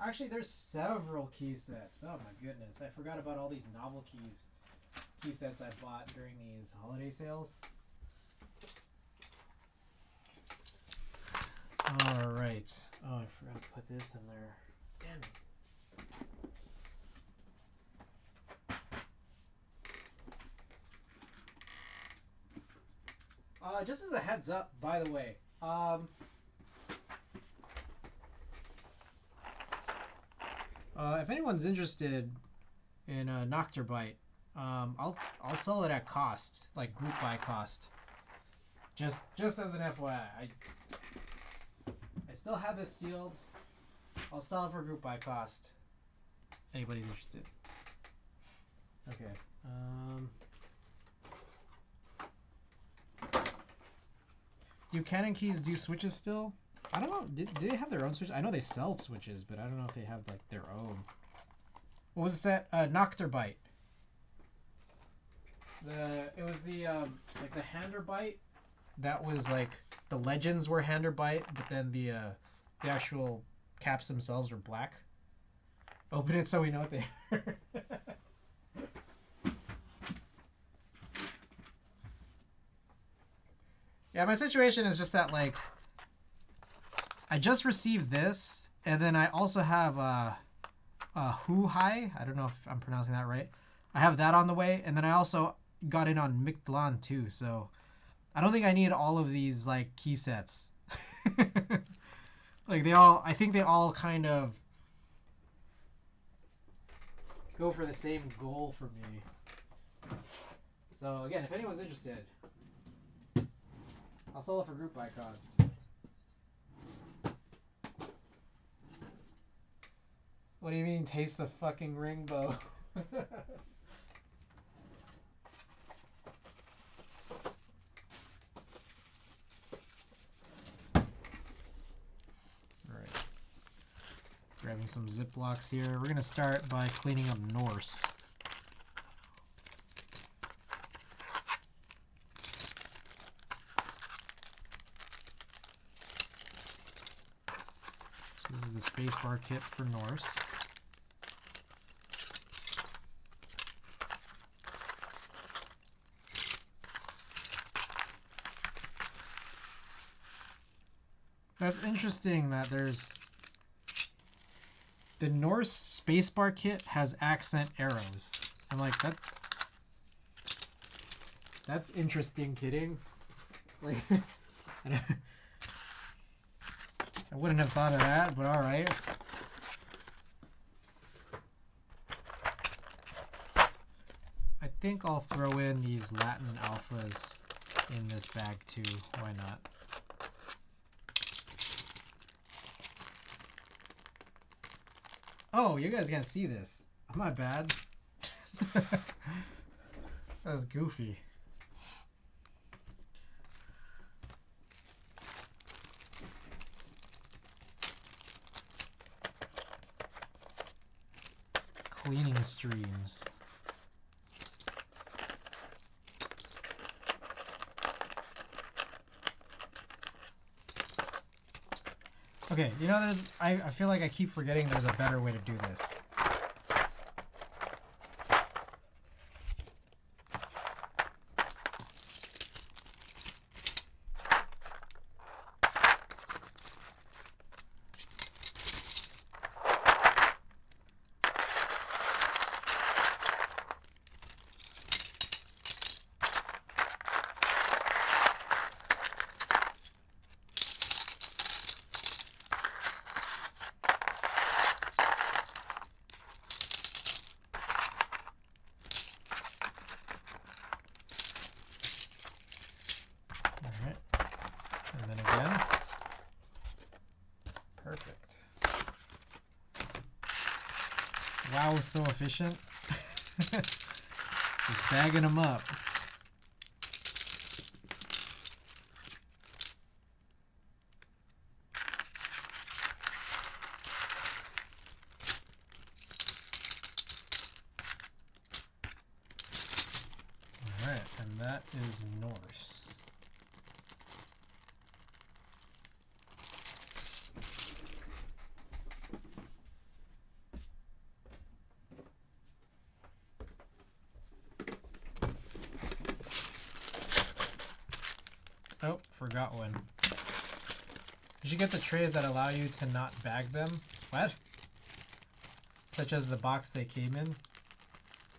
Actually, there's several key sets. Oh my goodness. I forgot about all these novel key sets I bought during these holiday sales. Alright. Oh, I forgot to put this in there. Damn it. Just as a heads up, by the way, if anyone's interested in a Nocturbite, I'll sell it at cost, like group buy cost. Just as an FYI. still have this sealed. I'll sell it for group buy cost. Anybody's interested. Okay. Do Canon keys do switches still? I don't know. Do they have their own switches? I know they sell switches, but I don't know if they have like their own. What was it? Noctur Byte. It was the like the Hander Byte. That was like the legends were Hander Byte, but then the actual caps themselves were black. Open it so we know what they are. Yeah, my situation is just that, like, I just received this, and then I also have a Hu-Hai. I don't know if I'm pronouncing that right. I have that on the way, and then I also got in on Mictlan too, so I don't think I need all of these, like, key sets. Like, I think they all kind of go for the same goal for me. So, again, if anyone's interested, I'll sell it for group buy cost. What do you mean, taste the fucking rainbow? Alright. Grabbing some Ziplocs here. We're going to start by cleaning up Norse. This is the spacebar kit for Norse. That's interesting that there's the Norse spacebar kit has accent arrows. I'm like, that's interesting, kidding. Like, I wouldn't have thought of that, but all right. I think I'll throw in these Latin alphas in this bag too. Why not? Oh, you guys can't see this. My bad. That's goofy. Cleaning streams. Okay, you know, I feel like I keep forgetting there's a better way to do this. Wow, was so efficient. Just bagging them up. All right, and that is Norse. Oh, forgot one. You should get the trays that allow you to not bag them. What? Such as the box they came in.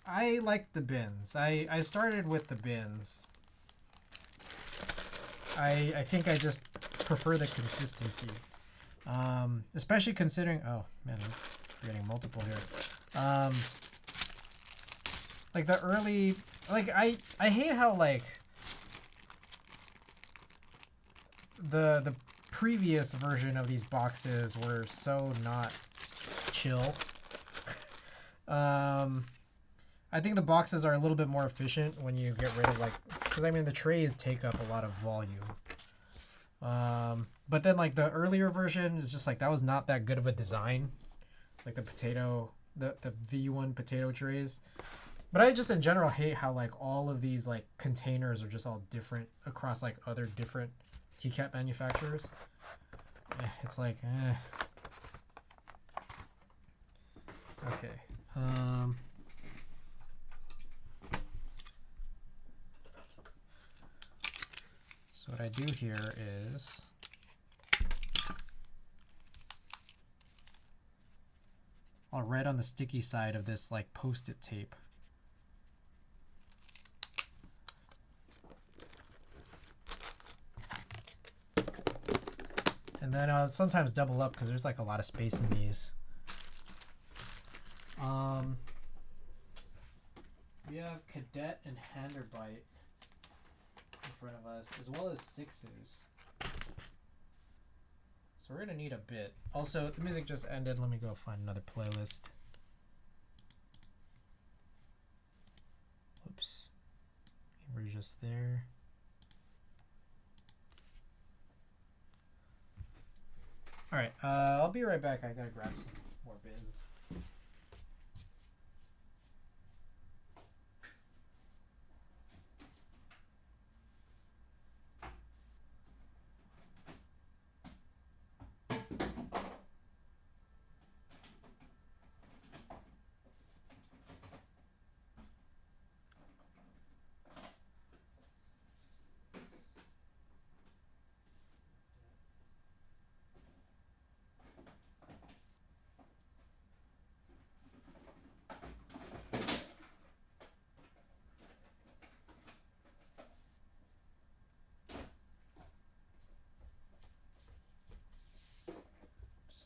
I like the bins. I started with the bins. I think I just prefer the consistency. Especially considering... Oh, man, I'm forgetting multiple here. Like the early... Like, I hate how, like... The previous version of these boxes were so not chill. I think the boxes are a little bit more efficient when you get rid of like, because I mean the trays take up a lot of volume. But then like the earlier version is just like, that was not that good of a design. Like the potato, the V1 potato trays. But I just in general hate how like all of these like containers are just all different across like other different keycap manufacturers. It's like, Okay. So what I do here is I'll write on the sticky side of this like Post-it tape. And then I'll sometimes double up because there's like a lot of space in these. We have Cadet and Handerbite in front of us, as well as 6s. So we're gonna need a bit. Also, the music just ended. Let me go find another playlist. Whoops. We're just there. All right, I'll be right back. I gotta grab some more bins.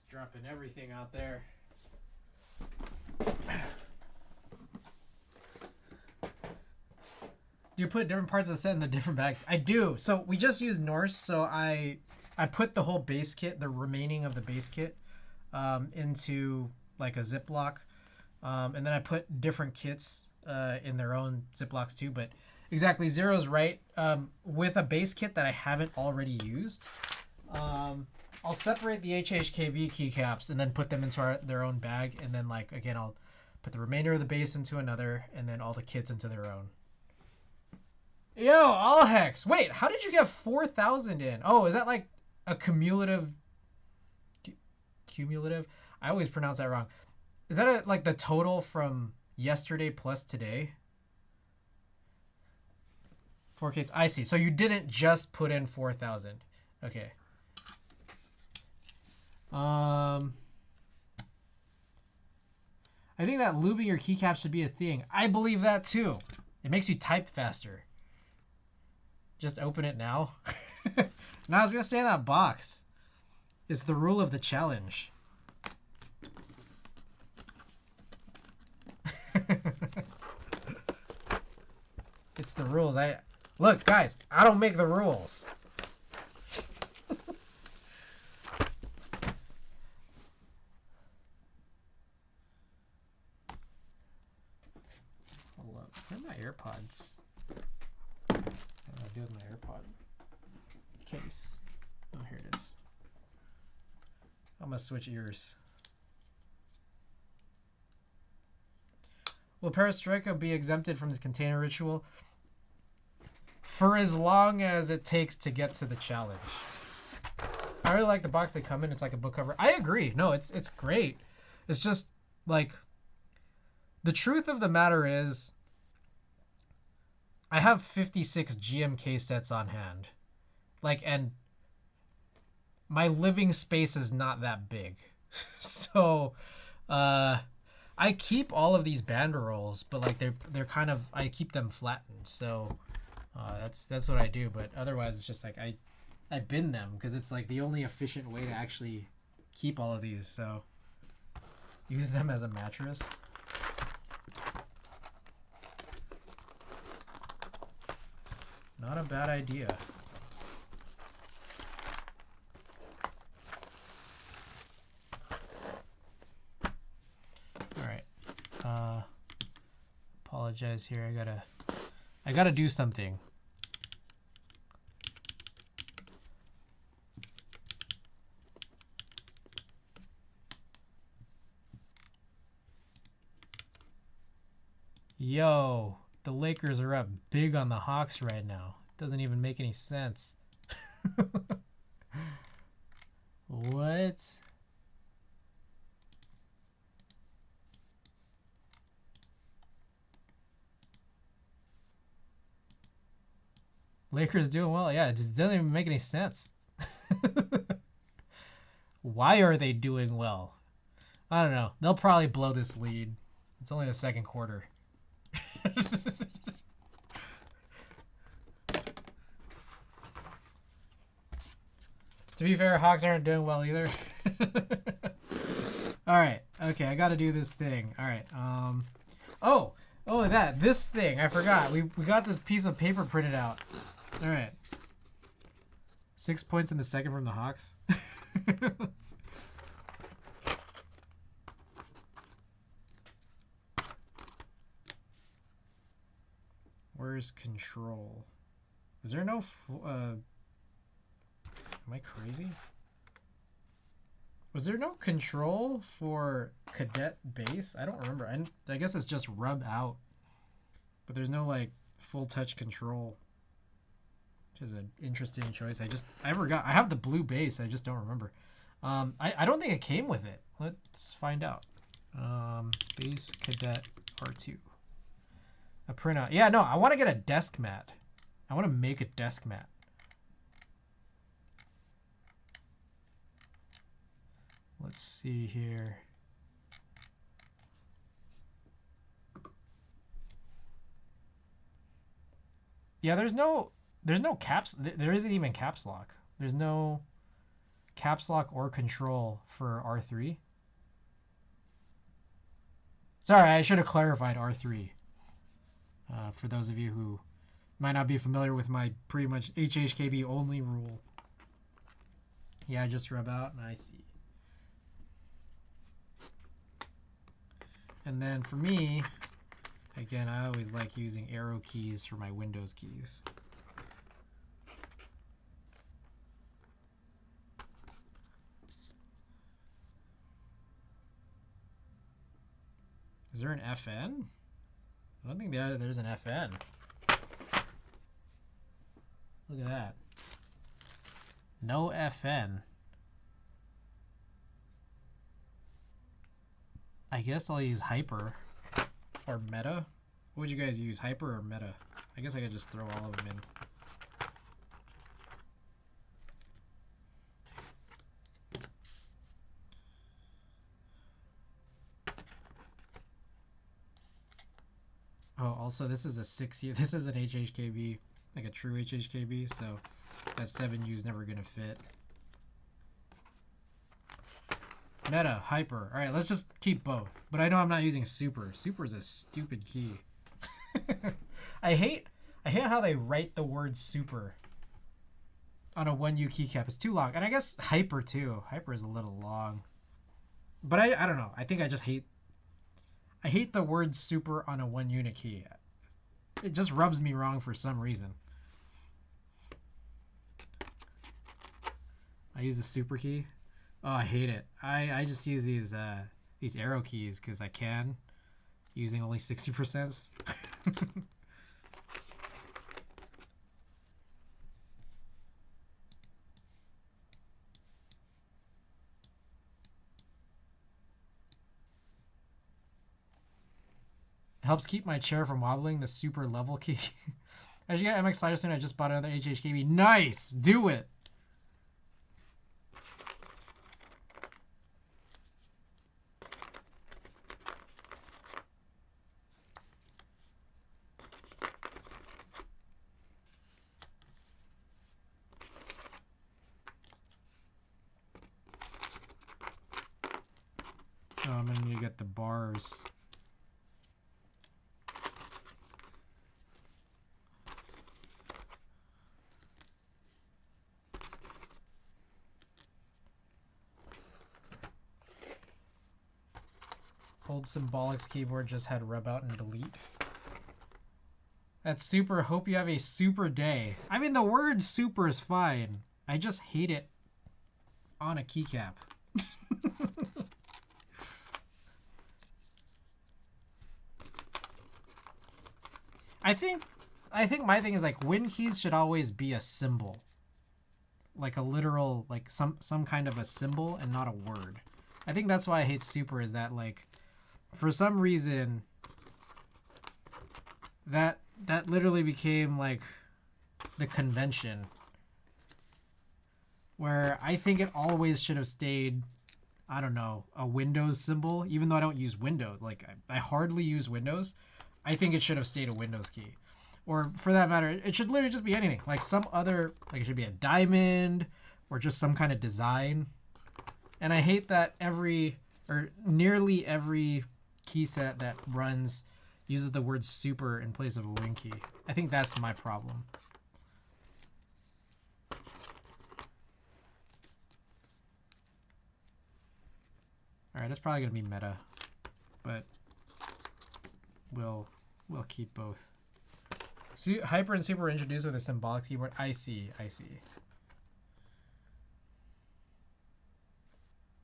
Dropping everything out there. Do you put different parts of the set in the different bags? I do. So we just use Norse, so I put the whole base kit, the remaining of the base kit, into like a Ziploc, and then I put different kits in their own Ziplocs too. But exactly, Zero's right. With a base kit that I haven't already used, I'll separate the HHKB keycaps and then put them into their own bag, and then like again I'll put the remainder of the base into another, and then all the kits into their own. Yo, Allhex, wait, how did you get 4,000 in? Oh, is that like a cumulative? I always pronounce that wrong. Is that like the total from yesterday plus today? 4 kits. I see. So you didn't just put in 4,000. Okay. I think that lubing your keycaps should be a thing. I believe that too. It makes you type faster. Just open it now. No, I was gonna stay in that box. It's the rule of the challenge. It's the rules. Look, guys, I don't make the rules. Hold up. Where are my AirPods? What do I do with my AirPod case? Oh, here it is. I'm gonna switch ears. Will Perestroika be exempted from this container ritual? For as long as it takes to get to the challenge. I really like the box they come in. It's like a book cover. I agree. No, it's great. It's just like, the truth of the matter is, I have 56 GMK sets on hand. Like, and my living space is not that big. So, I keep all of these banderoles, but like they're kind of, I keep them flattened. So that's what I do. But otherwise, it's just like I bin them because it's like the only efficient way to actually keep all of these. So use them as a mattress. Not a bad idea. Apologize here. I gotta do something. Yo, the Lakers are up big on the Hawks right now. Doesn't even make any sense. What? Lakers doing well. Yeah, it just doesn't even make any sense. Why are they doing well? I don't know. They'll probably blow this lead. It's only the second quarter. To be fair, Hawks aren't doing well either. All right. Okay, I got to do this thing. All right. This thing. I forgot. We got this piece of paper printed out. All right. 6 points in the second from the Hawks. Where's control? Is there no... am I crazy? Was there no control for cadet base? I don't remember. I guess it's just rub out. But there's no, like, full touch control. Which is an interesting choice. I forgot. I have the blue base. I just don't remember. I don't think it came with it. Let's find out. Space Cadet R2. A printout. Yeah, no, I want to get a desk mat. I want to make a desk mat. Let's see here. Yeah, there's no caps. There isn't even caps lock. There's no caps lock or control for R3. Sorry, I should have clarified R3. For those of you who might not be familiar with my pretty much HHKB only rule. Yeah, I just rub out and I see. And then for me, again, I always like using arrow keys for my Windows keys. Is there an FN? I don't think there's an FN. Look at that. No FN. I guess I'll use hyper or meta. What would you guys use, hyper or meta? I guess I could just throw all of them in. Oh, also this is a 6U. This is an HHKB, like a true HHKB, so that 7U is never gonna fit. Meta, hyper. All right, let's just keep both. But I know I'm not using super. Super is a stupid key. I hate how they write the word super on a 1U keycap. It's too long. And I guess hyper too. Hyper is a little long. But I don't know. I think I just hate the word super on a 1-unit key. It just rubs me wrong for some reason. I use the super key. Oh, I hate it. I just use these arrow keys because I can, using only 60%. Helps keep my chair from wobbling, the super level key. As you get MX Slider soon, I just bought another HHKB. Nice! Do it! Oh, I'm gonna need to get the bars. old Symbolics keyboard just had rub out and delete. That's super. Hope you have a super day. I mean, the word super is fine. I just hate it on a keycap. I think my thing is like Win keys should always be a symbol. Like a literal, like some kind of a symbol and not a word. I think that's why I hate super, is that like for some reason that literally became like the convention, where I think it always should have stayed, I don't know, a Windows symbol. Even though I don't use Windows, like I hardly use Windows, I think it should have stayed a Windows key. Or for that matter, it should literally just be anything. Like some other, like it should be a diamond or just some kind of design. And I hate that nearly every key set that runs uses the word super in place of a Win key. I think that's my problem. Alright, that's probably going to be meta. But we'll keep both. Hyper and super were introduced with a symbolic keyboard. I see.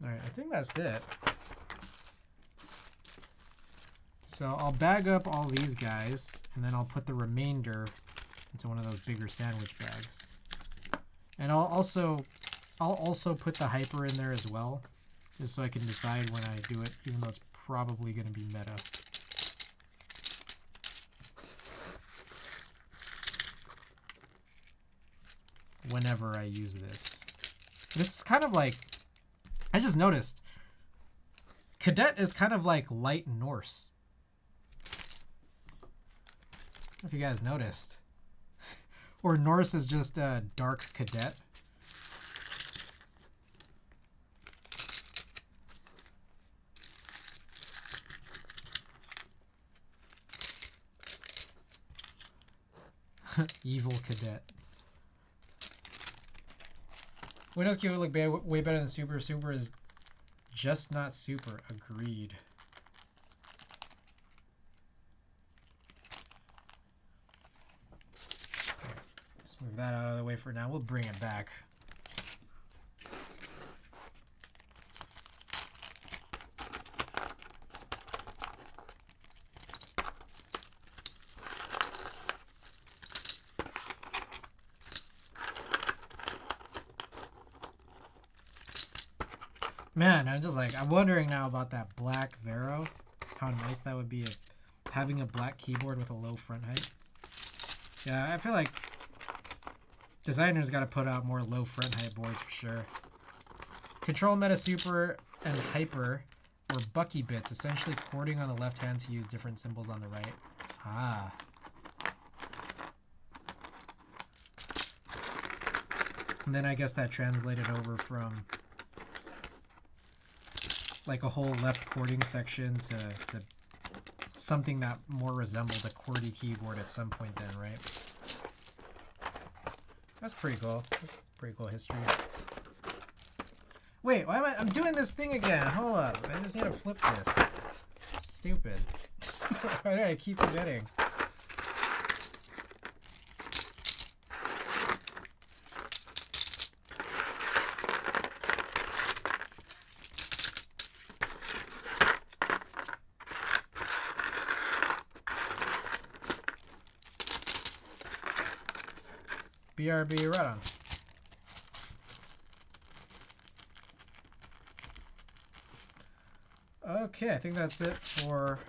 Alright, I think that's it. So I'll bag up all these guys, and then I'll put the remainder into one of those bigger sandwich bags. And I'll also put the hyper in there as well, just so I can decide when I do it, even though it's probably going to be meta. Whenever I use this. This is kind of like, I just noticed, Cadet is kind of like light Norse. I don't know if you guys noticed. Or Norse is just a dark Cadet. Evil Cadet. Windows keyboard look way better than super. Super is just not super. Agreed. Okay, let's move that out of the way for now. We'll bring it back. Man, I'm wondering now about that black Vero. How nice that would be if having a black keyboard with a low front height. Yeah, I feel like designers got to put out more low front height boards for sure. Control Meta Super and Hyper were Bucky bits, essentially chording on the left hand to use different symbols on the right. Ah. And then I guess that translated over from like a whole left chording section to something that more resembled a QWERTY keyboard at some point then, right? That's pretty cool. That's pretty cool history. Wait, why am I'm doing this thing again? Hold up. I just need to flip this. Stupid. Why do I keep forgetting? BRB, right on. Okay, I think that's it for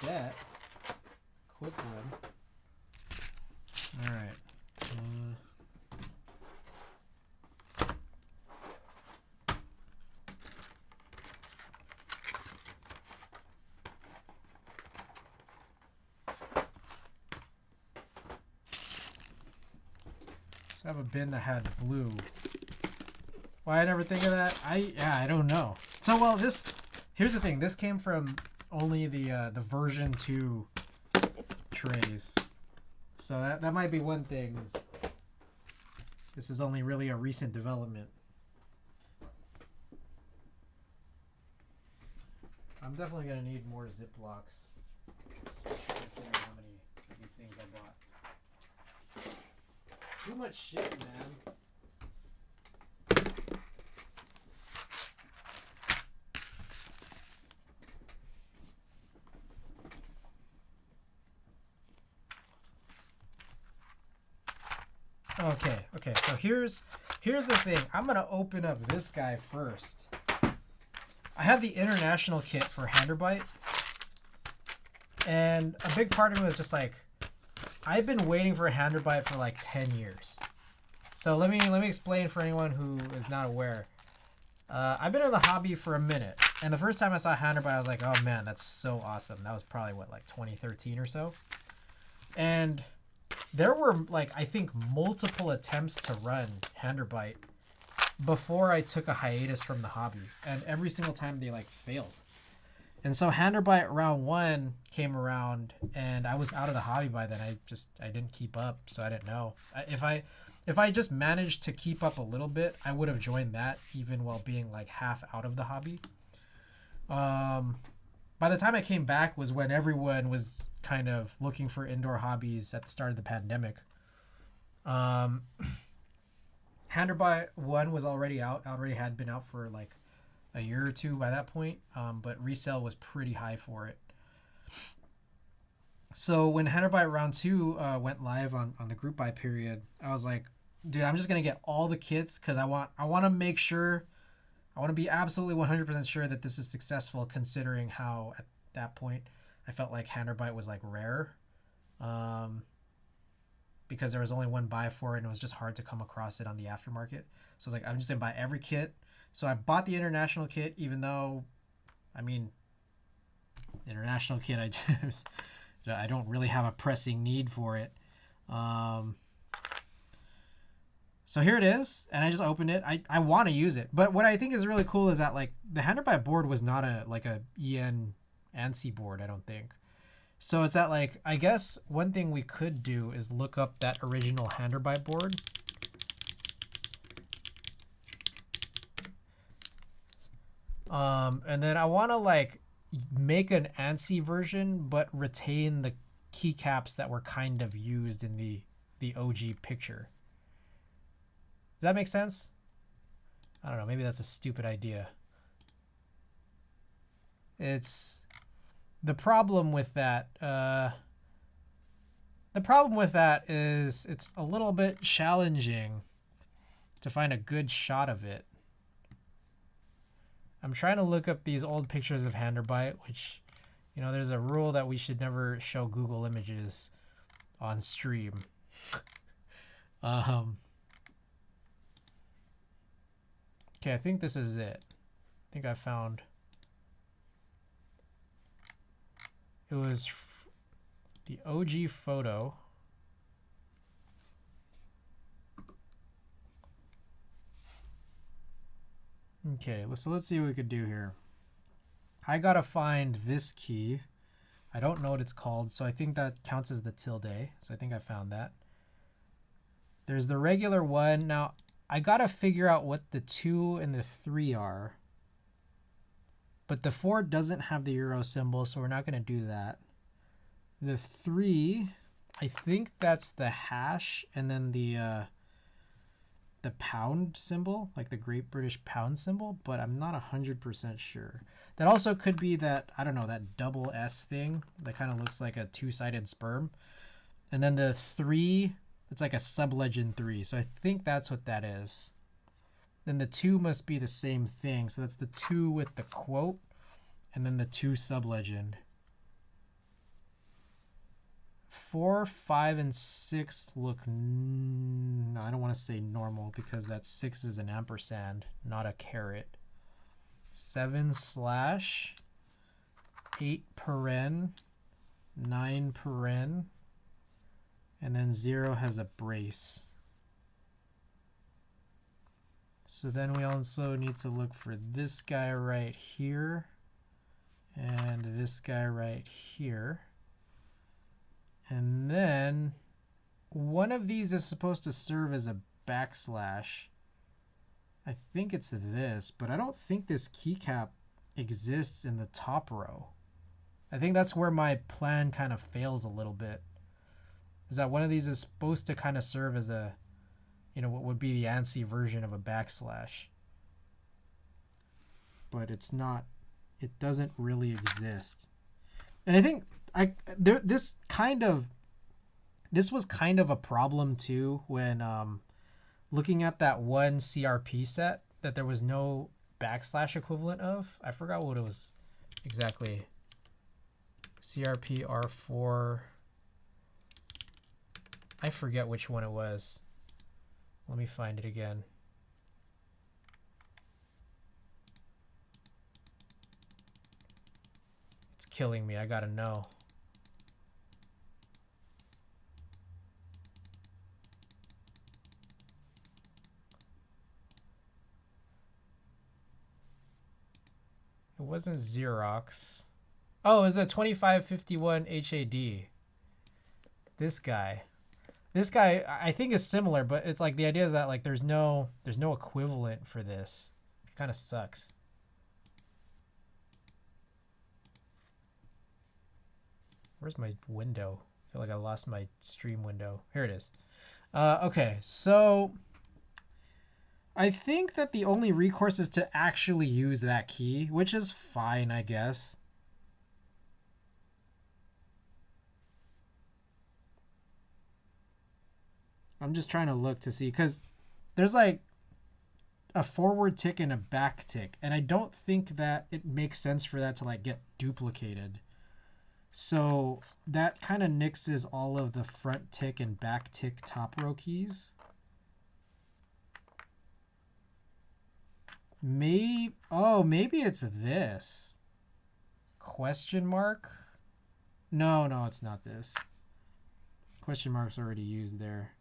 that. Quick one. All right. I have a bin that had blue. Why I never think of that? I don't know. So well, here's the thing. This came from only the version 2 trays. So that might be one thing. This is only really a recent development. I'm definitely gonna need more Ziplocs, especially considering how many of these things I bought. Too much shit, man. Okay, so here's the thing. I'm gonna open up this guy first. I have the international kit for Handerbite, and a big part of me was just like, I've been waiting for a Handerbite for like 10 years. So let me explain for anyone who is not aware. I've been in the hobby for a minute, and the first time I saw Handerbite, I was like, oh man, that's so awesome. That was probably what, like 2013 or so, and there were like, I think, multiple attempts to run Handerbite before I took a hiatus from the hobby, and every single time they like failed. And so Handerbite round 1 came around, and I was out of the hobby by then. I didn't keep up, so I didn't know. If I just managed to keep up a little bit, I would have joined that even while being like half out of the hobby. By the time I came back was when everyone was kind of looking for indoor hobbies at the start of the pandemic. Handerbite 1 was already out, already had been out for like a year or two by that point, but resale was pretty high for it. So when Handerbite round 2 went live on the group buy period, I was like, dude, I'm just gonna get all the kits because I want to make sure, I want to be absolutely 100% sure that this is successful, considering how at that point I felt like Handerbite was like rare, because there was only one buy for it and it was just hard to come across it on the aftermarket. So I was like, I'm just gonna buy every kit. So I bought the international kit, even though, I mean, international kit, I don't really have a pressing need for it. So here it is, and I just opened it. I want to use it, but what I think is really cool is that like the Handerbite board was not a EN ANSI board, I don't think. So it's that like, I guess one thing we could do is look up that original Handerbite board. And then I want to like make an ANSI version, but retain the keycaps that were kind of used in the OG picture. Does that make sense? I don't know. Maybe that's a stupid idea. It's the problem with that. The problem with that is it's a little bit challenging to find a good shot of it. I'm trying to look up these old pictures of Handerbite, which, you know, there's a rule that we should never show Google images on stream. Okay, I think this is it. I think I found. It was the OG photo. Okay, so let's see what we could do here. I gotta find this key. I don't know what it's called, so I think that counts as the tilde. So I think I found that. There's the regular one. Now, I gotta figure out what the 2 and the 3 are. But the 4 doesn't have the euro symbol, so we're not gonna do that. The 3, I think that's the hash, and then the pound symbol, like the Great British pound symbol, but I'm not 100% sure. That also could be that, I don't know, that double S thing that kind of looks like a two-sided sperm. And then the 3, it's like a sublegend 3. So I think that's what that is. Then the 2 must be the same thing. So that's the 2 with the quote, and then the 2 sublegend. 4, 5, and 6 look, no, I don't want to say normal because that 6 is an ampersand, not a caret. 7/8 paren, 9 paren, and then 0 has a brace. So then we also need to look for this guy right here and this guy right here. And then one of these is supposed to serve as a backslash. I think it's this, but I don't think this keycap exists in the top row. I think that's where my plan kind of fails a little bit. Is that one of these is supposed to kind of serve as a, you know, what would be the ANSI version of a backslash. But it's not, it doesn't really exist. And I think this was kind of a problem too when looking at that one CRP set that there was no backslash equivalent of. I forgot what it was exactly. CRP R4. I forget which one it was. Let me find it again. It's killing me. I gotta know. It wasn't Xerox. Oh, it was a 2551 HAD. This guy. This guy, I think, is similar, but it's like the idea is that like there's no equivalent for this. It kind of sucks. Where's my window? I feel like I lost my stream window. Here it is. Okay, so I think that the only recourse is to actually use that key, which is fine, I guess. I'm just trying to look to see, because there's like a forward tick and a back tick, and I don't think that it makes sense for that to like get duplicated. So that kind of nixes all of the front tick and back tick top row keys. Maybe it's this. Question mark? No, it's not this. Question mark's already used there.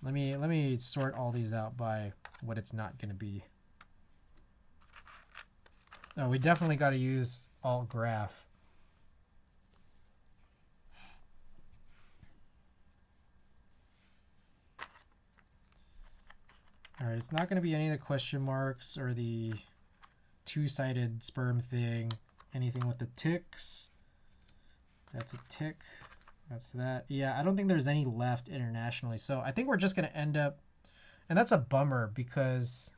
Let me sort all these out by what it's not going to be. Oh, we definitely got to use alt graph. All right, it's not going to be any of the question marks or the two-sided sperm thing, anything with the ticks. That's a tick. That's that. Yeah, I don't think there's any left internationally. So I think we're just going to end up, and that's a bummer because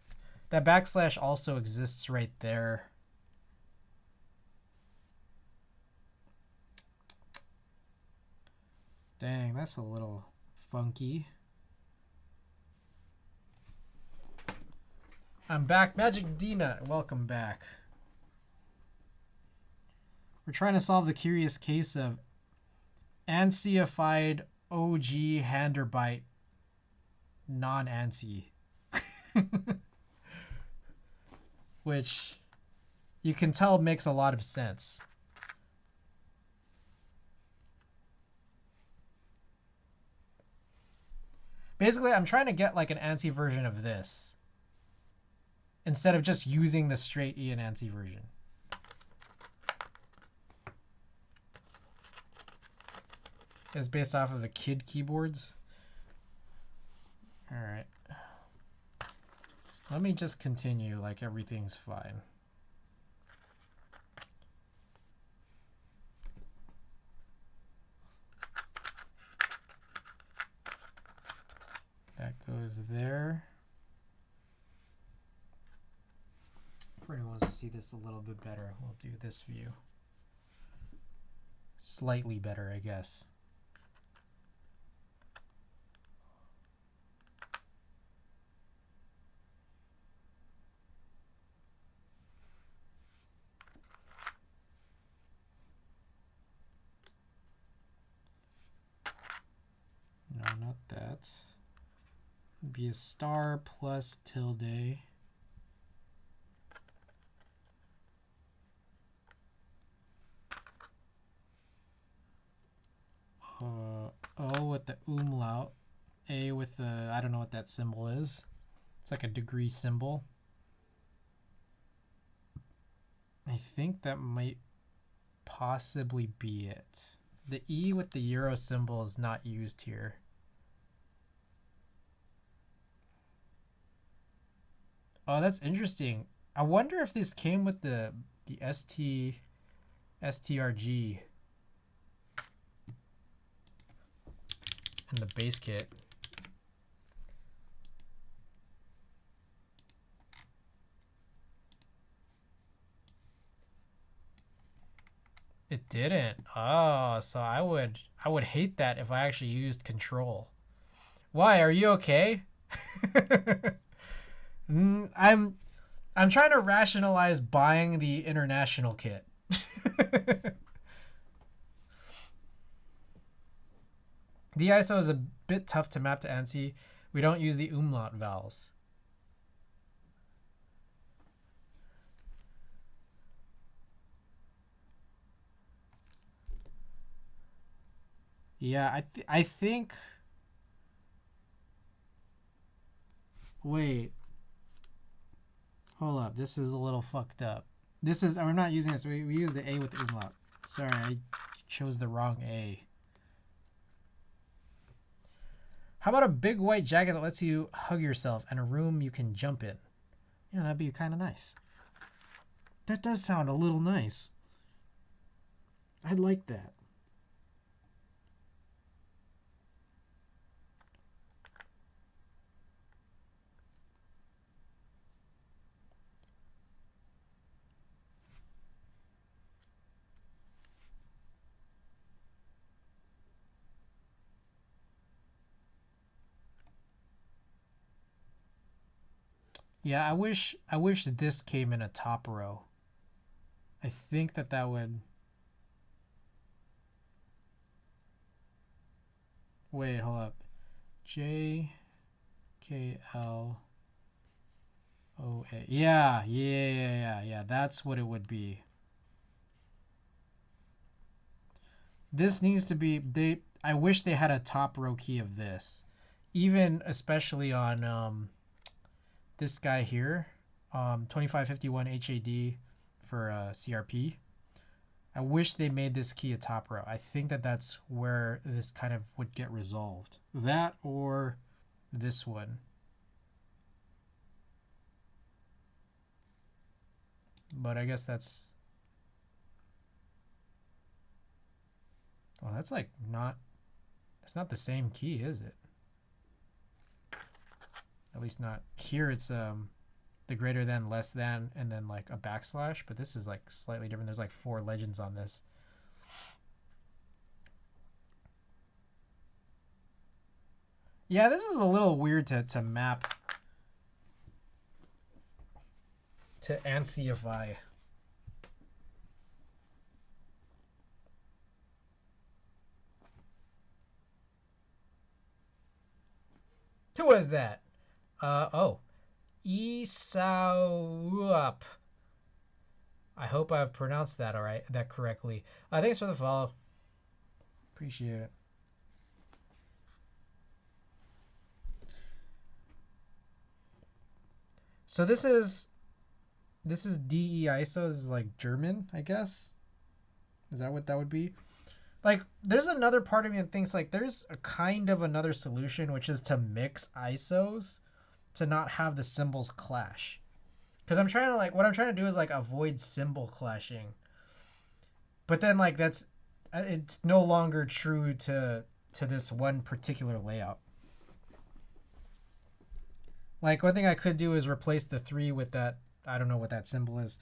that backslash also exists right there. Dang, that's a little funky. I'm back. Magic D-Nut, welcome back. We're trying to solve the curious case of ANSI-ified OG Handerbite non-ANSI. Which you can tell makes a lot of sense. Basically, I'm trying to get like an ANSI version of this instead of just using the straight E and ANSI version. It's based off of the kid keyboards. All right. Let me just continue like everything's fine. That goes there. For anyone who wants to see this a little bit better, we'll do this view. Slightly better, I guess. No, not that. It'd be a star plus tilde. O with the umlaut. A with the, I don't know what that symbol is. It's like a degree symbol. I think that might possibly be it. The E with the euro symbol is not used here. Oh, that's interesting. I wonder if this came with the STRG and the base kit. It didn't. Oh, so I would hate that if I actually used control. Why? Are you okay? I'm trying to rationalize buying the international kit. The ISO is a bit tough to map to ANSI. We don't use the umlaut vowels. Yeah, I think. Wait. Hold up. This is a little fucked up. This is, we're not using this. We use the A with the umlaut. Sorry, I chose the wrong A. How about a big white jacket that lets you hug yourself and a room you can jump in? You know, that'd be kind of nice. That does sound a little nice. I'd like that. Yeah, I wish this came in a top row. I think that would. Wait, hold up. JKLOA. Yeah. That's what it would be. This needs to be. I wish they had a top row key of this, even especially on this guy here, 2551 HAD for CRP. I wish they made this key a top row. I think that's where this kind of would get resolved. That or this one. But I guess that's... Well, that's like not... It's not the same key, is it? At least not here. It's the greater than, less than, and then like a backslash. But this is like slightly different. There's like 4 legends on this. Yeah, this is a little weird to map to ANSIify. Who was that? Oh, Isaup. I hope I've pronounced that that correctly. Thanks for the follow. Appreciate it. So this is DE ISO. This is like German, I guess. Is that what that would be? Like, there's another part of me that thinks like there's a kind of another solution, which is to mix ISOs to not have the symbols clash. Because I'm trying to like, what I'm trying to do is like avoid symbol clashing. But then like it's no longer true to this one particular layout. Like, one thing I could do is replace the 3 with that, I don't know what that symbol is.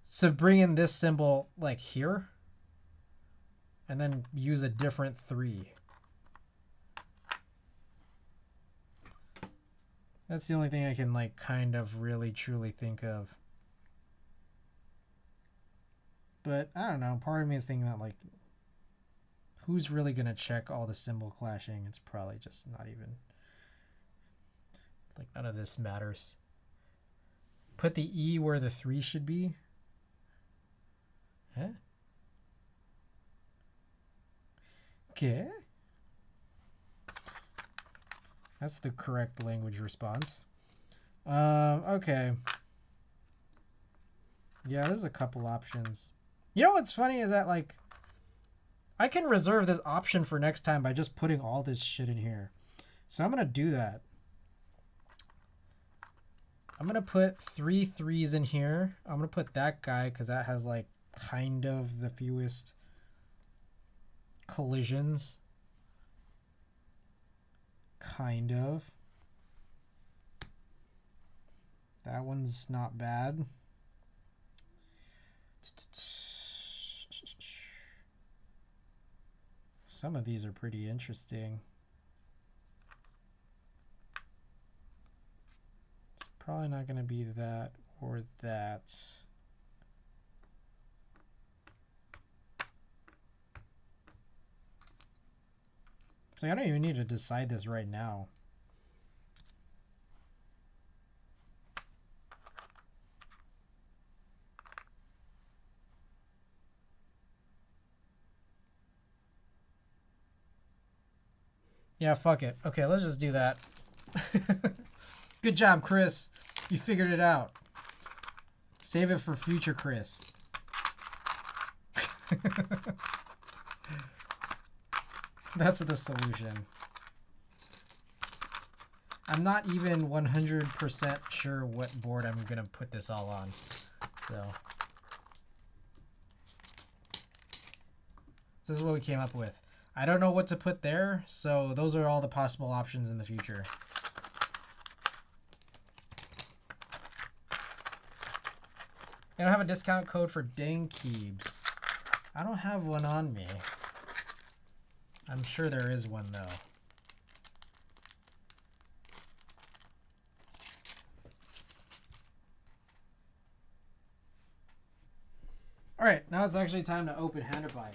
So bring in this symbol like here. And then use a different 3. That's the only thing I can like kind of really truly think of. But I don't know. Part of me is thinking that like, who's really going to check all the symbol clashing? It's probably just not even. Like, none of this matters. Put the E where the 3 should be. Huh? Okay. That's the correct language response. Okay. Yeah, there's a couple options. You know what's funny is that, like, I can reserve this option for next time by just putting all this shit in here. So I'm going to do that. I'm gonna put 3 3s in here. I'm gonna put that guy because that has like kind of the fewest collisions. Kind of. That one's not bad. Some of these are pretty interesting. It's probably not going to be that or that. So I don't even need to decide this right now. Yeah, fuck it. Okay, let's just do that. Good job, Chris. You figured it out. Save it for future Chris. That's the solution. I'm not even 100% sure what board I'm going to put this all on. So this is what we came up with. I don't know what to put there, so those are all the possible options in the future. I don't have a discount code for Dankeebs. I don't have one on me. I'm sure there is one though. All right, now it's actually time to open Handerby.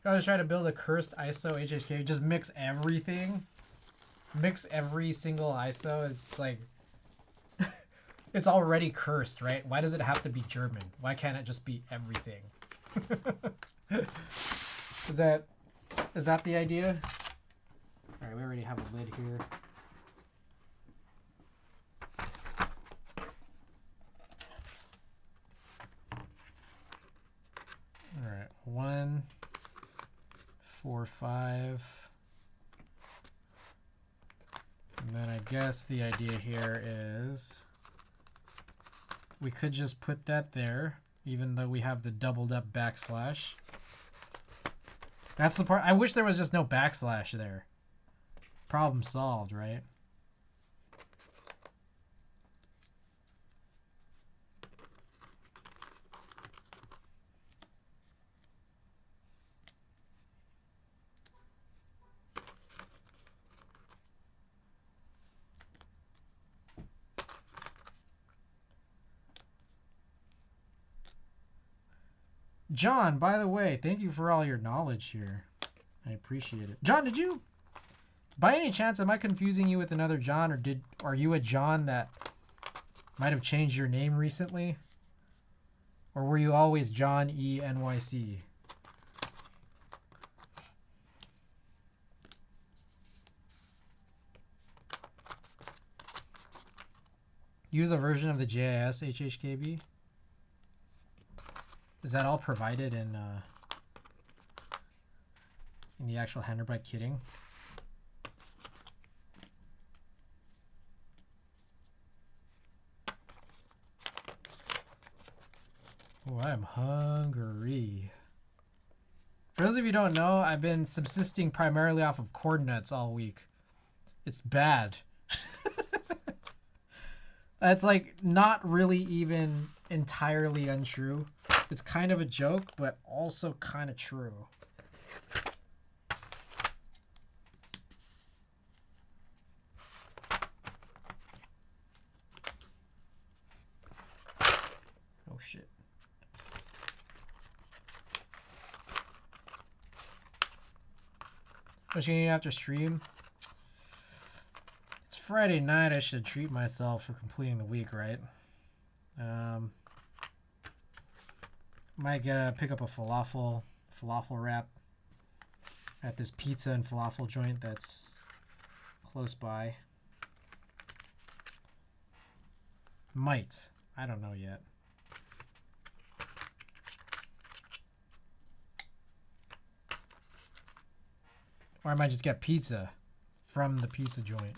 I was trying to build a cursed ISO HHK. Just mix everything. Mix every single ISO. It's like it's already cursed, right? Why does it have to be German? Why can't it just be everything? Is that the idea? All right, we already have a lid here. All right, 1, 4, 5. And then I guess the idea here is we could just put that there, even though we have the doubled up backslash. That's the part. I wish there was just no backslash there. Problem solved, right? John, by the way, thank you for all your knowledge here. I appreciate it. John, did you, by any chance, am I confusing you with another John, or are you a John that might have changed your name recently? Or were you always John E. NYC? Use a version of the JIS HHKB? Is that all provided in the actual Handerby kitting? Oh, I am hungry. For those of you who don't know, I've been subsisting primarily off of corn nuts all week. It's bad. That's like not really even entirely untrue. It's kind of a joke, but also kind of true. Oh shit. What you need after stream? It's Friday night. I should treat myself for completing the week, right? Might pick up a falafel wrap at this pizza and falafel joint that's close by. Might. I don't know yet. Or I might just get pizza from the pizza joint.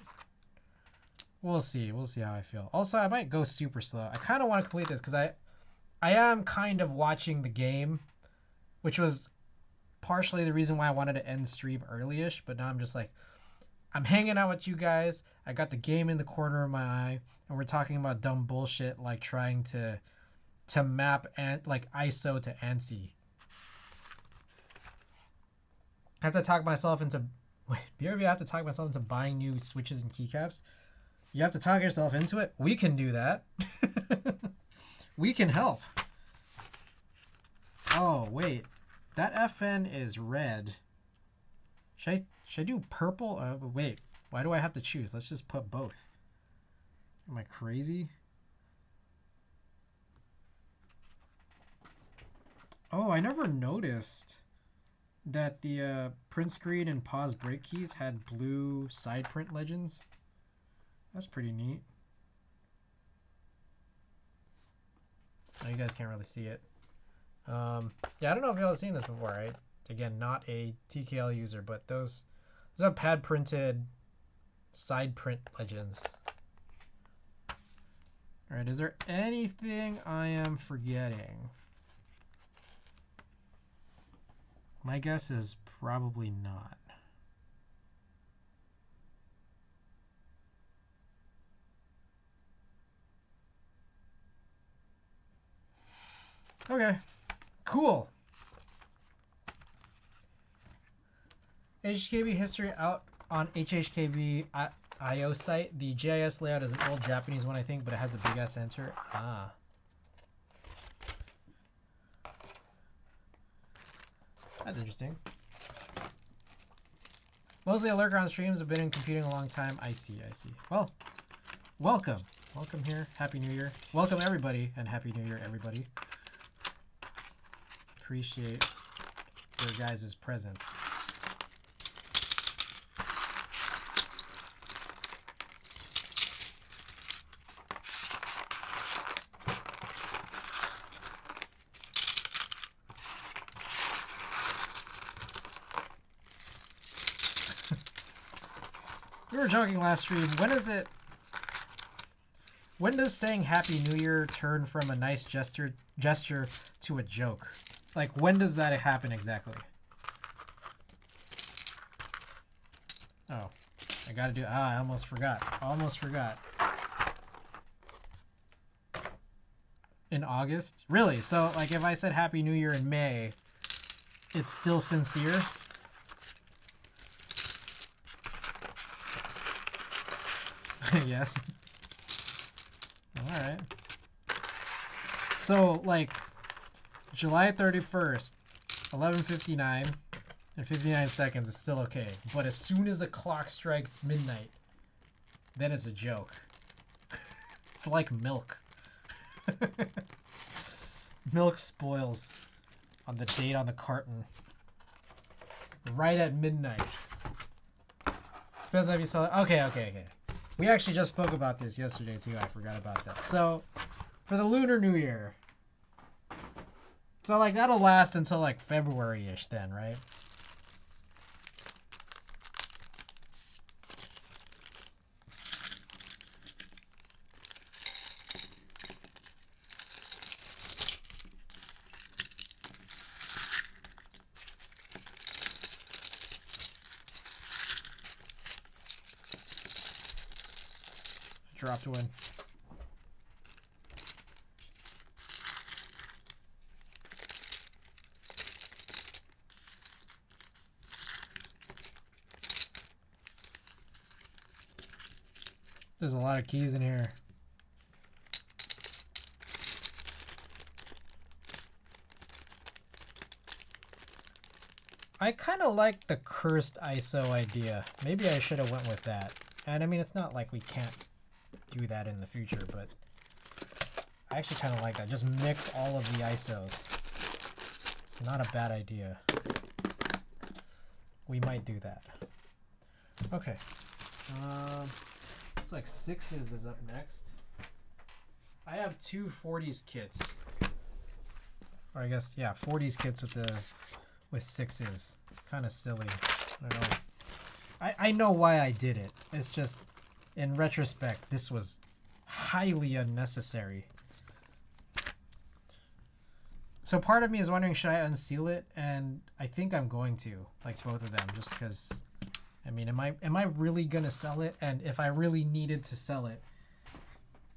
We'll see. We'll see how I feel. Also, I might go super slow. I kind of want to complete this because I am kind of watching the game, which was partially the reason why I wanted to end stream early-ish, but now I'm just like, I'm hanging out with you guys. I got the game in the corner of my eye, and we're talking about dumb bullshit like trying to map and like ISO to ANSI. I have to talk myself into BRB. I have to talk myself into buying new switches and keycaps. You have to talk yourself into it. We can do that. We can help. Oh wait, that FN is red. Should I do purple? Wait, why do I have to choose? Let's just put both. Am I crazy? Oh, I never noticed that the print screen and pause break keys had blue side print legends. That's pretty neat. Oh, you guys can't really see it. Yeah, I don't know if y'all have seen this before, right? Again, not a TKL user, but those are pad printed side print legends. All right, is there anything I am forgetting? My guess is probably not. Okay, cool. HHKB history out on HHKB IO site. The GIS layout is an old Japanese one, I think, but it has the big ass enter. Ah. That's interesting. Mostly a lurker on streams. I've been in computing a long time. I see, I see. Well, welcome. Welcome here. Happy New Year. Welcome everybody, and Happy New Year, everybody. Appreciate your guys' presence. We were joking last stream. When does saying Happy New Year turn from a nice gesture to a joke? Like, when does that happen exactly? Oh, I gotta do. I almost forgot. Almost forgot. In August? Really? So, like, if I said Happy New Year in May, it's still sincere? Yes. Alright. So, like, July 31st, 11:59 and 59 seconds is still okay. But as soon as the clock strikes midnight, then it's a joke. It's like milk. Milk spoils on the date on the carton. Right at midnight. Depends on if you sell it. Okay. We actually just spoke about this yesterday too. I forgot about that. So, for the Lunar New Year. So, like, that'll last until, like, February-ish then, right? Dropped one. There's a lot of keys in here. I kind of like the cursed ISO idea. Maybe I should have went with that. And I mean, it's not like we can't do that in the future, but I actually kind of like that. Just mix all of the ISOs. not a bad idea. We might do that. Okay. Looks like 6s is up next. I have 2 40s kits. Or I guess, yeah, 40s kits with 6s. It's kind of silly. I don't know. I know why I did it. It's just, in retrospect, this was highly unnecessary. So part of me is wondering, should I unseal it? And I think I'm going to, like both of them, just because, I mean, am I really gonna sell it? And if I really needed to sell it,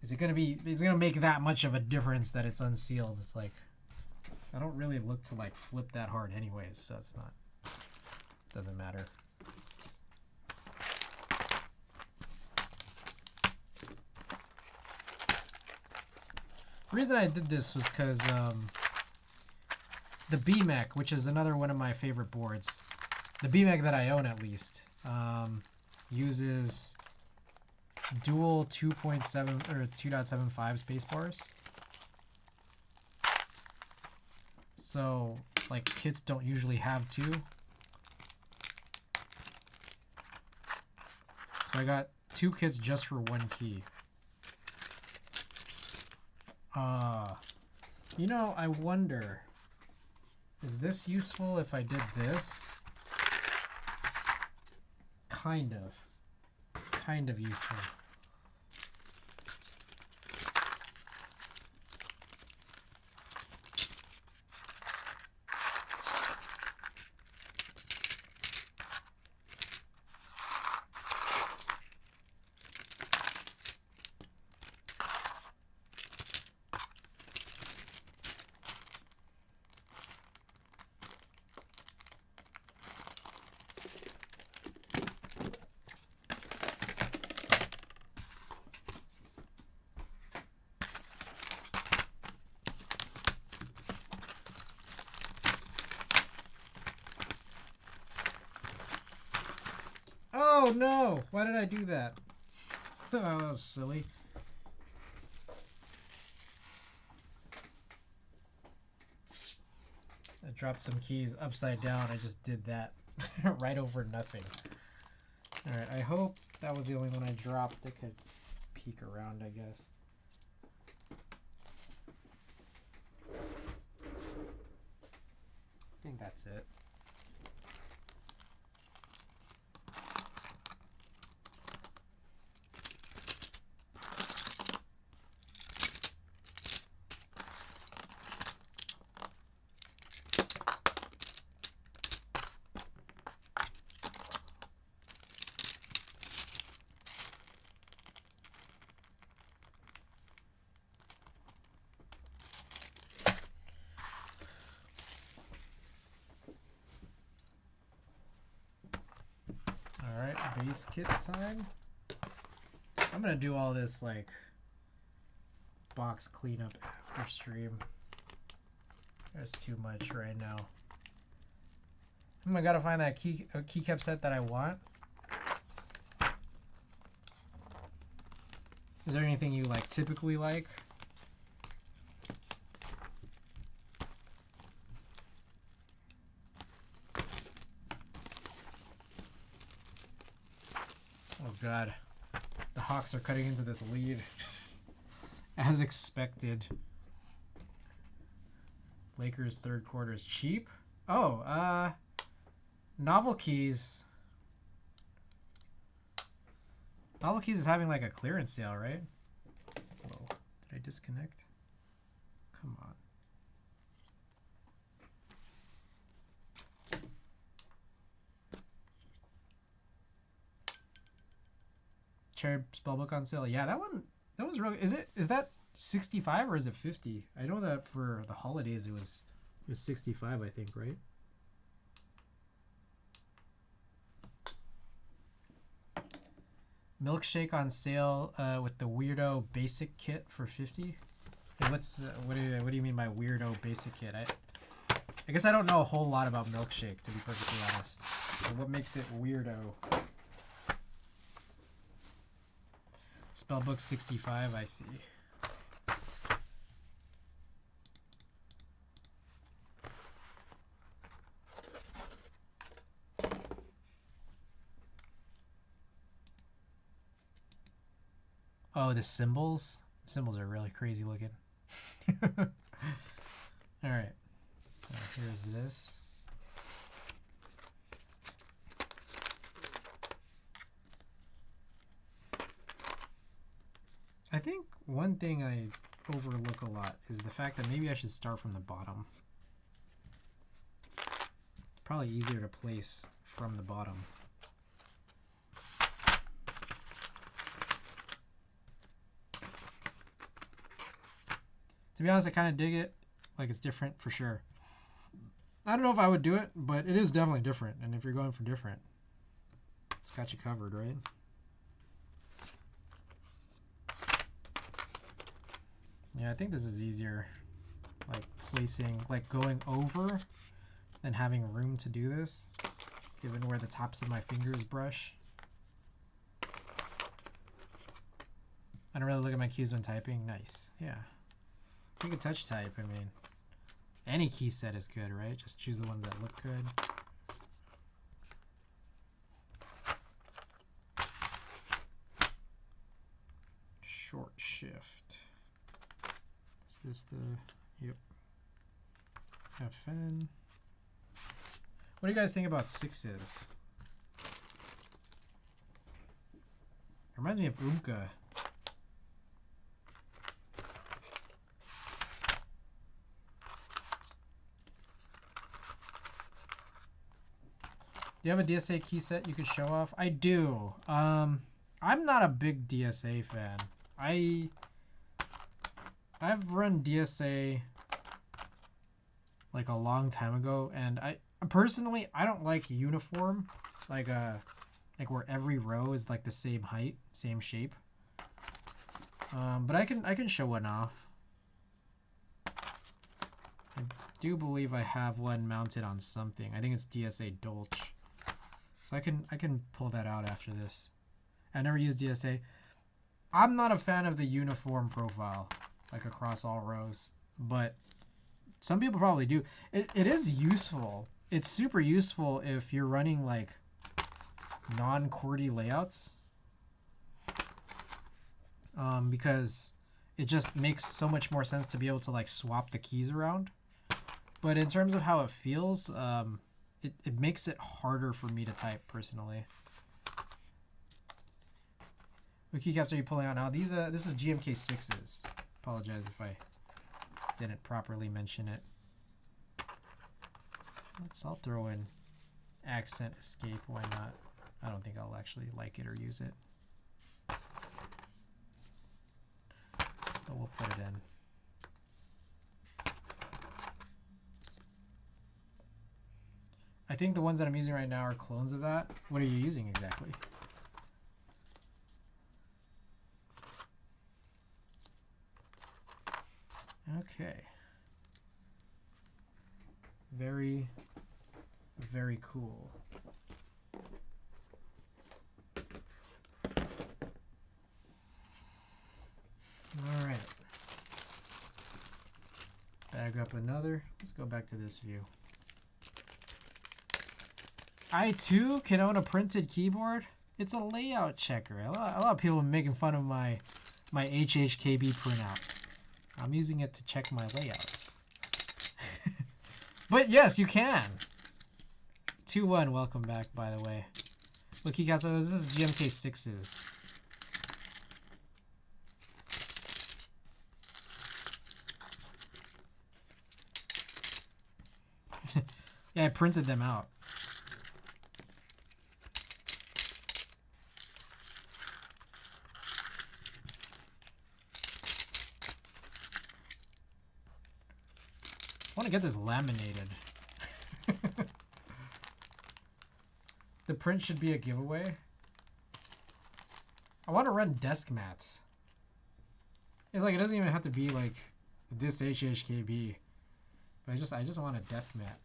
is it gonna make that much of a difference that it's unsealed? It's like, I don't really look to like flip that hard anyways, so it's not, doesn't matter. The reason I did this was because the BMEC, which is another one of my favorite boards, the BMEC that I own at least, uses dual 2.7 or 2.75 spacebars. So like kits don't usually have 2. So I got 2 kits just for 1 key. You know, I wonder, is this useful if I did this? Kind of useful. Oh no! Why did I do that? Oh, that was silly. I dropped some keys upside down. I just did that right over nothing. Alright, I hope that was the only one I dropped that could peek around, I guess. I think that's it. Base kit time. I'm gonna do all this like box cleanup after stream. There's too much right now. I gotta find that keycap set that I want. Is there anything you like typically like? Oh god, the Hawks are cutting into this lead as expected. Lakers third quarter is cheap. Oh, Novel Keys. Novel Keys is having like a clearance sale, right? Whoa, did I disconnect? Come on. Cherry Spellbook on sale. Yeah, that was really. Is that 65 or is it 50? I know that for the holidays it was 65, I think, right? Milkshake on sale with the Weirdo Basic Kit for 50. Hey, what do you mean by Weirdo Basic Kit? I guess I don't know a whole lot about Milkshake, to be perfectly honest. So what makes it weirdo? Spellbook 65, I see. Oh, the symbols. Symbols are really crazy looking. All right. Here's this. I think one thing I overlook a lot is the fact that maybe I should start from the bottom. It's probably easier to place from the bottom. To be honest, I kind of dig it. Like, it's different for sure. I don't know if I would do it, but it is definitely different. And if you're going for different, it's got you covered, right? Yeah, I think this is easier, like placing, like going over than having room to do this, given where the tops of my fingers brush. I don't really look at my keys when typing. Nice. Yeah. You can touch type. I mean, any key set is good, right? Just choose the ones that look good. Short shift. Is this the, yep. FN. What do you guys think about sixes? It reminds me of Umka. Do you have a DSA key set you could show off? I do. I'm not a big DSA fan. I've run DSA like a long time ago, and I personally I don't like uniform, like where every row is like the same height, same shape. But I can show one off. I do believe I have one mounted on something. I think it's DSA Dolch. So I can pull that out after this. I never used DSA. I'm not a fan of the uniform profile, like across all rows, but some people probably do. It is useful. It's super useful if you're running like non-QWERTY layouts, because it just makes so much more sense to be able to like swap the keys around. But in terms of how it feels, it makes it harder for me to type personally. What keycaps are you pulling out now? These this is GMK 6s. Apologize if I didn't properly mention it. I'll throw in accent escape, why not? I don't think I'll actually like it or use it. But we'll put it in. I think the ones that I'm using right now are clones of that. What are you using exactly? Okay. Very, very cool. All right. Bag up another. Let's go back to this view. I too can own a printed keyboard. It's a layout checker. A lot of people are making fun of my HHKB printout. I'm using it to check my layouts. But yes, you can. 2-1, welcome back, by the way. Look, keycaps, so this is GMK 6s. Yeah, I printed them out. I want to get this laminated. The print should be a giveaway. I want to run desk mats. It's like it doesn't even have to be like this HHKB. But I just want a desk mat.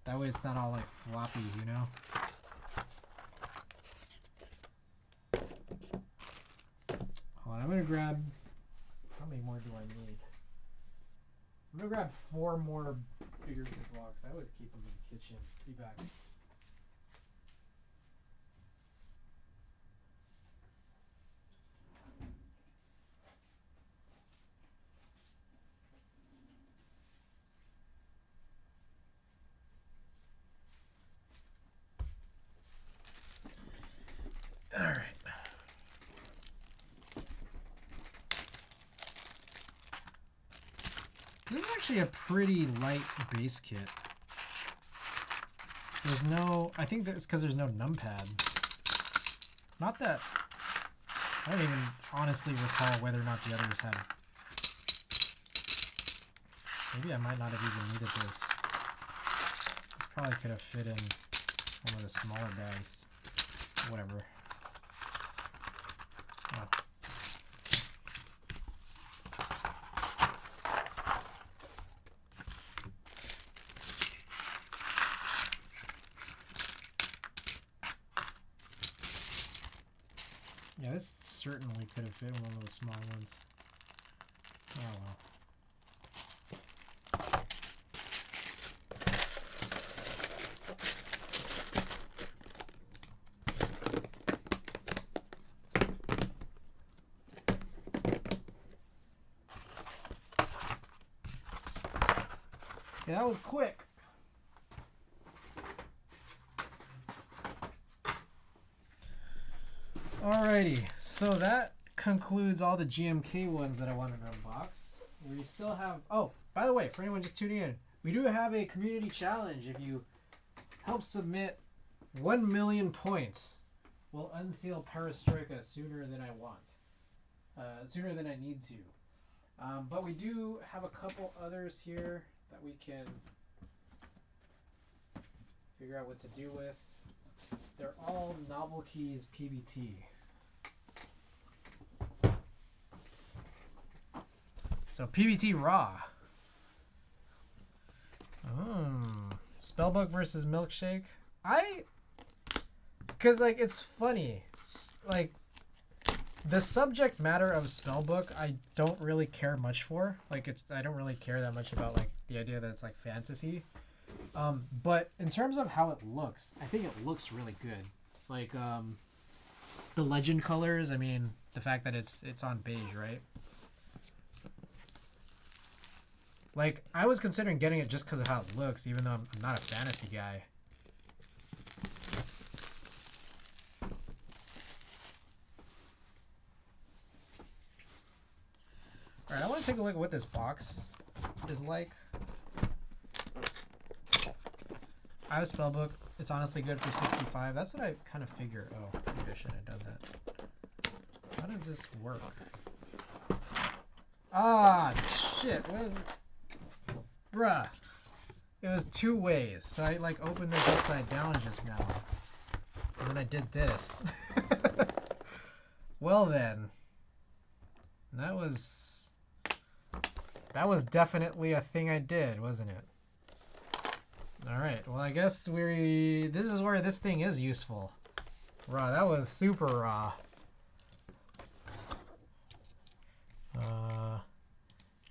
That way it's not all like floppy, you know? Hold on, I'm gonna grab, how many more do I need? I'm gonna grab 4 more bigger Ziplocs. I would keep them in the kitchen. Be back. actually a pretty light base kit. There's no, I think that's because there's no numpad. Not that, I don't even honestly recall whether or not the others had. Maybe I might not have even needed this. This probably could have fit in one of the smaller bags. Whatever. Oh. Yeah, this certainly could have fit in one of those small ones. Oh well. Yeah, that was quick. Alrighty, so that concludes all the GMK ones that I wanted to unbox. We still have, oh, by the way, for anyone just tuning in, we do have a community challenge. If you help submit 1 million points, we'll unseal Perestroika sooner than I want. Sooner than I need to. But we do have a couple others here that we can figure out what to do with. They're all Novel Keys PBT. So PBT raw. Spellbook versus Milkshake. Because like it's funny. Like the subject matter of Spellbook I don't really care much for. Like I don't really care that much about like the idea that it's like fantasy. But in terms of how it looks, I think it looks really good. Like the legend colors, I mean the fact that it's on beige, right? Like, I was considering getting it just because of how it looks, even though I'm not a fantasy guy. Alright, I want to take a look at what this box is like. I have a Spellbook. It's honestly good for 65. That's what I kind of figure. Oh, maybe I shouldn't have done that. How does this work? Ah, shit. What is it? Bruh, it was two ways. So I like opened this upside down just now. And then I did this. Well then. That was definitely a thing I did, wasn't it? Alright, well I guess this is where this thing is useful. Raw, that was super raw.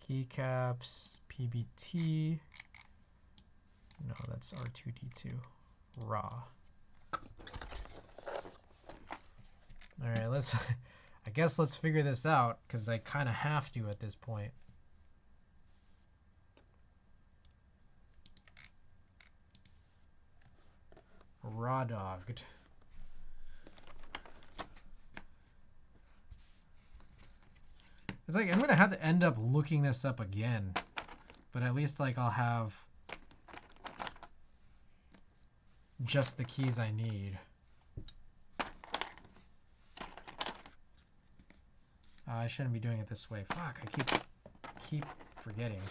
Keycaps, PBT. No, that's R2D2. Raw. Alright, let's I guess let's figure this out, because I kind of have to at this point. Raw dogged. It's like I'm gonna have to end up looking this up again, but at least like I'll have just the keys I need. I shouldn't be doing it this way. Fuck, I keep forgetting.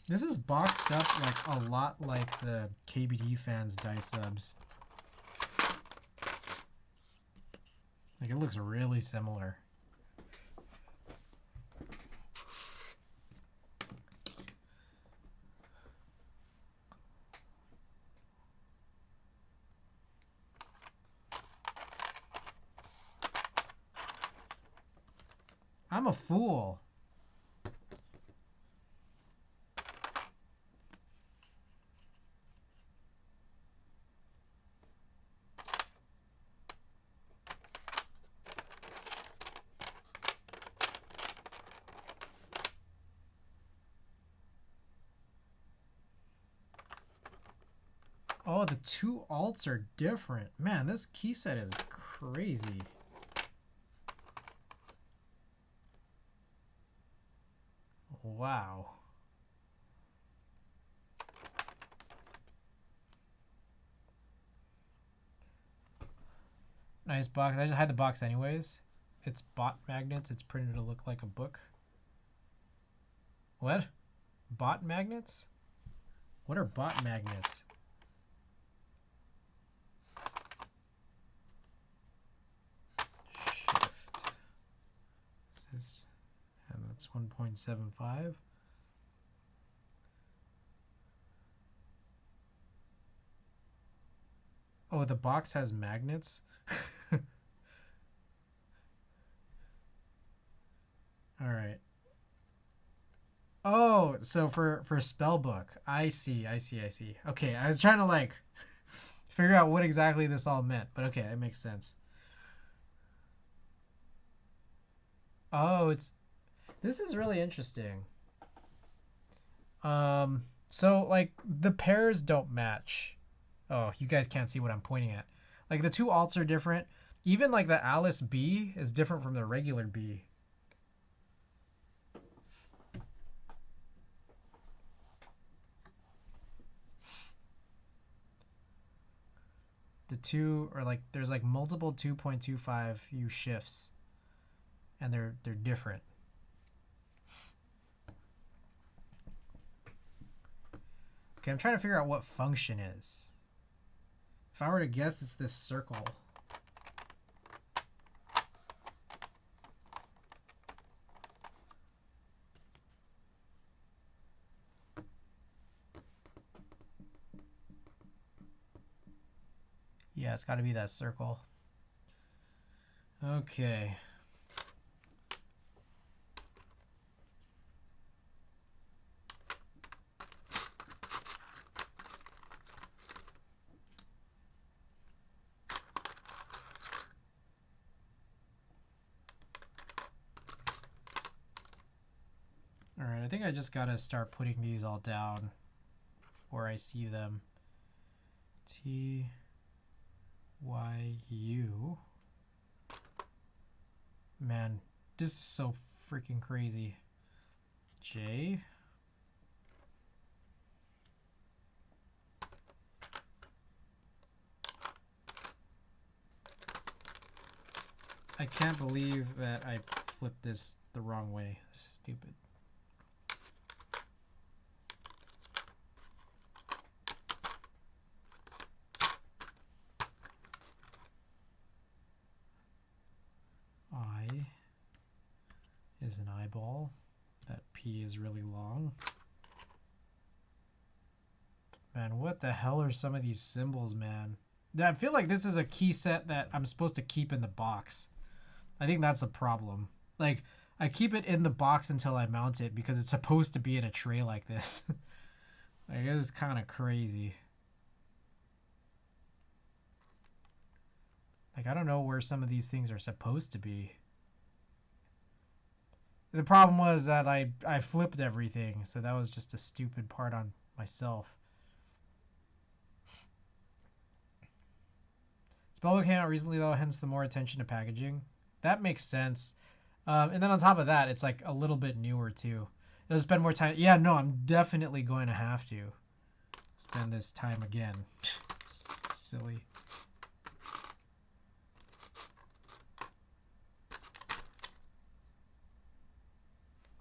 This is boxed up like a lot like the KBD fans die subs. Like it looks really similar. I'm a fool. Oh, the two alts are different. Man, this key set is crazy. Wow. Nice box. I just had the box anyways. It's bot magnets. It's printed to look like a book. What? Bot magnets? What are bot magnets? Shift. This is, and that's 1.75. Oh, the box has magnets? All right. Oh, so for spell book. I see. Okay, I was trying to like figure out what exactly this all meant, but okay, it makes sense. Oh, this is really interesting. So like the pairs don't match. Oh, you guys can't see what I'm pointing at. Like the two alts are different. Even like the Alice B is different from the regular B. The two are like, there's like multiple 2.25 U shifts, and they're different. Okay, I'm trying to figure out what function is. If I were to guess, it's this circle. Yeah, it's got to be that circle. Okay. All right, I think I just got to start putting these all down where I see them. T, Y, U. Man, this is so freaking crazy. J. I can't believe that I flipped this the wrong way. Stupid. I is an eyeball. That P is really long. Man, what the hell are some of these symbols, man? I feel like this is a key set that I'm supposed to keep in the box. I think that's a problem. Like, I keep it in the box until I mount it because it's supposed to be in a tray like this. Like, it is kind of crazy. Like, I don't know where some of these things are supposed to be. The problem was that I flipped everything, so that was just a stupid part on myself. Spellbook came out recently, though, hence the more attention to packaging. That makes sense. And then on top of that, it's like a little bit newer, too. It'll spend more time. Yeah, no, I'm definitely going to have to spend this time again. Silly.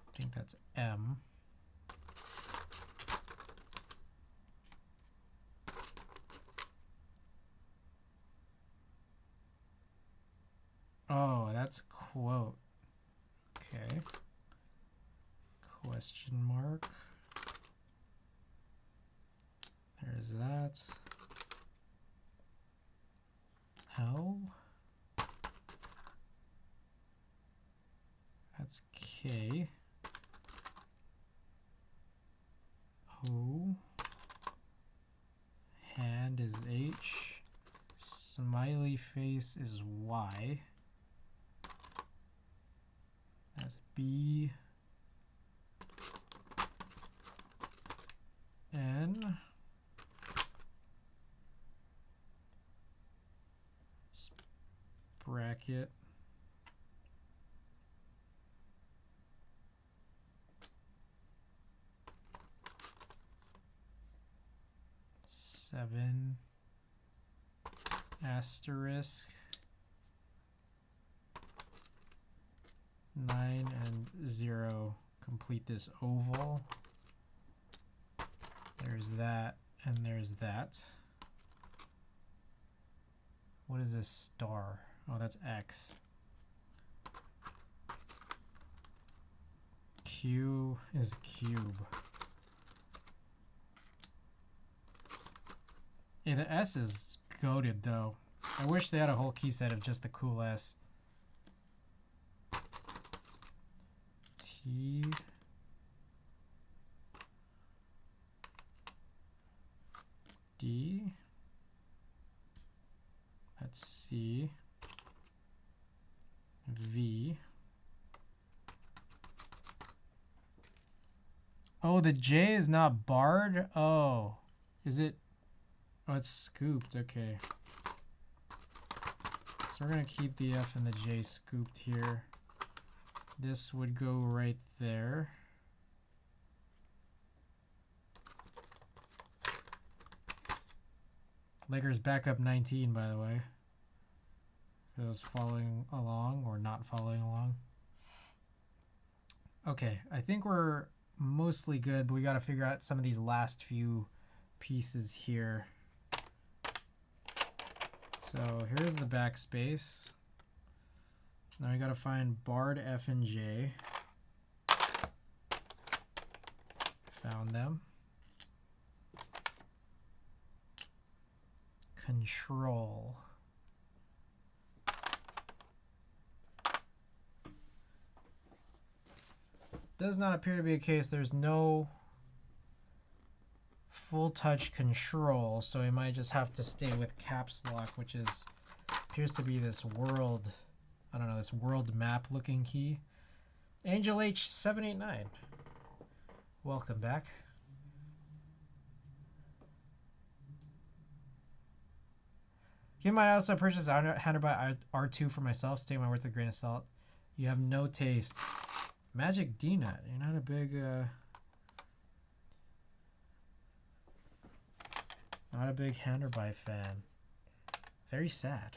I think that's M. Oh, that's quote. Okay. Question mark. There's that. L. That's K. O. Hand is H. Smiley face is Y. That's B. N. bracket. Seven asterisk 9 and 0. Complete this oval. There's that, and there's that. What is this star? Oh, that's X. Q is cube. Yeah, the S is goated though. I wish they had a whole key set of just the cool S. T. D. That's C. V. Oh, the J is not barred? Oh. Is it? Oh, it's scooped. Okay. So we're going to keep the F and the J scooped here. This would go right there. Lakers back up 19, by the way. For those following along or not following along. Okay, I think we're mostly good, but we got to figure out some of these last few pieces here. So here's the backspace. Now we got to find barred F and J. Found them. Control. Does not appear to be a case. There's no full touch control, so we might just have to stay with caps lock, which is appears to be this world, I don't know, this world map looking key. Angel H789. Welcome back. Keep in mind, I also purchased Handed by R2 for myself. Take my words with a grain of salt. You have no taste. Magic D-Nut. You're not a big, not a big Handed-by fan. Very sad.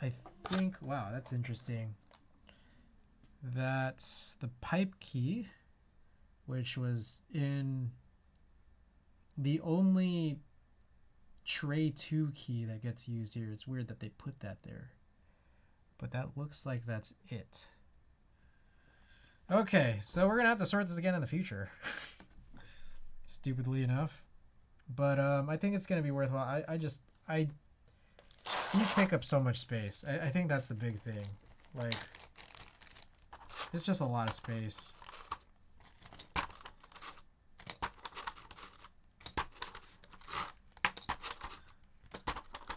I think, wow, that's interesting. That's the pipe key, which was in the only tray 2 key that gets used here. It's weird that they put that there, but that looks like that's it. Okay, so we're gonna have to sort this again in the future. Stupidly enough, but I think it's gonna be worthwhile. These take up so much space. I think that's the big thing. Like, it's just a lot of space.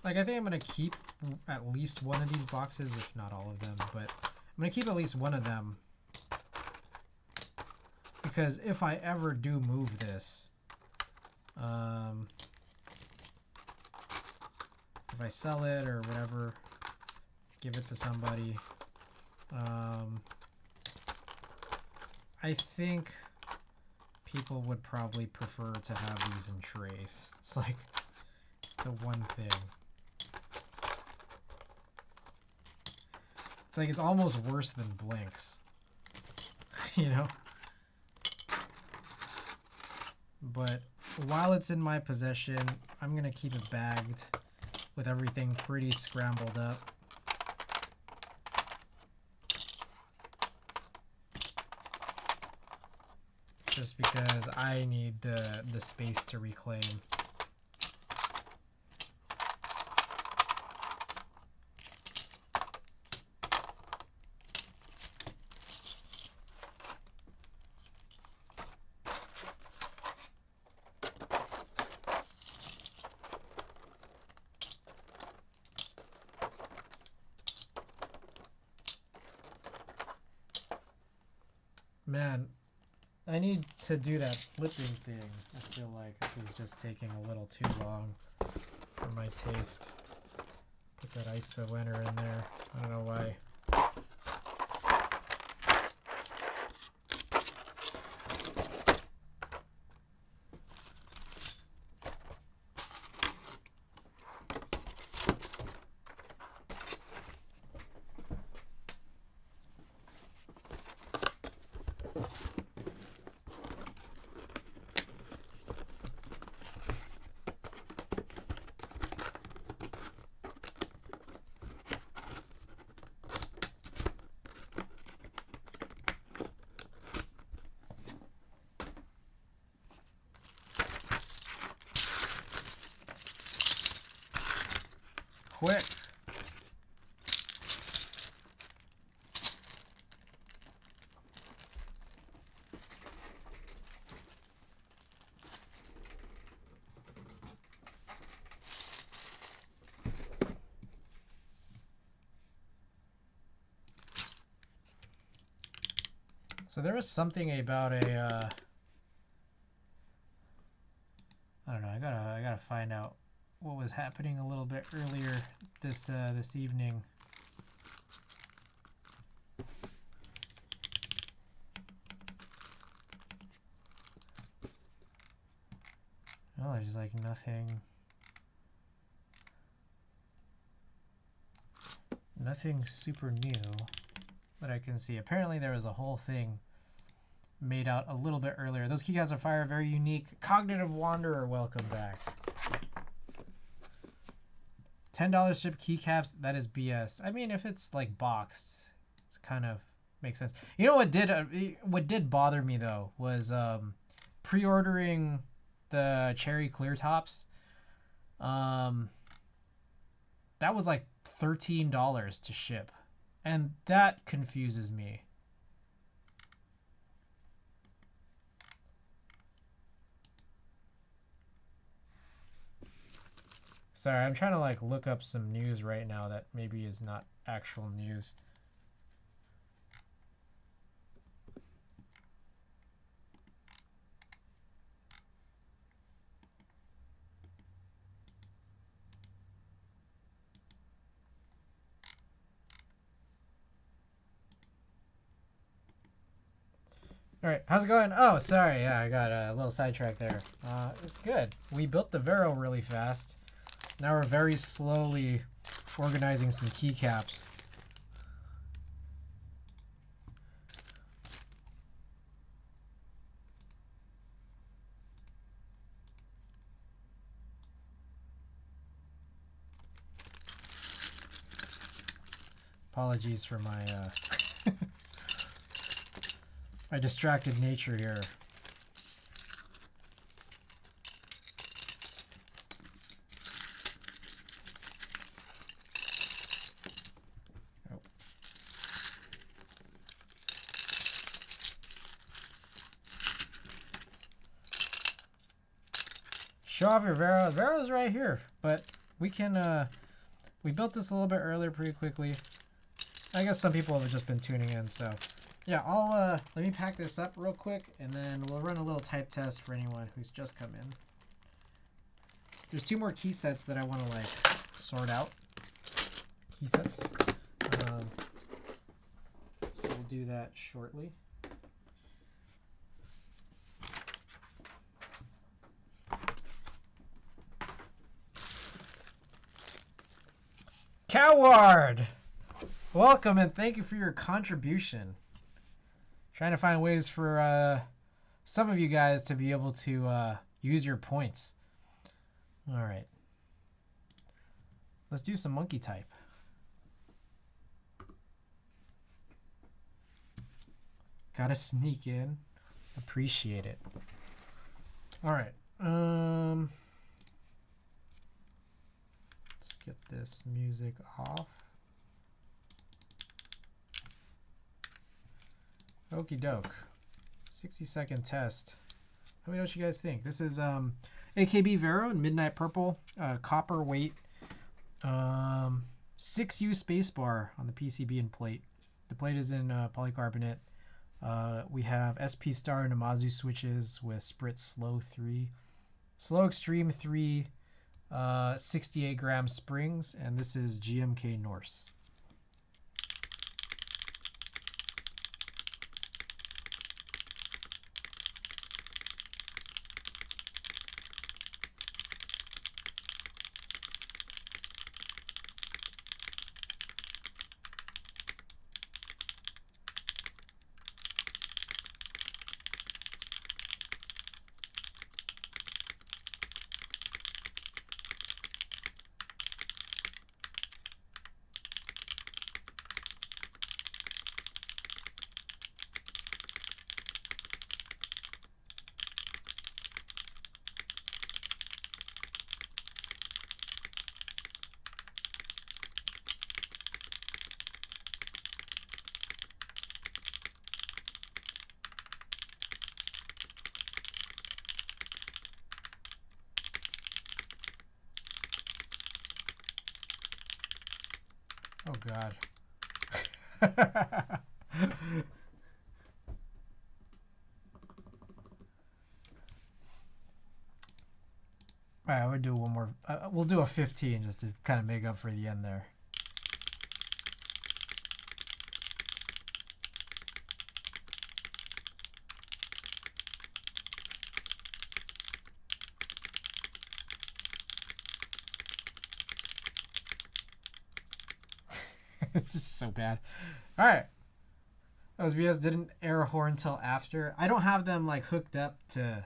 Like, I think I'm going to keep at least one of these boxes, if not all of them, but I'm going to keep at least one of them. Because if I ever do move this, if I sell it or whatever, give it to somebody, I think people would probably prefer to have these in trays. It's like the one thing. It's like it's almost worse than blinks, you know? But while it's in my possession, I'm going to keep it bagged with everything pretty scrambled up. Just because I need the space to reclaim. Man, I need to do that flipping thing. I feel like this is just taking a little too long for my taste. Put that ISO enter in there. I don't know why. Quick. So there was something about a I don't know, I gotta find out what was happening a little bit earlier this evening. Oh, there's like nothing super new that I can see. Apparently there was a whole thing made out a little bit earlier. Those keycaps are fire, very unique. Cognitive Wanderer, welcome back. $10 ship keycaps, that is BS. I mean, if it's like boxed, it's kind of makes sense. You know what did bother me though was pre-ordering the cherry clear tops. That was like $13 to ship, and that confuses me. Sorry, I'm trying to like look up some news right now that maybe is not actual news. All right, how's it going? Oh, sorry, yeah, I got a little sidetracked there. It's good. We built the Vero really fast. Now we're very slowly organizing some keycaps. Apologies for my my distracted nature here. Show off your Vero. Vero's right here, but we can, we built this a little bit earlier pretty quickly. I guess some people have just been tuning in, so yeah, let me pack this up real quick, and then we'll run a little type test for anyone who's just come in. There's 2 more key sets that I want to like sort out. Key sets. So we'll do that shortly. Coward! Welcome and thank you for your contribution. Trying to find ways for some of you guys to be able to use your points. All right. Let's do some monkey type. Gotta sneak in. Appreciate it. All right. Let's get this music off. Okie doke. 60-second test. Let me know what you guys think. This is AKB Vero in Midnight Purple, copper weight, 6U spacebar on the PCB and plate. The plate is in polycarbonate. We have SP Star Namazu switches with SPRiT Slow Extreme III, 68 gram springs, and this is GMK Norse. Oh God. Alright, we'll do one more. We'll do a 15 just to kind of make up for the end there. It's just so bad. All right. OSBS didn't air a horn until after. I don't have them like hooked up to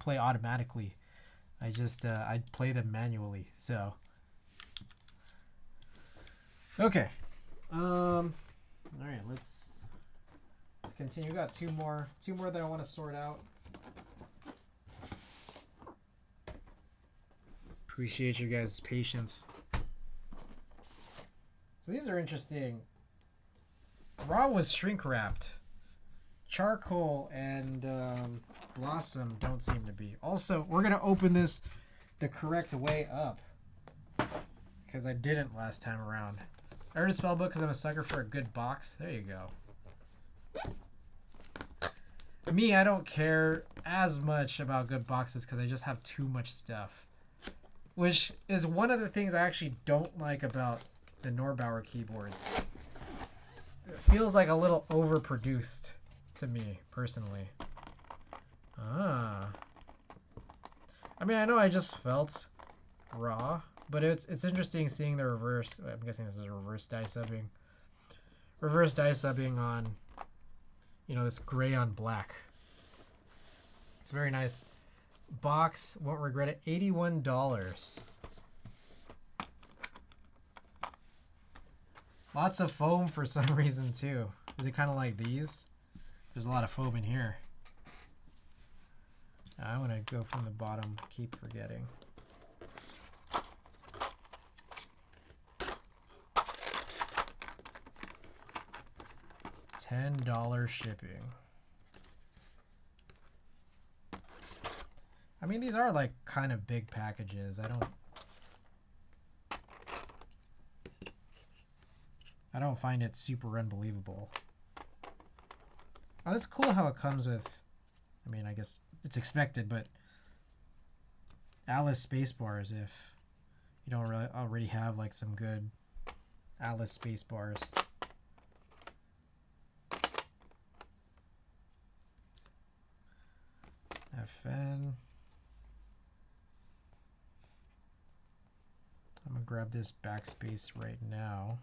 play automatically. I just I play them manually. So okay. All right. Let's continue. We got two more that I want to sort out. Appreciate you guys' patience. So these are interesting. Raw was shrink wrapped. Charcoal and Blossom don't seem to be. Also, we're going to open this the correct way up because I didn't last time around. I read a spell book because I'm a sucker for a good box. There you go. Me, I don't care as much about good boxes because I just have too much stuff. Which is one of the things I actually don't like about the Norbauer keyboards. It feels like a little overproduced to me, personally. Ah. I mean, I know I just felt raw, but it's interesting seeing the reverse. I'm guessing this is a reverse die subbing. Reverse die subbing on, you know, this gray on black. It's very nice. Box, won't regret it. $81. Lots of foam for some reason too. Is it kind of like these? There's a lot of foam in here. I'm gonna go from the bottom. Keep forgetting. $10 shipping. I mean, these are like kind of big packages. I don't find it super unbelievable. Oh, that's cool how it comes with, I mean, I guess it's expected, but Alice spacebars if you don't really already have like some good Alice spacebars. FN. I'm gonna grab this backspace right now.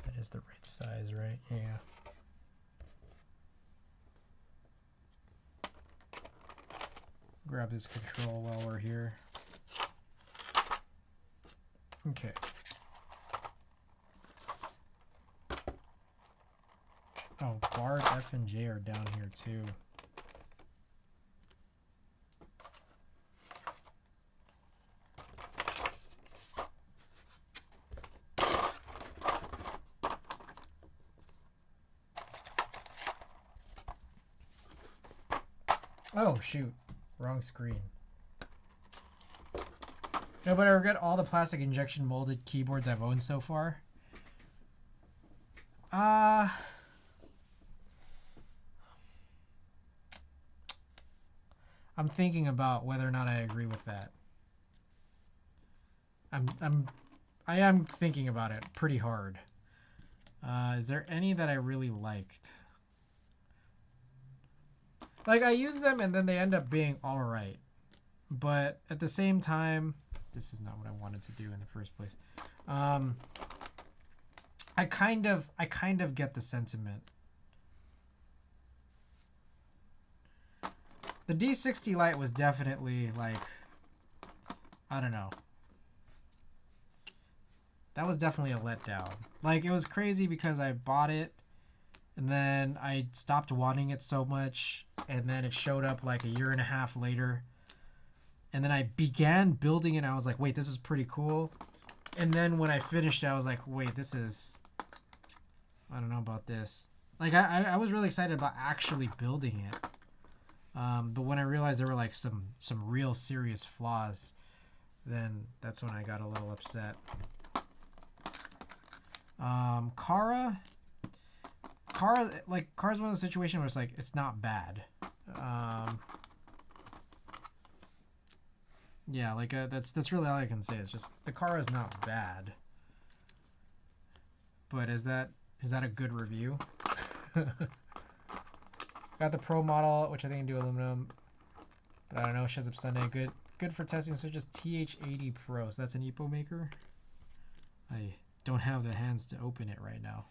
That is the right size, right? Yeah. Grab this control while we're here. Okay. Oh, Bard, F, and J are down here too. Oh, shoot. Wrong screen. No, but I regret all the plastic injection molded keyboards I've owned so far. I'm thinking about whether or not I agree with that. I am thinking about it pretty hard. Is there any that I really liked? Like, I use them and then they end up being all right. But at the same time, this is not what I wanted to do in the first place. I kind of get the sentiment. The D60 Lite was definitely like, I don't know. That was definitely a letdown. Like, it was crazy because I bought it and then I stopped wanting it so much, and then it showed up like a year and a half later. And then I began building it and I was like, wait, this is pretty cool. And then when I finished it, I was like, wait, this is, I don't know about this. Like, I was really excited about actually building it. But when I realized there were like some real serious flaws, then that's when I got a little upset. Kara's one of those situations where it's like, it's not bad. Yeah, like that's really all I can say. It's just the Kara is not bad. But is that a good review? Got the Pro model, which I think can do aluminum, but I don't know. Shows up Sunday. Good for testing switches. TH80 Pro. So that's an EPO maker. I don't have the hands to open it right now.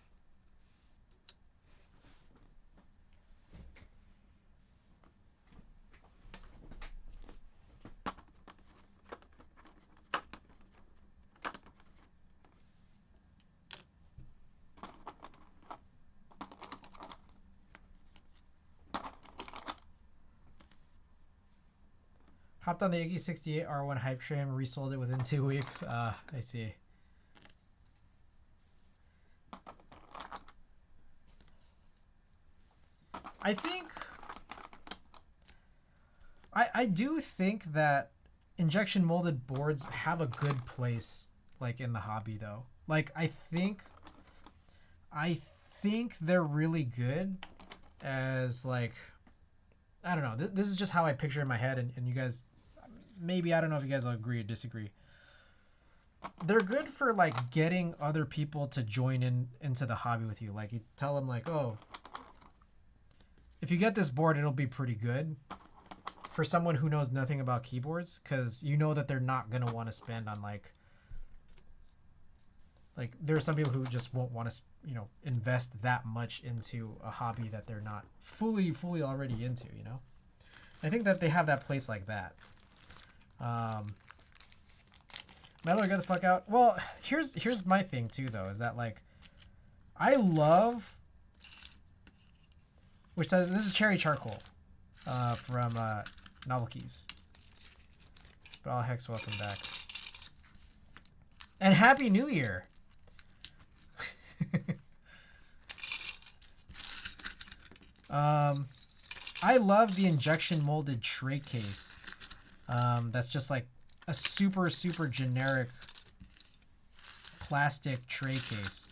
Hopped on the Iggy 68 R1 hype train, resold it within 2 weeks. I see. I think I do think that injection molded boards have a good place, like, in the hobby though. Like, I think they're really good as, like, I don't know. This is just how I picture it in my head, and you guys, maybe, I don't know if you guys will agree or disagree. They're good for, like, getting other people to join into the hobby with you. Like, you tell them, like, oh, if you get this board, it'll be pretty good for someone who knows nothing about keyboards, because you know that they're not going to want to spend on, like, there are some people who just won't want to, you know, invest that much into a hobby that they're not fully already into, you know? I think that they have that place like that. Metal, get the fuck out. Well, here's my thing too, though, is that, like, I love, which says, this is cherry charcoal from Novel Keys. But all hex, welcome back. And Happy New Year. I love the injection molded tray case. That's just like a super generic plastic tray case.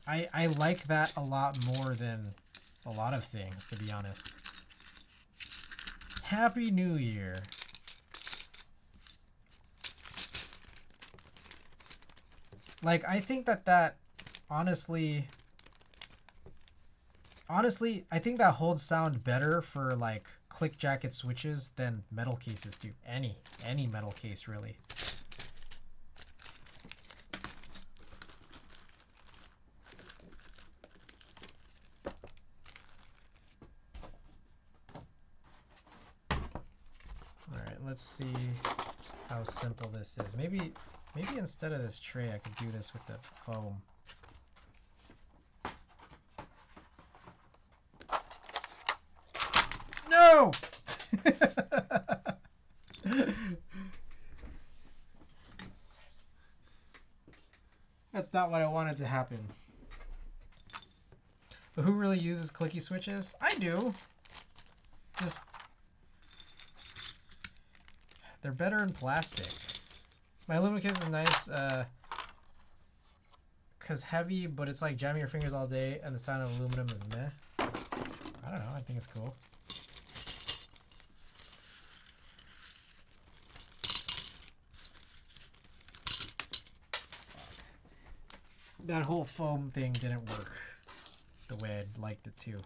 I like that a lot more than a lot of things, to be honest. Happy New Year. Like, I think that honestly, I think that holds sound better for, like, click jacket switches than metal cases do. Any metal case, really. All right, let's see how simple this is. Maybe instead of this tray, I could do this with the foam. No! That's not what I wanted to happen. But who really uses clicky switches? I do. Just, they're better in plastic. My aluminum case is nice because heavy, but it's like jamming your fingers all day, and the sound of aluminum is meh. I don't know. I think it's cool. that whole foam thing didn't work the way I'd liked it to.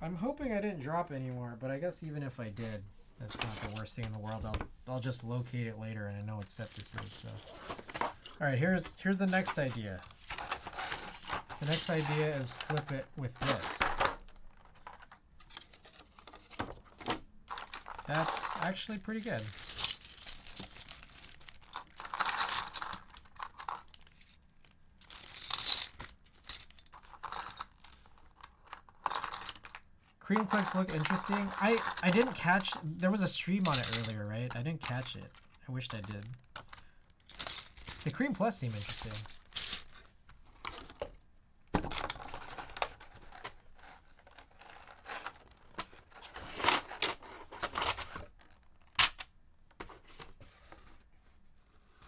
I'm hoping I didn't drop anymore, but I guess even if I did, that's not the worst thing in the world. I'll just locate it later, and I know what set this is. So, all right, here's the next idea. The next idea is flip it with this. That's actually pretty good. Cream clicks look interesting. I didn't catch, there was a stream on it earlier, right? I didn't catch it. I wished I did. The cream plus seem interesting.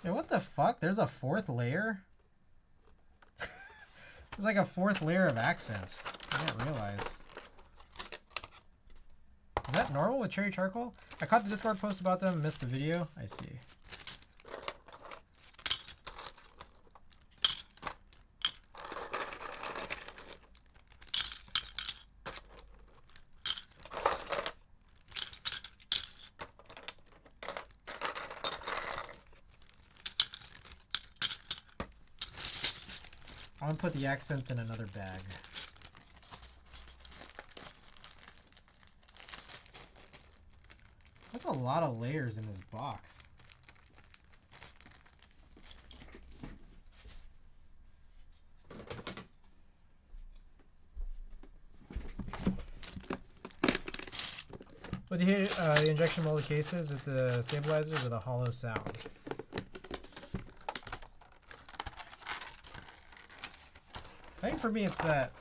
Yeah, what the fuck? There's a fourth layer? There's like a fourth layer of accents. I didn't realize. Is that normal with cherry charcoal? I caught the Discord post about them, missed the video. I see. I'm gonna put the accents in another bag. That's a lot of layers in this box. What do you hate the injection molded cases at the stabilizers or the hollow sound? I think for me it's that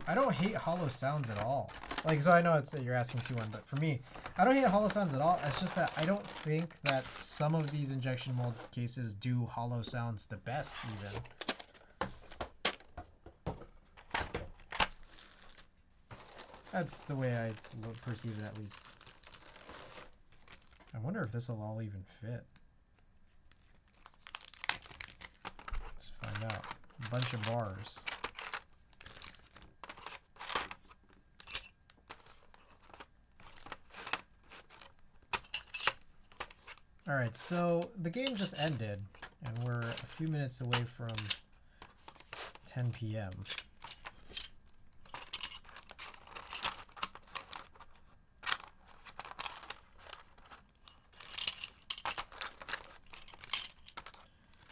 I don't hate hollow sounds at all. Like, so I know it's you're asking 2-1, but for me, I don't hate hollow sounds at all. It's just that I don't think that some of these injection mold cases do hollow sounds the best even. That's the way I perceive it, at least. I wonder if this will all even fit. Let's find out. A bunch of bars. Alright, so the game just ended, and we're a few minutes away from 10 p.m.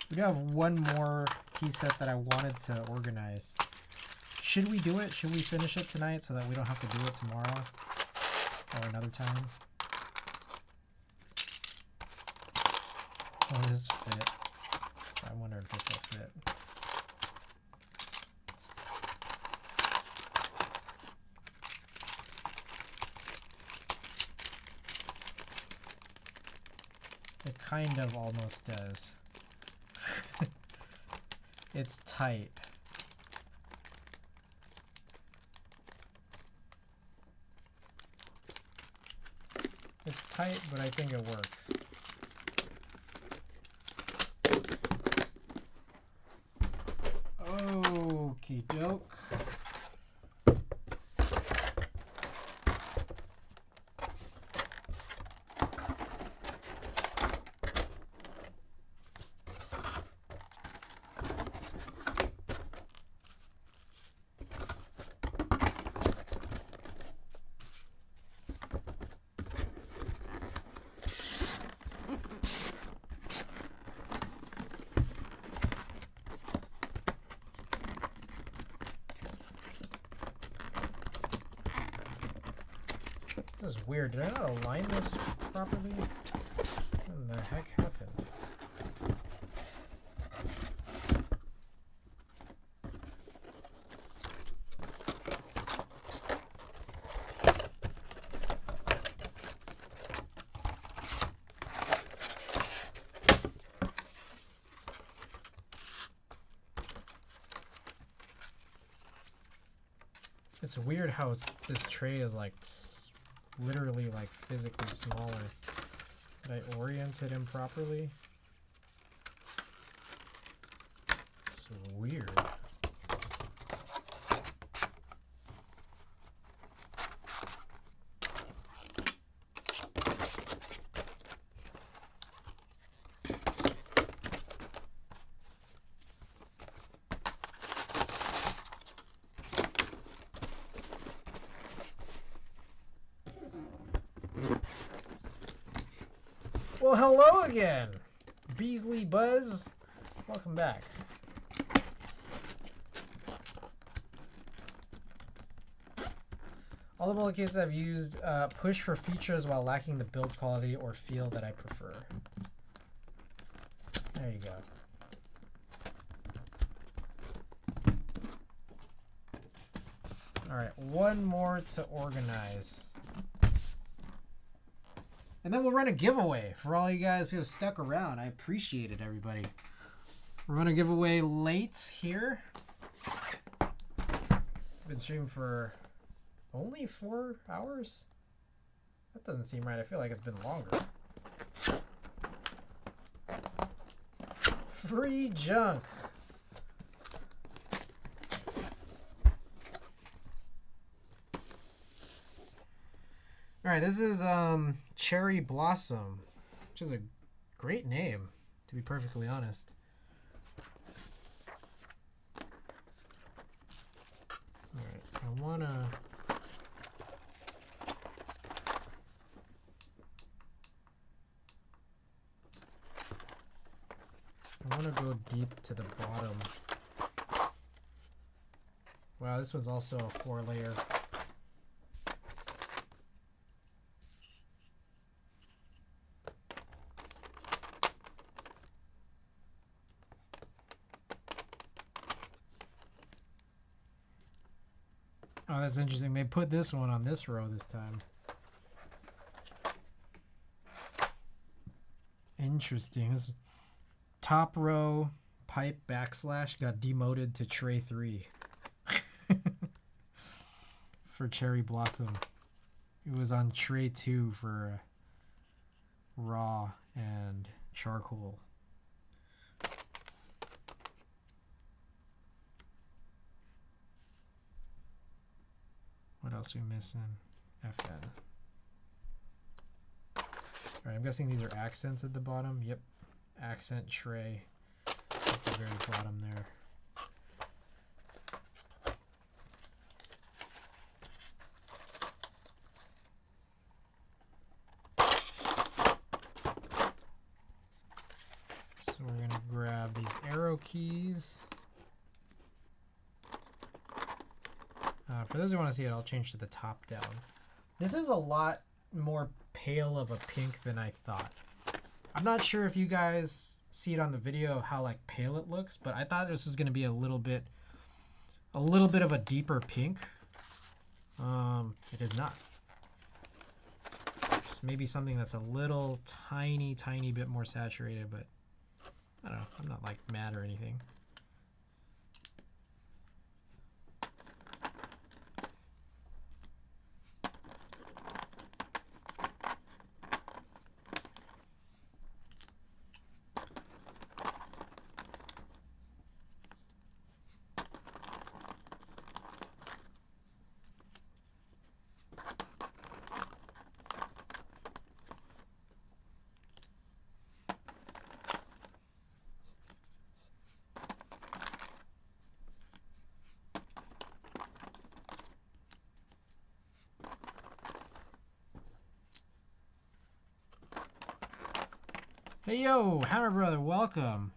We do have one more key set that I wanted to organize. Should we do it? Should we finish it tonight so that we don't have to do it tomorrow or another time? Oh, this fit. I wonder if this will fit. It kind of almost does. It's tight. It's tight, but I think it works. Okie doke. This is weird. Did I not align this properly? What in the heck happened? It's weird how this tray is like literally like physically smaller. Did I orient it improperly? It's weird. Well, hello again, Beasley Buzz. Welcome back. All the bullet cases I've used push for features while lacking the build quality or feel that I prefer. There you go. All right, one more to organize. And then we'll run a giveaway for all you guys who have stuck around. I appreciate it, everybody. We're going to give away late here. I've been streaming for only 4 hours? That doesn't seem right. I feel like it's been longer. Free junk. All right, this is Cherry Blossom, which is a great name, to be perfectly honest. All right, I wanna go deep to the bottom. Wow, this one's also a 4-layer. Oh, that's interesting. They put this one on this row this time. Interesting. This top row pipe backslash got demoted to tray 3 for Cherry Blossom. It was on tray 2 for raw and charcoal. What else are we missing? FN. All right, I'm guessing these are accents at the bottom. Yep, accent tray at the very bottom there. So we're gonna grab these arrow keys. For those who want to see it, I'll change to the top down. This is a lot more pale of a pink than I thought. I'm not sure if you guys see it on the video of how like pale it looks, but I thought this was going to be a little bit of a deeper pink. It is not. Just maybe something that's a little tiny bit more saturated, but I don't know. I'm not like mad or anything. Hey yo, Hammer Brother, welcome.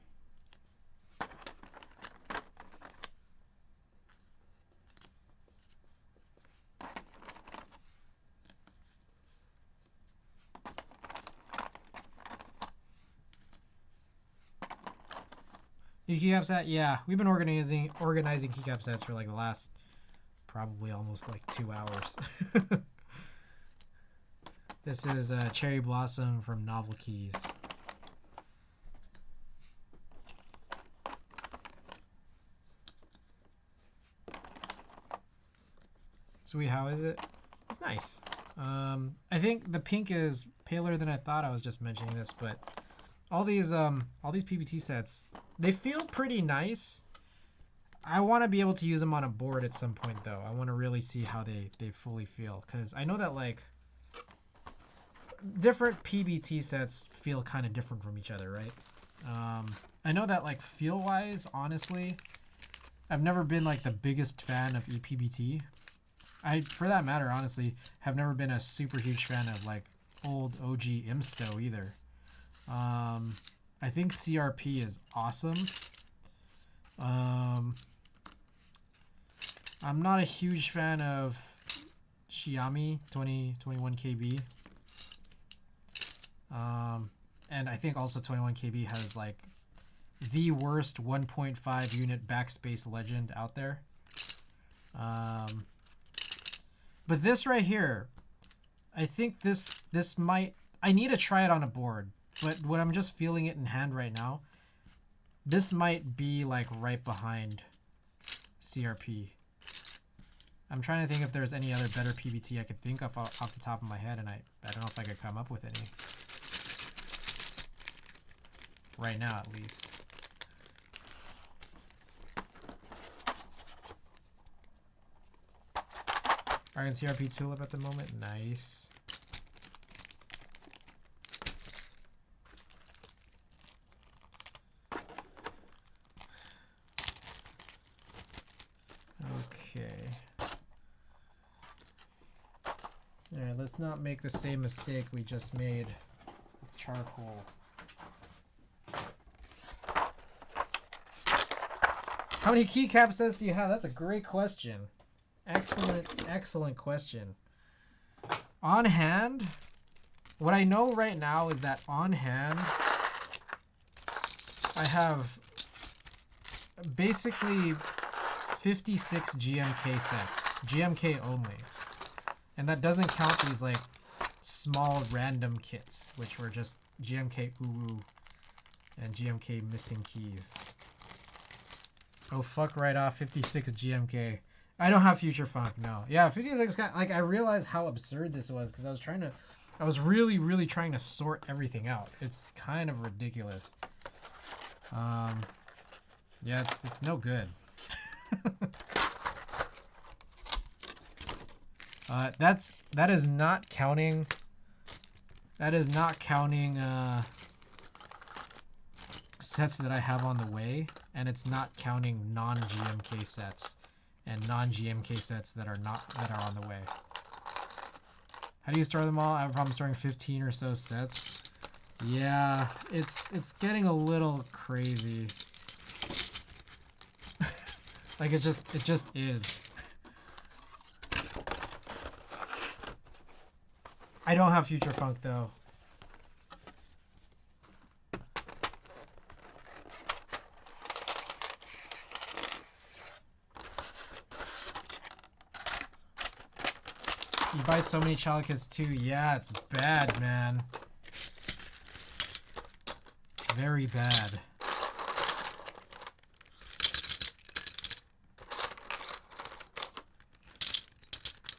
New keycap set? Yeah, we've been organizing keycap sets for like the last probably almost like 2 hours. This is Cherry Blossom from Novel Keys. Sweet, how is it? It's nice. I think the pink is paler than I thought. I was just mentioning this, but all these PBT sets, they feel pretty nice. I want to be able to use them on a board at some point, though. I want to really see how they fully feel, because I know that like different PBT sets feel kind of different from each other, right? I know that like feel-wise, honestly, I've never been like the biggest fan of ePBT. For that matter, honestly, have never been a super huge fan of like old OG Imsto either. I think CRP is awesome. I'm not a huge fan of Xiaomi 2021 KB. And I think also 21 KB has like the worst 1.5 unit backspace legend out there. But this right here, I think this might, I need to try it on a board, but when I'm just feeling it in hand right now, this might be like right behind CRP. I'm trying to think if there's any other better PBT I could think of off the top of my head, and I don't know if I could come up with any. Right now, at least. Argon CRP Tulip at the moment. Nice. Okay. Alright, let's not make the same mistake we just made with charcoal. How many keycap sets do you have? That's a great question. Excellent question. On hand, what I know right now is that on hand, I have basically 56 GMK sets. GMK only. And that doesn't count these like small random kits, which were just GMK Uwu and GMK missing keys. Oh, fuck right off, 56 GMK. I don't have Future Funk, no. Yeah, 56, like, I realized how absurd this was, because I was really trying to sort everything out. It's kind of ridiculous. Yeah, it's no good. That is not counting sets that I have on the way, and it's not counting non-GMK sets and non-GMK sets that are on the way. How do you store them all? I have a problem storing 15 or so sets. Yeah, it's getting a little crazy. Like it just is. I don't have Future Funk though. You buy so many child kits too. Yeah, it's bad, man. Very bad.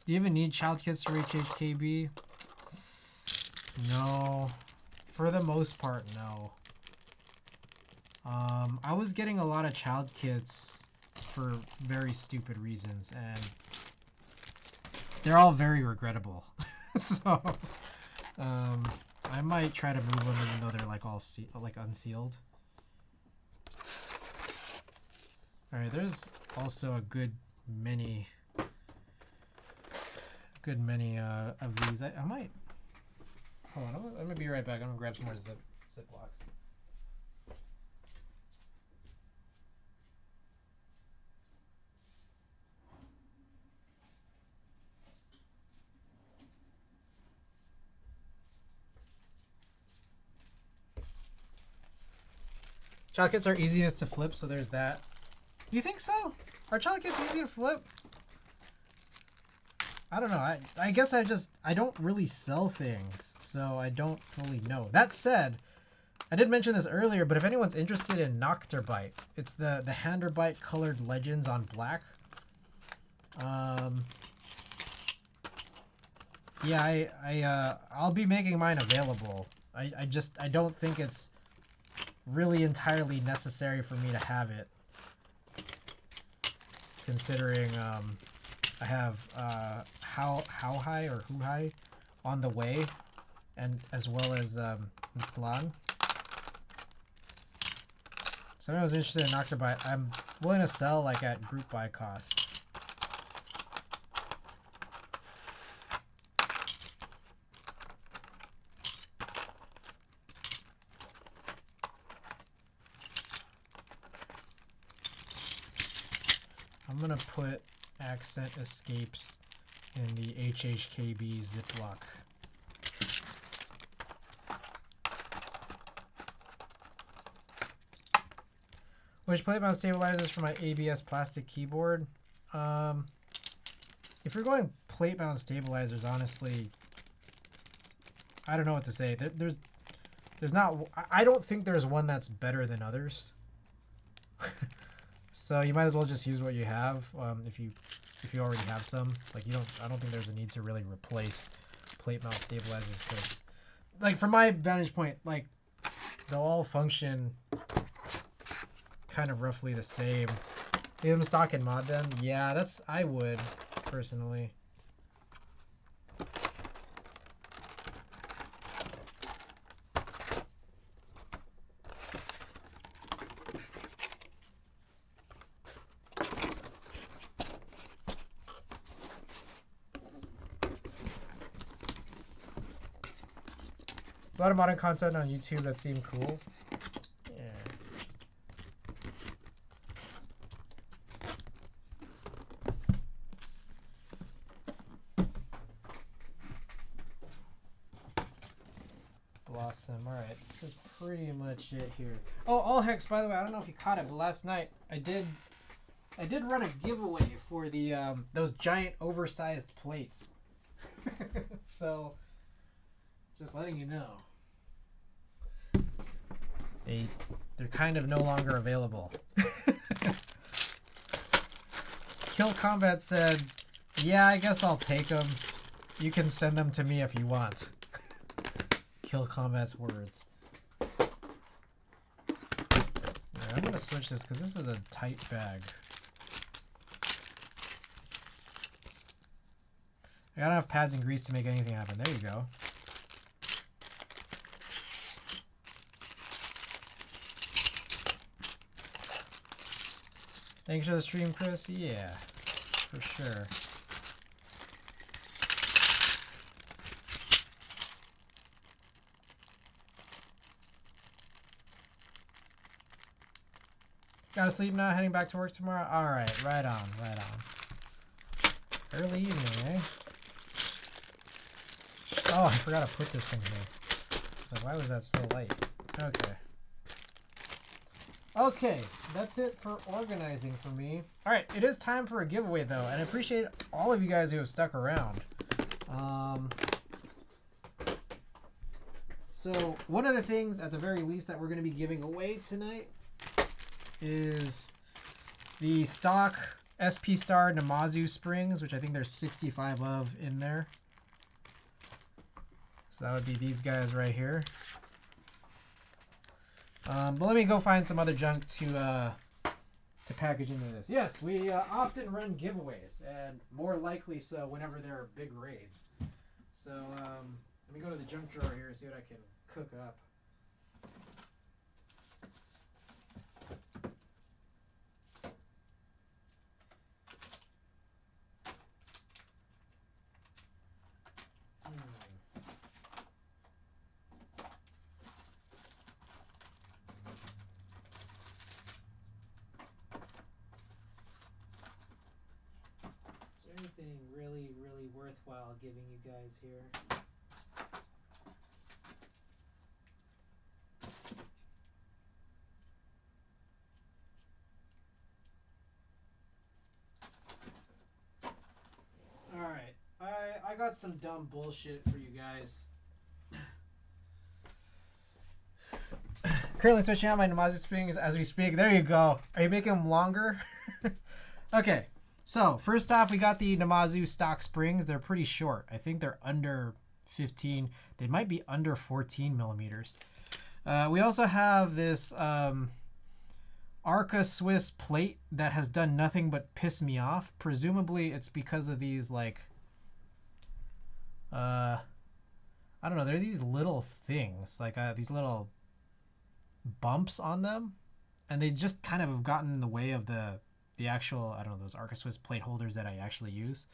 Do you even need child kits to reach HKB? No. For the most part, no. I was getting a lot of child kits for very stupid reasons, and they're all very regrettable. So, I might try to move them even though they're like all unsealed. All right, there's also a good many of these. I might. Hold on, I'm gonna be right back. I'm gonna grab some more Ziplocs. Child kits are easiest to flip, so there's that. You think so? Are child kits easy to flip? I don't know. I guess I don't really sell things, so I don't fully know. That said, I did mention this earlier, but if anyone's interested in Nocturbite, it's the Handerbite colored legends on black. Yeah, I'll be making mine available. I don't think it's really entirely necessary for me to have it, considering I have how high or who high on the way, and as well as Plan. So if I was interested in Octobyte, I'm willing to sell like at group buy cost. I'm gonna put accent escapes in the HHKB Ziploc. Which plate mount stabilizers for my ABS plastic keyboard? If you're going plate mount stabilizers, honestly, I don't know what to say. There's not. I don't think there's one that's better than others. So you might as well just use what you have. If you already have some, like I don't think there's a need to really replace plate mount stabilizers, because, like, from my vantage point, like, they'll all function kind of roughly the same. Leave them stock and mod them. Yeah, I would personally. There's a lot of modern content on YouTube that seem cool. Yeah. Blossom. All right, this is pretty much it here. Oh, all hex. By the way, I don't know if you caught it, but last night I did run a giveaway for the those giant oversized plates. So, just letting you know. They're kind of no longer available. Kill Combat said, "Yeah, I guess I'll take them. You can send them to me if you want." Kill Combat's words. Right, I'm gonna switch this because this is a tight bag. I got enough pads and grease to make anything happen. There you go. Thanks for the stream, Chris. Yeah, for sure. Gotta sleep now, heading back to work tomorrow. Alright, right on, right on. Early evening, eh? Oh, I forgot to put this in here. So why was that so light? Okay. Okay, that's it for organizing for me. Alright, it is time for a giveaway though, and I appreciate all of you guys who have stuck around. So one of the things at the very least that we're going to be giving away tonight is the stock Star Namazu springs, which I think there's 65 of in there. So that would be these guys right here. But let me go find some other junk to package into this. Yes, we often run giveaways, and more likely so whenever there are big raids. So let me go to the junk drawer here and see what I can cook up. Anything really worthwhile giving you guys here? Alright, I got some dumb bullshit for you guys. Currently switching out my Namazu springs as we speak. There you go. Are you making them longer? Okay. So first off, we got the Namazu stock springs. They're pretty short. I think they're under 15. They might be under 14 millimeters. We also have this Arca Swiss plate that has done nothing but piss me off. Presumably it's because of these like, I don't know, they're these little things, like these little bumps on them. And they just kind of have gotten in the way of the actual, I don't know, those Arca Swiss plate holders that I actually use.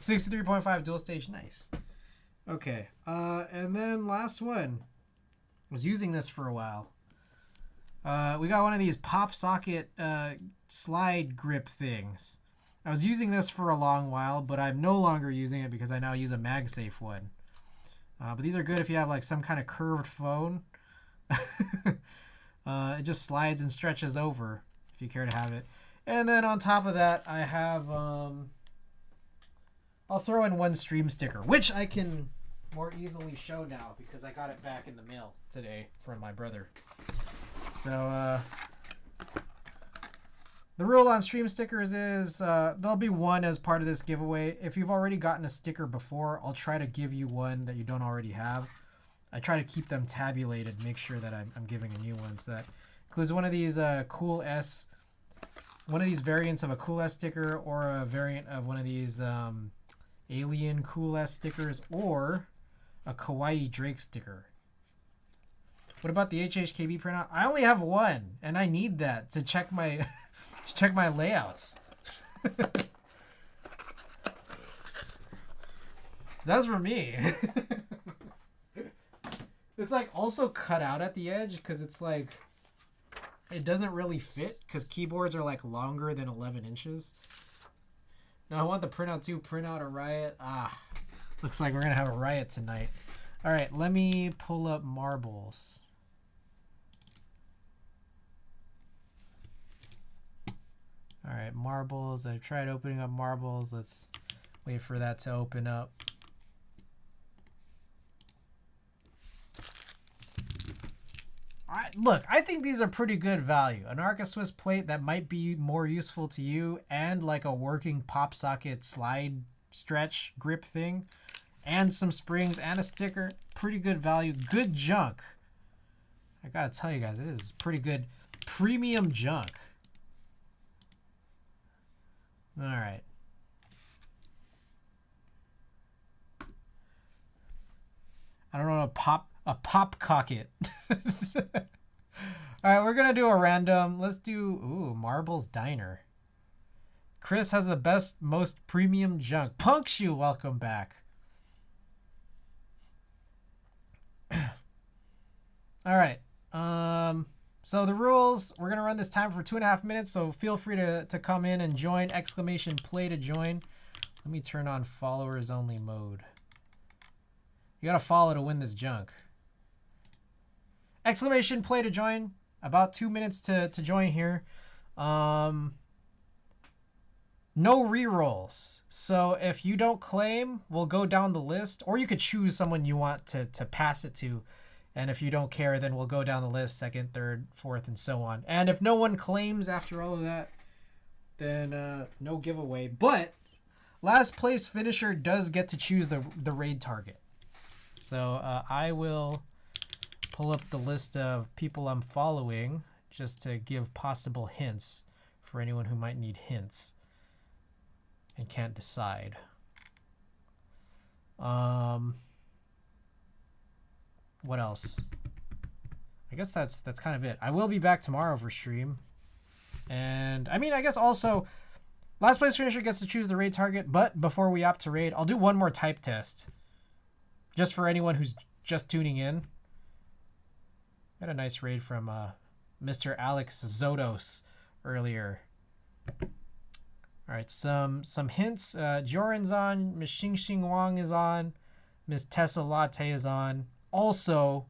63.5 dual stage, nice. Okay, and then last one. Was using this for a while. We got one of these pop socket slide grip things. I was using this for a long while, but I'm no longer using it because I now use a MagSafe one. But these are good if you have like some kind of curved phone. It just slides and stretches over if you care to have it. And then on top of that, I have, I'll throw in one stream sticker, which I can more easily show now because I got it back in the mail today from my brother. So the rule on stream stickers is there'll be one as part of this giveaway. If you've already gotten a sticker before, I'll try to give you one that you don't already have. I try to keep them tabulated, make sure that I'm giving a new one. So that includes one of these Cool S, one of these variants of a Cool S sticker, or a variant of one of these Alien Cool S stickers, or a Kawaii Drake sticker. What about the HHKB printout? I only have one, and I need that to check my to check my layouts. That's for me. It's like also cut out at the edge because it's like it doesn't really fit because keyboards are like longer than 11 inches. Now I want the printout too. Print out a riot. Looks like we're going to have a riot tonight. All right, let me pull up marbles. All right, marbles. I've tried opening up marbles. Let's wait for that to open up. Look, I think these are pretty good value. An Arca Swiss plate that might be more useful to you, and like a working pop socket slide stretch grip thing, and some springs and a sticker. Pretty good value. Good junk. I gotta tell you guys, this is pretty good premium junk. All right. I don't know, a pop cocket. All right, we're gonna do a random. Let's do Marbles Diner. Chris has the best, most premium junk. Punkshoe, welcome back. All right. So the rules, we're gonna run this time for 2.5 minutes. So feel free to come in and join. Exclamation play to join. Let me turn on followers only mode. You gotta follow to win this junk. Exclamation play to join. About 2 minutes to join here. No rerolls. So if you don't claim, we'll go down the list, or you could choose someone you want to pass it to. And if you don't care, then we'll go down the list, second, third, fourth, and so on. And if no one claims after all of that, then no giveaway. But last place finisher does get to choose the raid target. So I will pull up the list of people I'm following just to give possible hints for anyone who might need hints and can't decide. What else? I guess that's kind of it. I will be back tomorrow for stream. And I mean, I guess also last place finisher gets to choose the raid target, but before we opt to raid, I'll do one more type test just for anyone who's just tuning in. Got a nice raid from Mr. Alex Zodos earlier. All right, some hints. Joran's on, Miss Xing Xing Wang is on, Miss Tessa Latte is on. Also,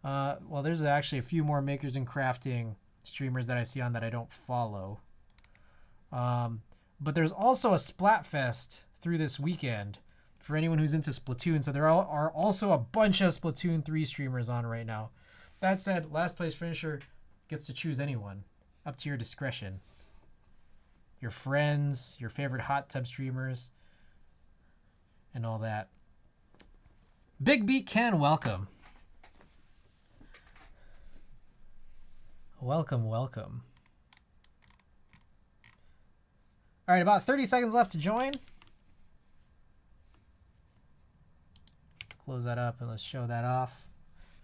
well, there's actually a few more makers and crafting streamers that I see on that I don't follow. But there's also a Splatfest through this weekend for anyone who's into Splatoon. So there are also a bunch of Splatoon 3 streamers on right now. That said, last place finisher gets to choose anyone, up to your discretion. your friends, your favorite hot tub streamers, and all that. Big Beat Ken, welcome. Welcome, welcome. All right, about 30 seconds left to join. Let's close that up and let's show that off.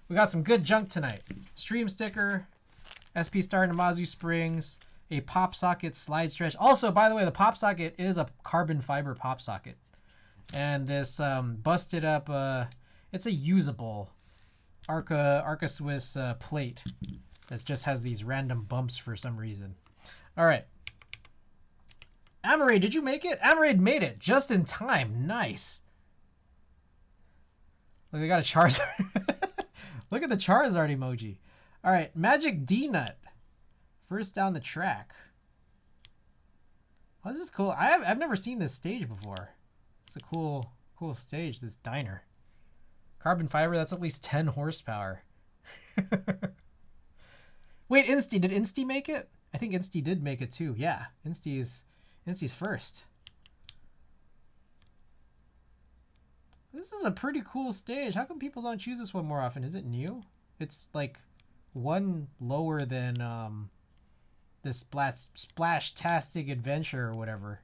We got some good junk tonight. Stream sticker, SP Star Namazu springs, a pop socket slide stretch. Also, by the way, the pop socket is a carbon fiber pop socket. And this busted up, it's a usable Arca Swiss plate that just has these random bumps for some reason. All right. Amarade, did you make it? Amarade made it just in time. Nice. Look, they got a Charizard. Look at the Charizard emoji. All right, Magic D-Nut. First down the track. Oh, this is cool. I've never seen this stage before. It's a cool stage, this diner. Carbon fiber, that's at least 10 horsepower. Wait, Insty, did Insty make it? I think Insty did make it too. Yeah, Insty's first. This is a pretty cool stage. How come people don't choose this one more often? Is it new? It's like one lower than the Splash-tastic Adventure or whatever.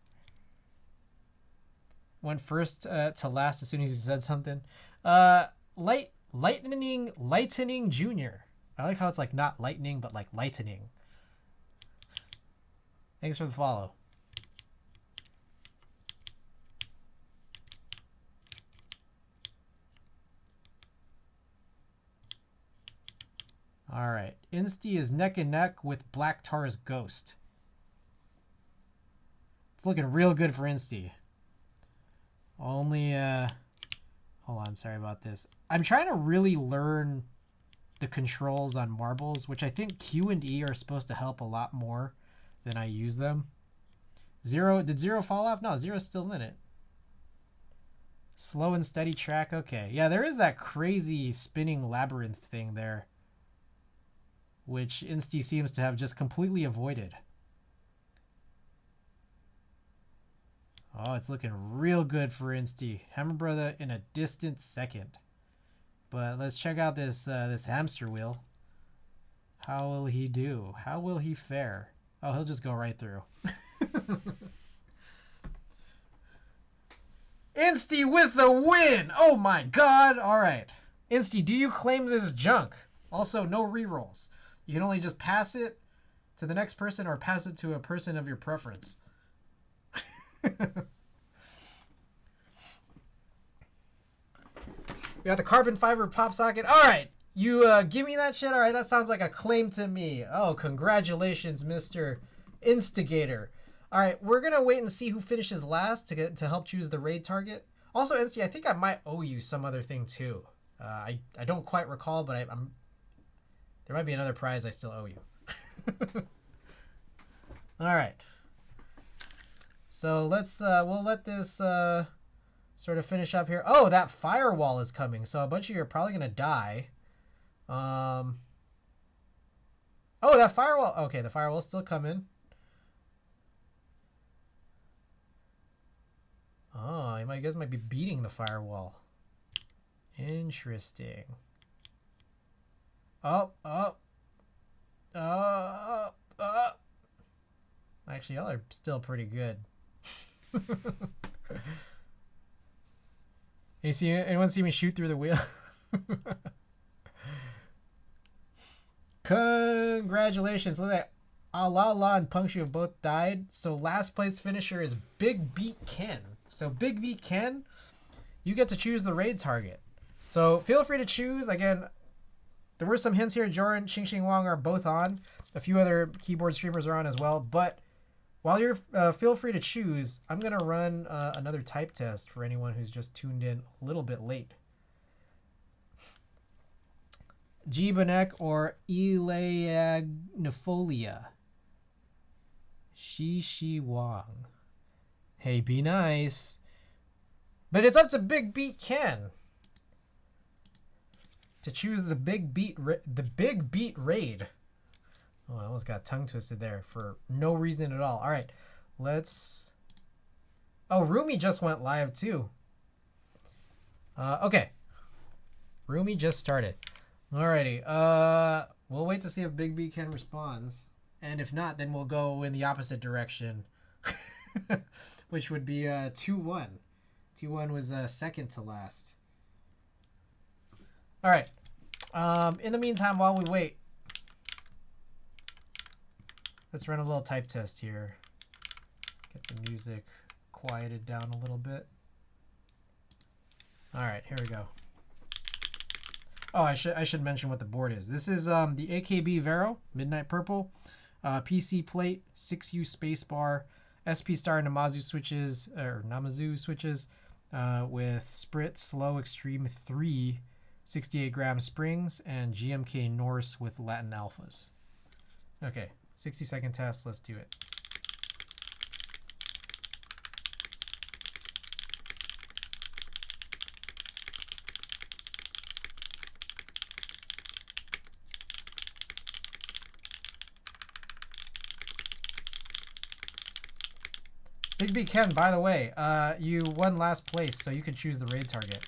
Went first to last as soon as he said something. Lightning Jr. I like how it's like not lightning, but like lightening. Thanks for the follow. All right, Insty is neck and neck with Black Tar's Ghost. It's looking real good for Insty. Only, hold on, sorry about this. I'm trying to really learn the controls on marbles, which I think Q and E are supposed to help a lot more than I use them. Zero, did Zero fall off? No, Zero's still in it. Slow and steady track, okay. Yeah, there is that crazy spinning labyrinth thing there, which Insty seems to have just completely avoided. Oh, it's looking real good for Insty. Hammer Brother in a distant second. But let's check out this this hamster wheel. How will he do? How will he fare? Oh, he'll just go right through. Insty with the win! Oh my god! All right. Insty, do you claim this junk? Also, no rerolls. You can only just pass it to the next person or pass it to a person of your preference. We got the carbon fiber pop socket. All right, you give me that shit. All right, that sounds like a claim to me. Oh, congratulations, Mr. Instigator. All right, we're gonna wait and see who finishes last to help choose the raid target. Also, Insty, I think I might owe you some other thing too. I don't quite recall, but I'm there might be another prize I still owe you. All right. So let's we'll let this sort of finish up here. Oh, that firewall is coming, so a bunch of you are probably gonna die. Oh, that firewall. Okay, the firewall's still coming. Oh, you guys might be beating the firewall. Interesting. Actually, y'all are still pretty good. Anyone see me shoot through the wheel? Congratulations. Look at that. Allah and Puncture have both died. So last place finisher is Big Beat Ken. So Big Beat Ken, you get to choose the raid target. So feel free to choose. Again, there were some hints here. Joran, Xing Wang are both on. A few other keyboard streamers are on as well. But while you're feel free to choose, I'm going to run another type test for anyone who's just tuned in a little bit late. Jibanek or Eleagnifolia. Shi Wang. Hey, be nice. But it's up to Big Beat Ken to choose the Big Beat raid. Oh, I almost got tongue twisted there for no reason at all. All right, let's... Oh, Rumi just went live too. Okay. Rumi just started. Alrighty. We'll wait to see if Big B Ken responds. And if not, then we'll go in the opposite direction. Which would be 2-1. 2-1 was second to last. Alright. In the meantime, while we wait, let's run a little type test here. Get the music quieted down a little bit. All right, here we go. Oh, I should mention what the board is. This is the AKB Vero Midnight Purple, PC plate, 6U spacebar, Star Namazu switches with SPRiT Slow Extreme III, 68 gram springs, and GMK Norse with Latin alphas. Okay, 60-second test. Let's do it. Big B Ken, by the way, you won last place, so you can choose the raid target.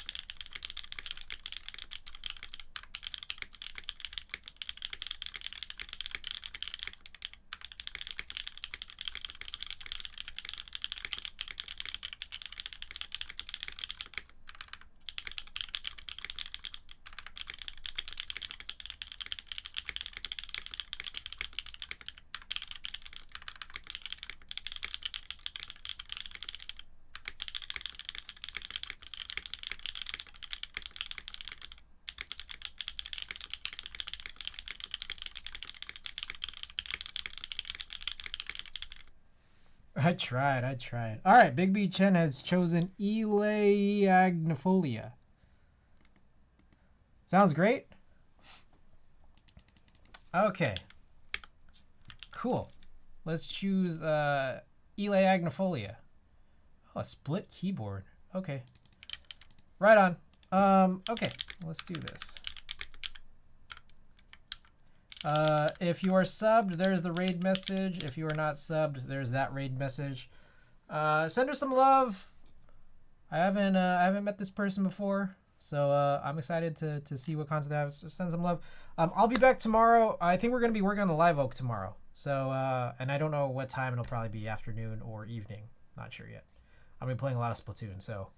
I tried. All right, Big B Chen has chosen Eleagnifolia. Sounds great. Okay. Cool. Let's choose Eleagnifolia. Oh, a split keyboard. Okay. Right on. Okay, let's do this. If you are subbed, there's the raid message. If you are not subbed, there's that raid message. Send her some love. I haven't met this person before, so I'm excited to see what content they have. So send some love. I'll be back tomorrow. I think we're gonna be working on the live oak tomorrow. So and I don't know what time. It'll probably be afternoon or evening. Not sure yet. I'll be playing a lot of Splatoon. So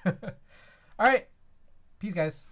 all right, peace, guys.